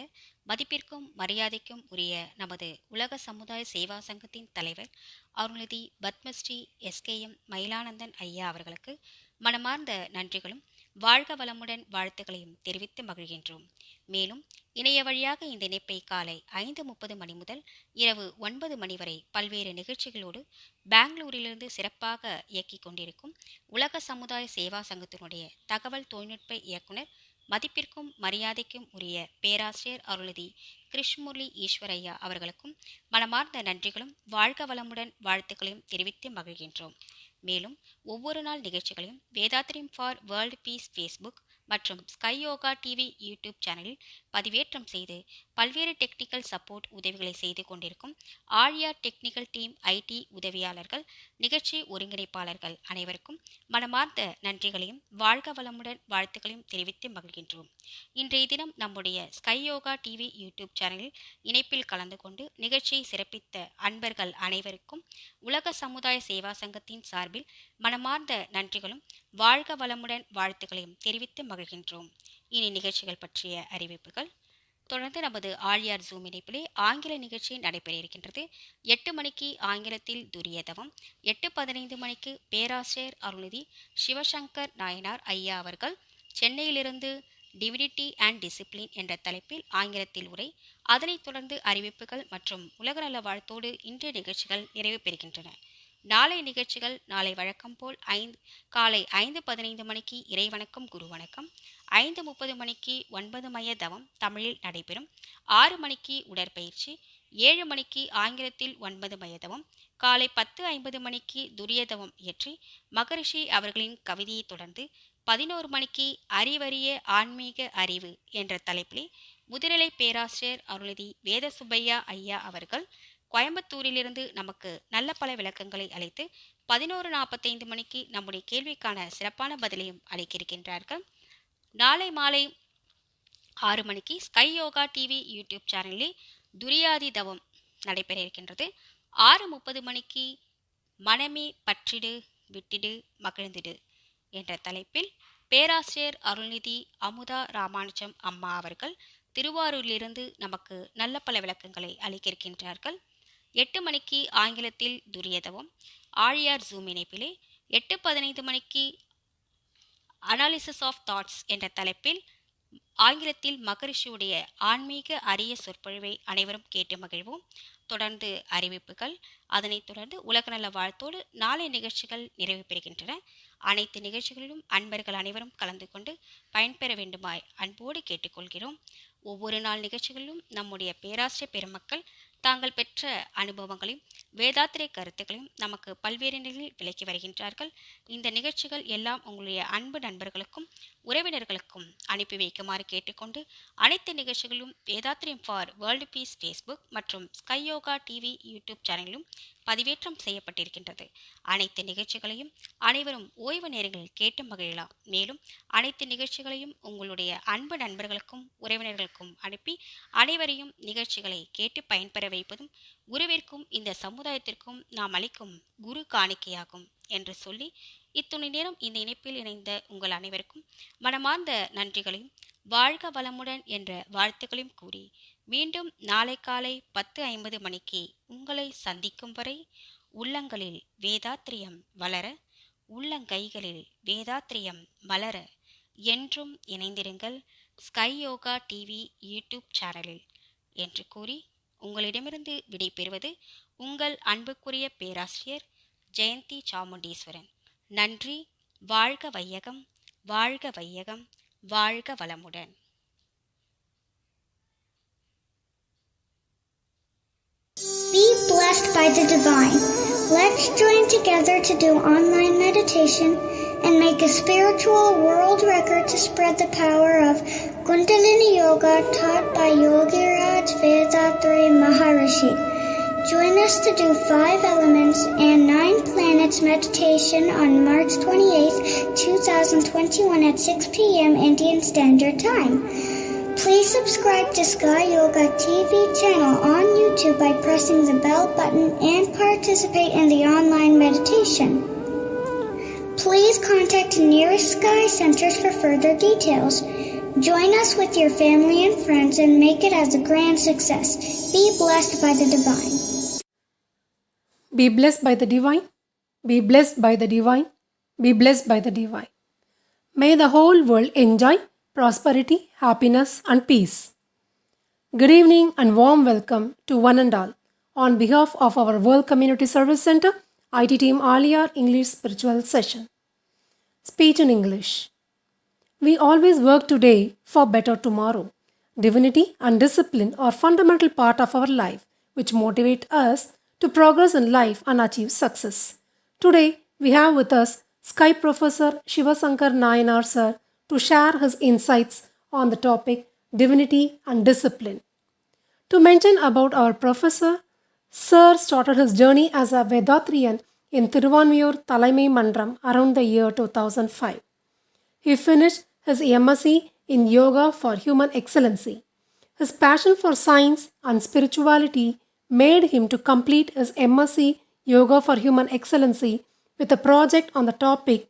மதிப்பிற்கும் மரியாதைக்கும் உரிய நமது உலக சமுதாய சேவா சங்கத்தின் தலைவர் அருள்நிதி பத்மஸ்ரீ SKM மயிலானந்தன் ஐயா அவர்களுக்கு மனமார்ந்த நன்றிகளும் வாழ்க வளமுடன் வாழ்த்துக்களையும் தெரிவித்து மகிழ்கின்றோம். மேலும் இணைய வழியாக இந்த இணைப்பை காலை 5:30 மணி முதல் இரவு 9 மணி வரை பல்வேறு நிகழ்ச்சிகளோடு பெங்களூரிலிருந்து சிறப்பாக இயக்கிக் கொண்டிருக்கும் உலக சமுதாய சேவா சங்கத்தினுடைய தகவல் தொழில்நுட்ப இயக்குனர் மதிப்பிற்கும் மரியாதைக்கும் உரிய பேராசிரியர் அருள்நிதி கிருஷ்ணமுரளி ஈஸ்வரையா அவர்களுக்கும் மனமார்ந்த நன்றிகளும் வாழ்க வளமுடன் வாழ்த்துக்களையும் தெரிவித்து மகிழ்கின்றோம். மேலும் ஒவ்வொரு நாள் நிகழ்ச்சிகளையும் Vethathiriyam for world piece Facebook மற்றும் ஸ்கை யோகா டிவி யூடியூப் சேனலில் பதிவேற்றம் செய்து பல்வேறு டெக்னிக்கல் சப்போர்ட் உதவிகளை செய்து கொண்டிருக்கும் ஆழியார் டெக்னிக்கல் டீம் IT உதவியாளர்கள், நிகழ்ச்சி ஒருங்கிணைப்பாளர்கள் அனைவருக்கும் மனமார்ந்த நன்றிகளையும் வாழ்க வளமுடன் வாழ்த்துக்களையும் தெரிவித்து மகிழ்கின்றோம். இன்றைய தினம் நம்முடைய ஸ்கை யோகா டிவி யூடியூப் சேனலில் இணைப்பில் கலந்து கொண்டு நிகழ்ச்சியை சிறப்பித்த அன்பர்கள் அனைவருக்கும் உலக சமுதாய சேவா சங்கத்தின் சார்பில் மனமார்ந்த நன்றிகளும் வாழ்க வளமுடன் வாழ்த்துக்களையும் தெரிவித்து மகிழ்கின்றோம். இனி நிகழ்ச்சிகள் பற்றிய அறிவிப்புகள். தொடர்ந்து நமது ஆழியார் ஜூம் இணைப்பிலே ஆங்கில நிகழ்ச்சி நடைபெற இருக்கின்றது. 8 மணிக்கு ஆங்கிலத்தில் துரியதவம், 8:15 மணிக்கு பேராசிரியர் அருள்நிதி சிவசங்கர் நாயனார் ஐயா அவர்கள் சென்னையிலிருந்து டிவினிட்டி அண்ட் டிசிப்ளின் என்ற தலைப்பில் ஆங்கிலத்தில் உரை, அதனைத் தொடர்ந்து அறிவிப்புகள் மற்றும் உலகநல வாழ்த்தோடு இன்றைய நிகழ்ச்சிகள் நிறைவு பெறுகின்றன. நாளைய நிகழ்ச்சிகள் நாளை வழக்கம் போல் காலை 5:15 மணிக்கு இறைவணக்கம் குரு வணக்கம், 5:30 மணிக்கு 9 மைய தவம் தமிழில் நடைபெறும், 6 மணிக்கு உடற்பயிற்சி, 7 மணிக்கு ஆங்கிலத்தில் 9 மைய தவம், காலை 10:50 மணிக்கு துரியதவம் இயற்றி மகரிஷி அவர்களின் கவிதையை தொடர்ந்து 11 மணிக்கு அறிவறிய ஆன்மீக அறிவு என்ற தலைப்பிலே முதுநிலை பேராசிரியர் அருள்நிதி வேத சுப்பையா ஐயா அவர்கள் கோயம்புத்தூரிலிருந்து நமக்கு நல்ல பல விளக்கங்களை அளித்து 11:45 மணிக்கு நம்முடைய கேள்விக்கான சிறப்பான பதிலையும் அளிக்கிருக்கின்றார்கள். நாளை மாலை 6 மணிக்கு ஸ்கை யோகா டிவி யூடியூப் சேனலில் துரியாதி தவம் நடைபெற இருக்கின்றது. 6:30 மணிக்கு மனமே பற்றிடு விட்டிடு மகிழ்ந்திடு என்ற தலைப்பில் பேராசிரியர் அருள்நிதி அமுதா ராமானுஜம் அம்மா அவர்கள் திருவாரூரிலிருந்து நமக்கு நல்ல பல விளக்கங்களை அளிக்கிருக்கின்றார்கள். 8 மணிக்கு ஆங்கிலத்தில் துரியதவம் ஆழியார் ஜூம் இணைப்பிலே 8:15 மணிக்கு அனாலிசிஸ் ஆஃப் தாட்ஸ் என்ற தலைப்பில் ஆங்கிலத்தில் மகரிஷியுடைய ஆன்மீக அரிய சொற்பொழிவை அனைவரும் கேட்டு மகிழ்வோம். தொடர்ந்து அறிவிப்புகள், அதனைத் தொடர்ந்து உலகநல வாழ்த்தோடு நாளை நிகழ்ச்சிகள் நிறைவு பெறுகின்றன. அனைத்து நிகழ்ச்சிகளிலும் அன்பர்கள் அனைவரும் கலந்து கொண்டு பயன்பெற வேண்டுமாய் அன்போடு கேட்டுக்கொள்கிறோம். ஒவ்வொரு நாள் நிகழ்ச்சிகளிலும் நம்முடைய பேராசிரியர் பெருமக்கள் தாங்கள் பெற்ற அனுபவங்களையும் வேதாத்திரை கருத்துக்களையும் நமக்கு பல்வேறு நிலையில் விளக்கி வருகின்றார்கள். இந்த நிகழ்ச்சிகள் எல்லாம் உங்களுடைய அன்பு நண்பர்களுக்கும் உறவினர்களுக்கும் அனுப்பி வைக்குமாறு கேட்டுக்கொண்டு அனைத்து நிகழ்ச்சிகளும் வேதாத்திரியம் ஃபார் வேர்ல்டு பீஸ் ஃபேஸ்புக் மற்றும் ஸ்கை யோகா டிவி யூடியூப் சேனலிலும் பதிவேற்றம் செய்யப்பட்டிருக்கின்றது. அனைத்து நிகழ்ச்சிகளையும் அனைவரும் ஓய்வு நேரங்களில் கேட்டு மகிழலாம். மேலும் அனைத்து நிகழ்ச்சிகளையும் உங்களுடைய அன்பு நண்பர்களுக்கும் உறவினர்களுக்கும் அனுப்பி அனைவரையும் நிகழ்ச்சிகளை கேட்டு பயன்பெற வைப்பதும் குருவிற்கும் இந்த சமுதாயத்திற்கும் நாம் அளிக்கும் குரு காணிக்கையாகும் என்று சொல்லி இத்துணை நேரம் இந்த இணைப்பில் இணைந்த உங்கள் அனைவருக்கும் மனமார்ந்த நன்றிகளையும் வாழ்க வளமுடன் என்ற வாழ்த்துக்களையும் கூறி மீண்டும் நாளை காலை 10:50 மணிக்கு உங்களை சந்திக்கும் வரை உள்ளங்களில் வேதாத்திரியம் வளர, உள்ளங்கைகளில் வேதாத்திரியம் மலர என்றும் இணைந்திருங்கள் ஸ்கை யோகா டிவி யூடியூப் சேனலில் என்று கூறி உங்களிடமிருந்து விடை பெறுவது உங்கள் அன்புக்குரிய பேராசிரியர் ஜெயந்தி சாமுண்டீஸ்வரன். நன்றி. வாழ்க வையகம், வாழ்க வையகம், வாழ்க வளமுடன். Be blessed by the divine. Let's join together to do online meditation and make a spiritual world record to spread the power of Kundalini Yoga taught by Yogiraj Vethathiri Maharishi. Join us to do 5 elements and 9 planets meditation on March 28, 2021 at 6 p.m. Indian Standard Time. Please subscribe to Sky Yoga TV channel on YouTube by pressing the bell button and participate in the online meditation. Please contact nearest Sky Centers for further details. Join us with your family and friends and make it as a grand success. Be blessed by the divine. Be blessed by the divine. Be blessed by the divine. Be blessed by the divine. May the whole world enjoy prosperity, happiness, and peace. Good evening and warm welcome to one and all. On behalf of our World Community Service Center, IT Team Aliyar English Spiritual Session. Speech in English. We always work today for better tomorrow. Divinity and discipline are fundamental part of our life, which motivate us to progress in life and achieve success. Today, we have with us Sky Professor Shivasankar Nayanar Sir to share his insights on the topic Divinity and Discipline. To mention about our professor, Sir started his journey as a Vedatriyan in Thiruvanmiyur Thalaimai Mandram around the year 2005. He finished his MSc in Yoga for Human Excellency. His passion for science and spirituality made him to complete his MSc Yoga for Human Excellency with a project on the topic,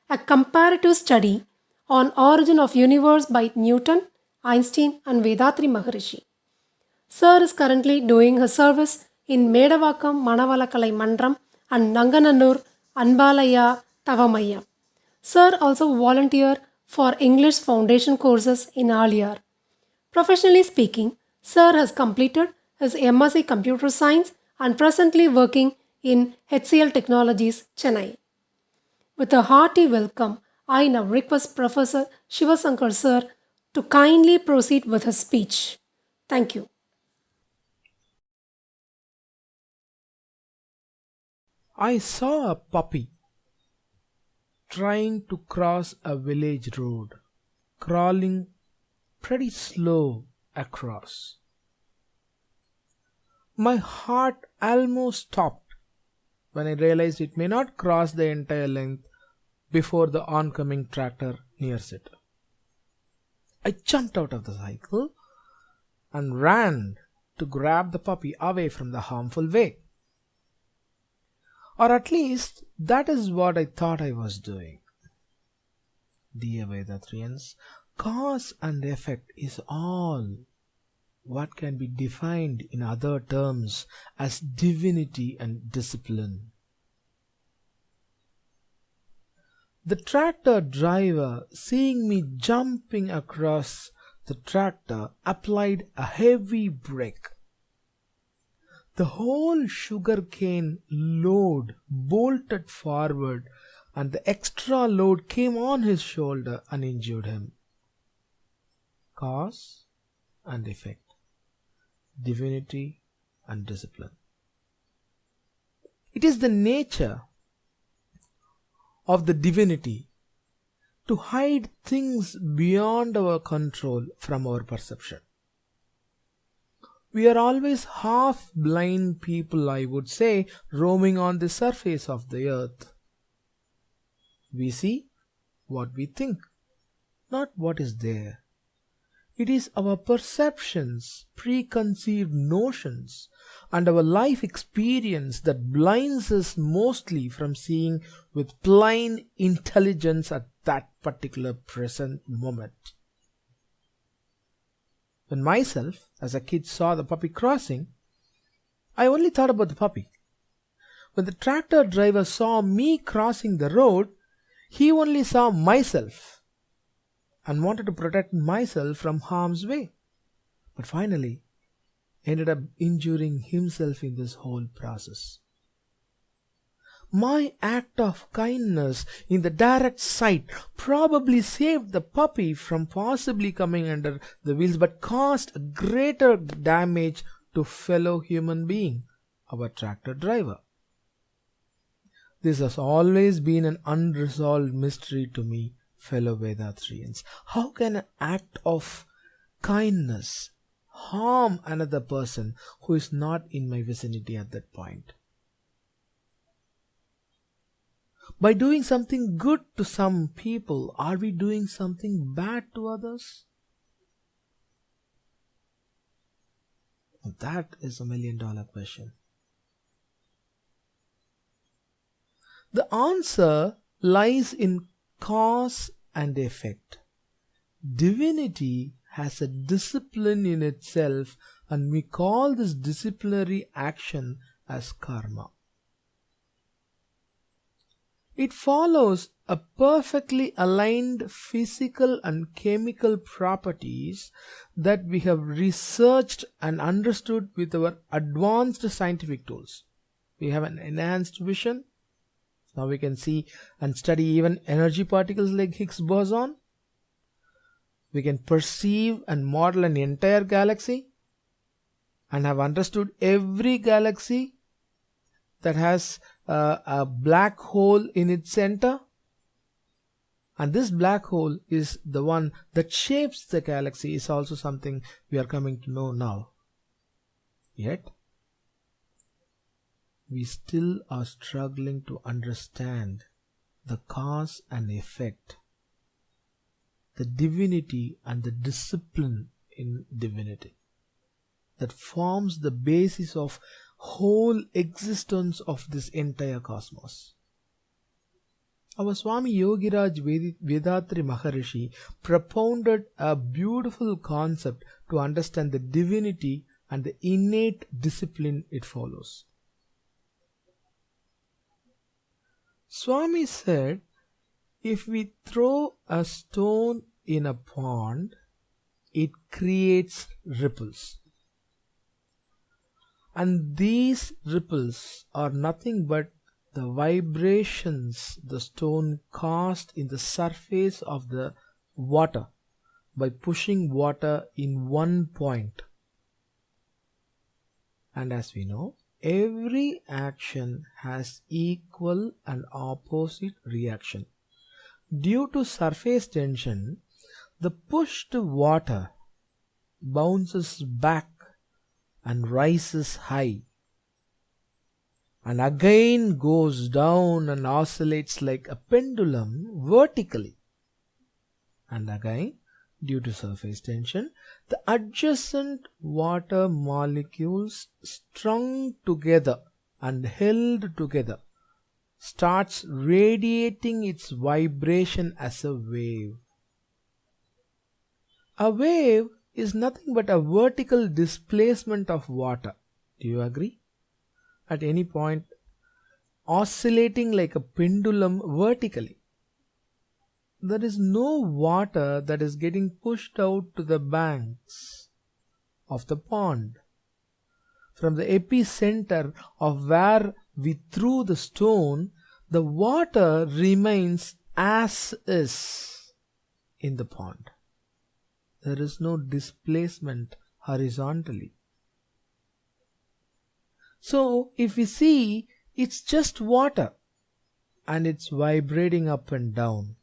a comparative study on origin of universe by Newton, Einstein and Vedatri Maharishi. Sir is currently doing his service in Medavakkam Manavalakalai Mandram and Nanganannur Anbalaya Tavamayam. Sir also volunteer for English foundation courses in Aliyar. Professionally speaking, Sir has completed his MSc Computer Science and presently working in HCL Technologies, Chennai. With a hearty welcome, I now request Professor Shivasankar Sir to kindly proceed with his speech. Thank you. I saw a puppy trying to cross a village road, crawling pretty slow across. My heart almost stopped when I realized it may not cross the entire length before the oncoming tractor nears it. I jumped out of the cycle and ran to grab the puppy away from the harmful way. Or at least that is what I thought I was doing. Dear Vedatrians, cause and effect is all what can be defined in other terms as divinity and discipline. The tractor driver, seeing me jumping across the tractor, applied a heavy brake. The whole sugarcane load bolted forward and the extra load came on his shoulder and injured him. Cause and effect. Divinity and discipline. It is the nature of the divinity to hide things beyond our control from our perception. We are always half-blind people, I would say, roaming on the surface of the earth. We see what we think, not what is there. It is our perceptions, preconceived notions, and our life experience that blinds us mostly from seeing with plain intelligence at that particular present moment. When myself, as a kid, saw the puppy crossing, I only thought about the puppy. When the tractor driver saw me crossing the road, he only saw myself and wanted to protect myself from harm's way, but finally ended up injuring himself in this whole process. My act of kindness in the direct sight probably saved the puppy from possibly coming under the wheels, but caused greater damage to fellow human being, our tractor driver. This has always been an unresolved mystery to me, fellow Vedatrians. How can an act of kindness harm another person who is not in my vicinity at that point. By doing something good to some people, are we doing something bad to others? That is a $1 million question. The answer lies in cause and effect. Divinity has a discipline in itself, and we call this disciplinary action as karma. It follows a perfectly aligned physical and chemical properties that we have researched and understood with our advanced scientific tools. We have an enhanced vision. Now we can see and study even energy particles like Higgs boson. We can perceive and model an entire galaxy and have understood every galaxy that has a black hole in its center. And this black hole is the one that shapes the galaxy, is also something we are coming to know now. Yet, we still are struggling to understand the cause and effect, the divinity and the discipline in divinity that forms the basis of whole existence of this entire cosmos. Our Swami Yogiraj Vedatri Maharishi propounded a beautiful concept to understand the divinity and the innate discipline it follows. Swami said, if we throw a stone in a pond, it creates ripples. And these ripples are nothing but the vibrations the stone caused in the surface of the water by pushing water in one point. And as we know, every action has equal and opposite reaction. Due to surface tension, the pushed water bounces back and rises high, and again goes down and oscillates like a pendulum vertically. And again, due to surface tension, the adjacent water molecules strung together and held together starts radiating its vibration as a wave. A wave is nothing but a vertical displacement of water. Do you agree? At any point, oscillating like a pendulum vertically. There is no water that is getting pushed out to the banks of the pond. From the epicenter of where we threw the stone, the water remains as is in the pond. There is no displacement horizontally. So, if we see, it's just water and it's vibrating up and down.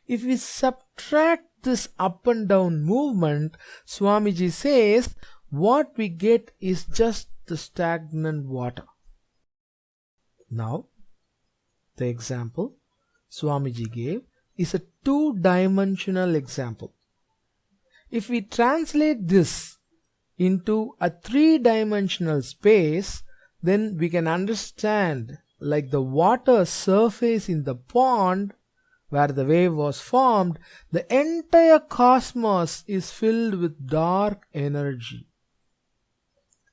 If we subtract this up and down movement, Swamiji says, what we get is just the stagnant water. Now, the example Swamiji gave is a two-dimensional example. If we translate this into a three-dimensional space, then we can understand, like the water surface in the pond where the wave was formed, the entire cosmos is filled with dark energy,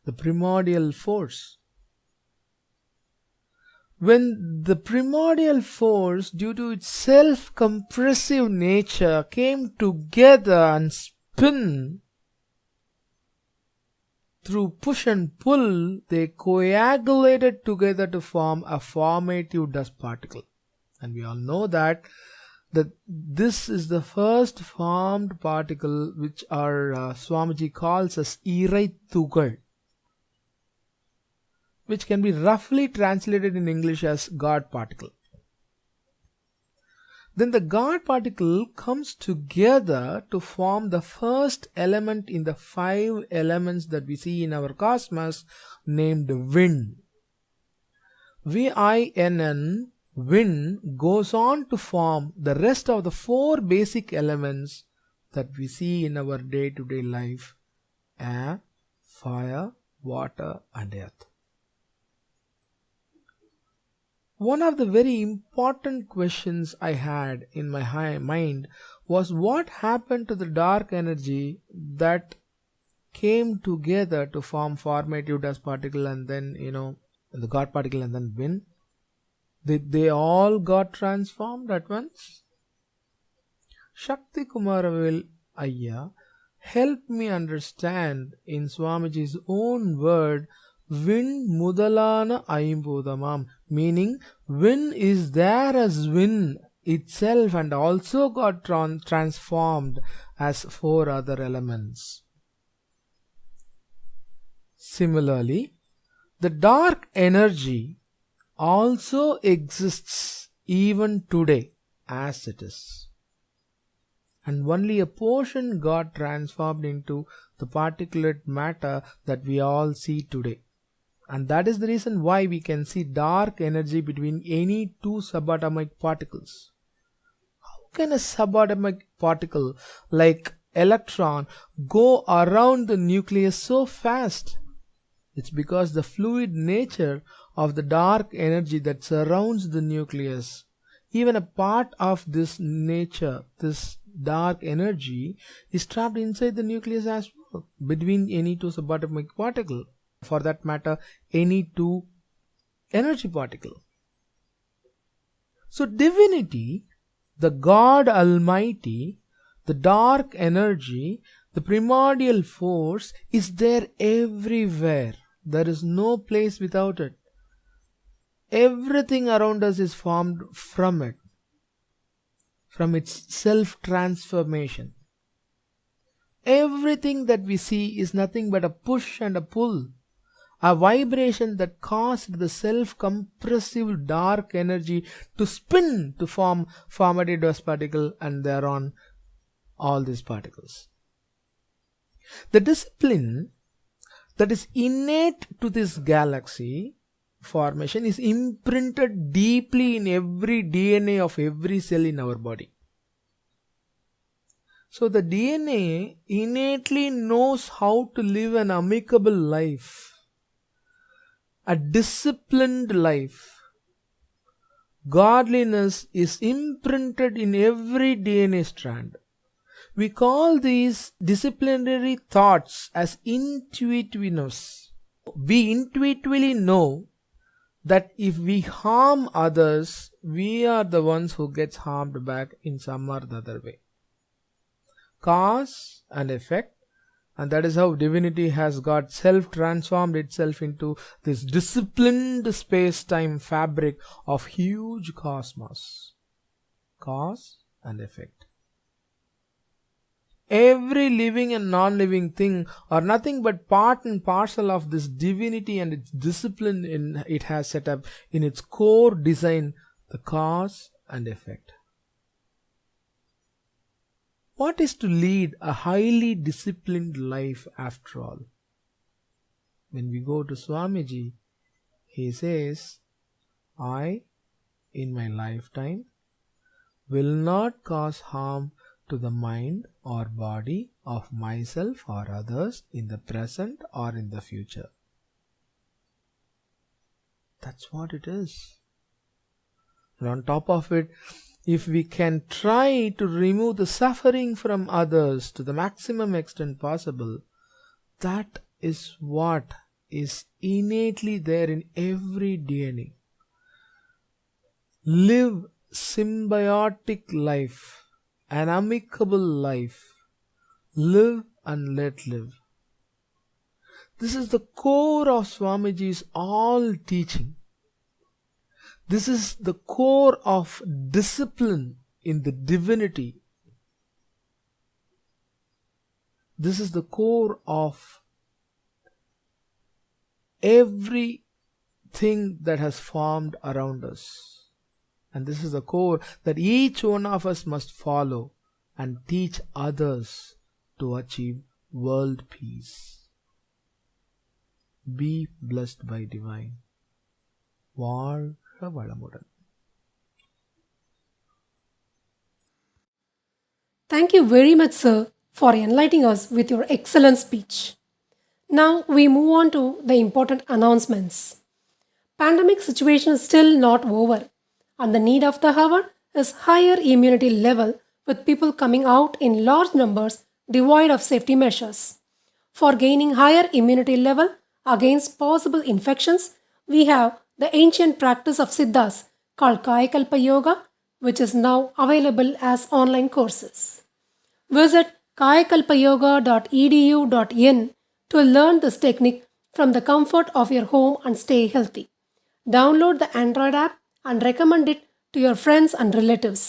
the primordial force. When the primordial force, due to its self-compressive nature, came together and spin through push and pull, they coagulated together to form a formative dust particle. And we all know that this is the first formed particle which our Swamiji calls as Irai Thugal, which can be roughly translated in English as God particle. then the God particle comes together to form the first element in the 5 elements that we see in our cosmos, named wind. VINN, wind, goes on to form the rest of the 4 basic elements that we see in our day-to-day life: air, fire, water, and earth. One of the very important questions I had in my mind was, what happened to the dark energy that came together to form formative dust particle and then, the God particle and then wind? Did they all got transformed at once? Shakti Kumaravil Ayya helped me understand in Swamiji's own word, wind mudalana aimbudamam, meaning wind is there as wind itself and also got transformed as 4 other elements. Similarly, the dark energy also exists even today as it is, and only a portion got transformed into the particulate matter that we all see today. And that is the reason why we can see dark energy between any 2 subatomic particles. How can a subatomic particle like electron go around the nucleus so fast? It's because the fluid nature of the dark energy that surrounds the nucleus, even a part of this nature, this dark energy, is trapped inside the nucleus as well, between any 2 subatomic particle. For that matter, any 2 energy particle. So divinity, the God Almighty, the dark energy, the primordial force is there everywhere. There is no place without it. Everything around us is formed from it, from its self-transformation. Everything that we see is nothing but a push and a pull, a vibration that caused the self-compressive dark energy to spin to form formative dust particle and thereon all these particles. The discipline that is innate to this galaxy formation is imprinted deeply in every DNA of every cell in our body. So the DNA innately knows how to live an amicable life, a disciplined life. Godliness is imprinted in every DNA strand. We call these disciplinary thoughts as intuitiveness. We intuitively know that if we harm others, we are the ones who gets harmed back in some or the other way. Cause and effect, and that is how divinity has got self-transformed itself into this disciplined space-time fabric of huge cosmos. Cause and effect. Every living and non-living thing are nothing but part and parcel of this divinity and its discipline it has set up in its core design, the cause and effect. What is to lead a highly disciplined life after all? When we go to Swamiji, he says, I, in my lifetime, will not cause harm to the mind or body of myself or others in the present or in the future. That's what it is. And on top of it, if we can try to remove the suffering from others to the maximum extent possible, that is what is innately there in every DNA. Live symbiotic life, an amicable life. Live and let live. This is the core of Swamiji's all teaching. This is the core of discipline in the divinity. This is the core of everything that has formed around us. and this is the core that each one of us must follow and teach others to achieve world peace. Be blessed by divine. வாழ்க வளமுடன். Thank you very much, sir, for enlightening us with your excellent speech. Now we move on to the important announcements. Pandemic situation is still not over, and the need of the hour is higher immunity level with people coming out in large numbers devoid of safety measures. For gaining higher immunity level against possible infections, we have the ancient practice of Siddhas called Kayakalpa Yoga, which is now available as online courses. Visit kayakalpayoga.edu.in to learn this technique from the comfort of your home and stay healthy. Download the Android app and recommend it to your friends and relatives.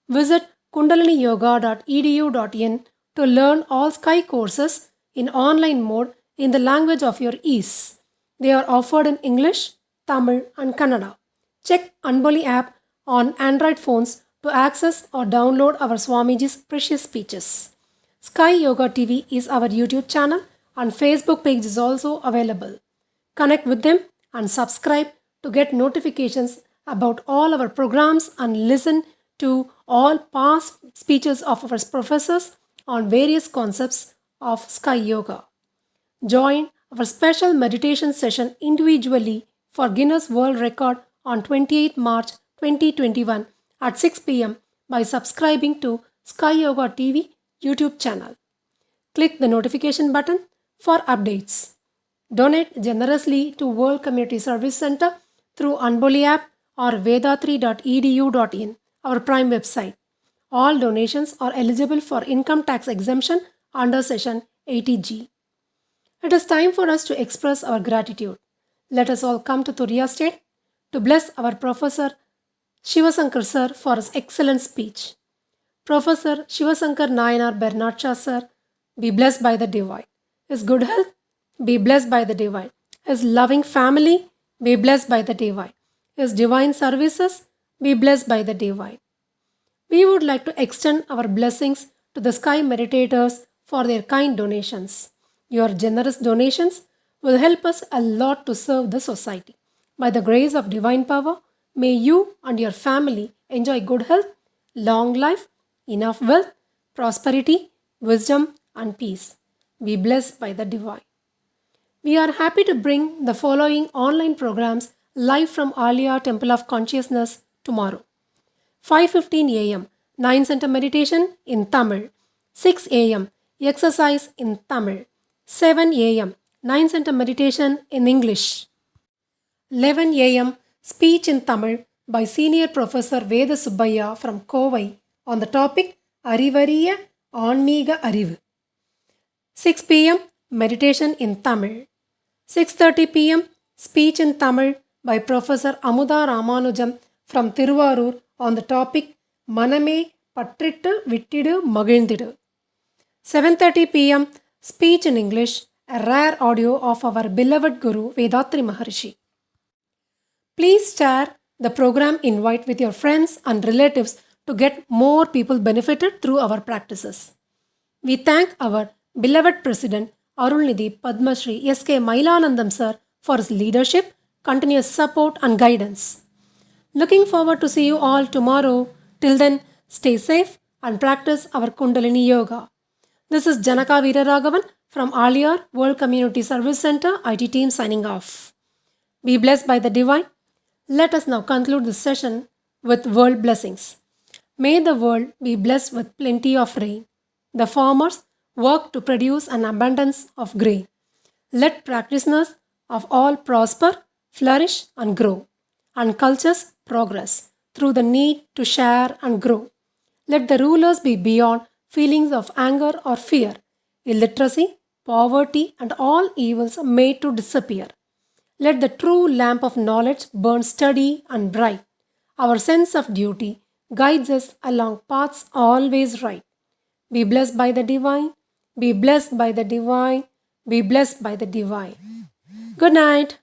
Visit kundaliniyoga.edu.in to learn all Sky courses in online mode in the language of your ease. They are offered in English, Tamil and Kannada. Check Anboli app on Android phones to access or download our Swamiji's precious speeches. Sky Yoga TV is our YouTube channel and Facebook page is also available. Connect with them and subscribe to get notifications about all our programs and listen to all past speeches of our professors on various concepts of Sky Yoga. Join our special meditation session individually for Guinness World Record on 28 March 2021 at 6 p.m. by subscribing to Sky Yoga TV YouTube channel. Click the notification button for updates. Donate generously to World Community Service Center through Anboli app or vedatri.edu.in, our prime website. All donations are eligible for income tax exemption under Section 80G. It is time for us to express our gratitude. Let us all come to Turiya State to bless our Professor Shivasankar Sir for his excellent speech. Professor Shivasankar Nayanar Bernard Shah Sir, be blessed by the divine. His good health, be blessed by the divine. His loving family, be blessed by the divine. His divine services, be blessed by the divine. We would like to extend our blessings to the Sky meditators for their kind donations. Your generous donations will help us a lot to serve the society. By the grace of divine power, may you and your family enjoy good health, long life, enough wealth, prosperity, wisdom, and peace. Be blessed by the divine. We are happy to bring the following online programs live from Alia Temple of Consciousness tomorrow. 5:15 a.m. 9 Center Meditation in Tamil. 6 a.m. Exercise in Tamil. 7 a.m. 9 Center Meditation in English. 11 a.m. Speech in Tamil by Senior Professor Veda Subbaya from Kovai on the topic Arivariya Aanmiga Arivu. 6 p.m. Meditation in Tamil. 6:30 p.m. Speech in Tamil by Professor Amuda Ramanujam from Thiruvarur on the topic Maname Patrittu Vittidu Magilndidu. 7:30 p.m. Speech in English, a rare audio of our beloved Guru Vedatri Maharishi. Please share the program invite with your friends and relatives to get more people benefited through our practices. We thank our beloved President Arulnidhi Padma Shri S.K. Mailanandam Sir for his leadership, continuous support and guidance. Looking forward to see you all tomorrow. Till then, stay safe and practice our Kundalini Yoga. This is Janaka Veeraraghavan from Aliyar World Community Service Center IT team signing off. Be blessed by the divine. Let us now conclude this session with world blessings. May the world be blessed with plenty of rain. The farmers work to produce an abundance of grain. Let practitioners of all prosper, flourish and grow, and cultures progress through the need to share and grow. Let the rulers be beyond feelings of anger or fear, illiteracy, poverty and all evils made to disappear. Let the true lamp of knowledge burn steady and bright. Our sense of duty guides us along paths always right. Be blessed by the divine. Be blessed by the divine. Be blessed by the divine. Good night.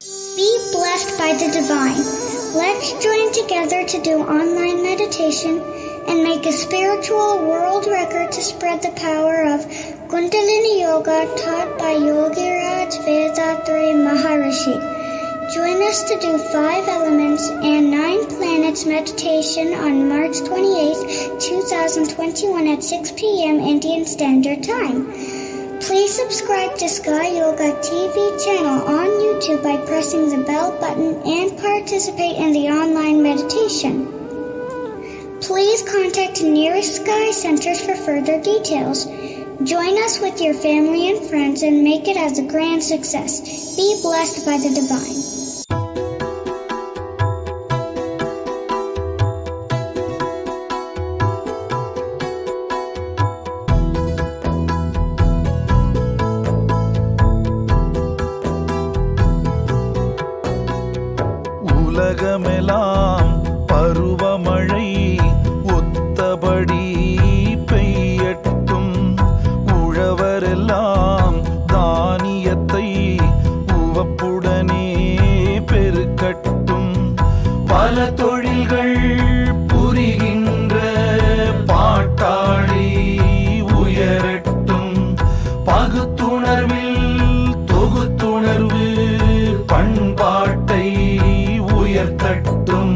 Be blessed by the divine. Let's join together to do online meditation and make a spiritual world record to spread the power of Kundalini Yoga taught by Yogiraj Vethathiri Maharishi. Join us to do 5 elements and 9 planets meditation on March 28, 2021 at 6 p.m. Indian Standard Time. Please subscribe to Sky Yoga TV channel on YouTube by pressing the bell button and participate in the online meditation. Please contact nearest Sky centers for further details. Join us with your family and friends and make it as a grand success. Be blessed by the divine. உலகமெல்லாம் பருவமழை ஒத்தபடி பெய்யட்டும். உழவரெல்லாம் தானியத்தை உவப்புடனே பெருக்கட்டும். பல தொழில்கள் புரிகின்ற பாட்டாளி உயரட்டும். பகுத்துணர்வில் தொகுத்துணர்வு பண்பாட்டை உயர்த்தட்டும்.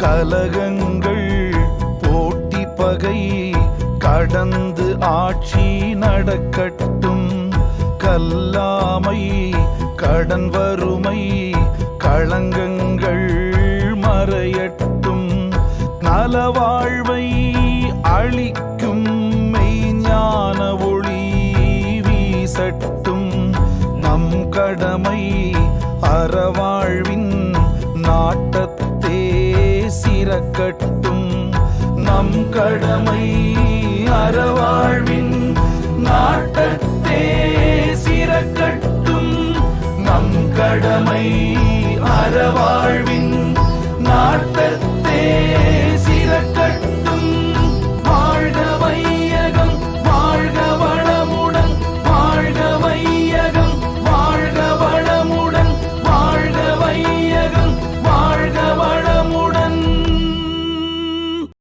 கலகங்கள் போட்டி பகை கடந்து ஆட்சி நடக்கட்டும். கல்லாமை கடன் வறுமை களங்கங்கள் மறையட்டும். நலவாழ்வை அளிக்கும் மெய்ஞான ஒளி வீசட்டும். நம் கடமை அறவாழ்வின் நாட்டத்தே சிறக்கட்டும். நம் கடமை அறவாழ்வின் நாட்டத்தே சிறக்கட்டும். நம் கடமை அறவாழ்வின்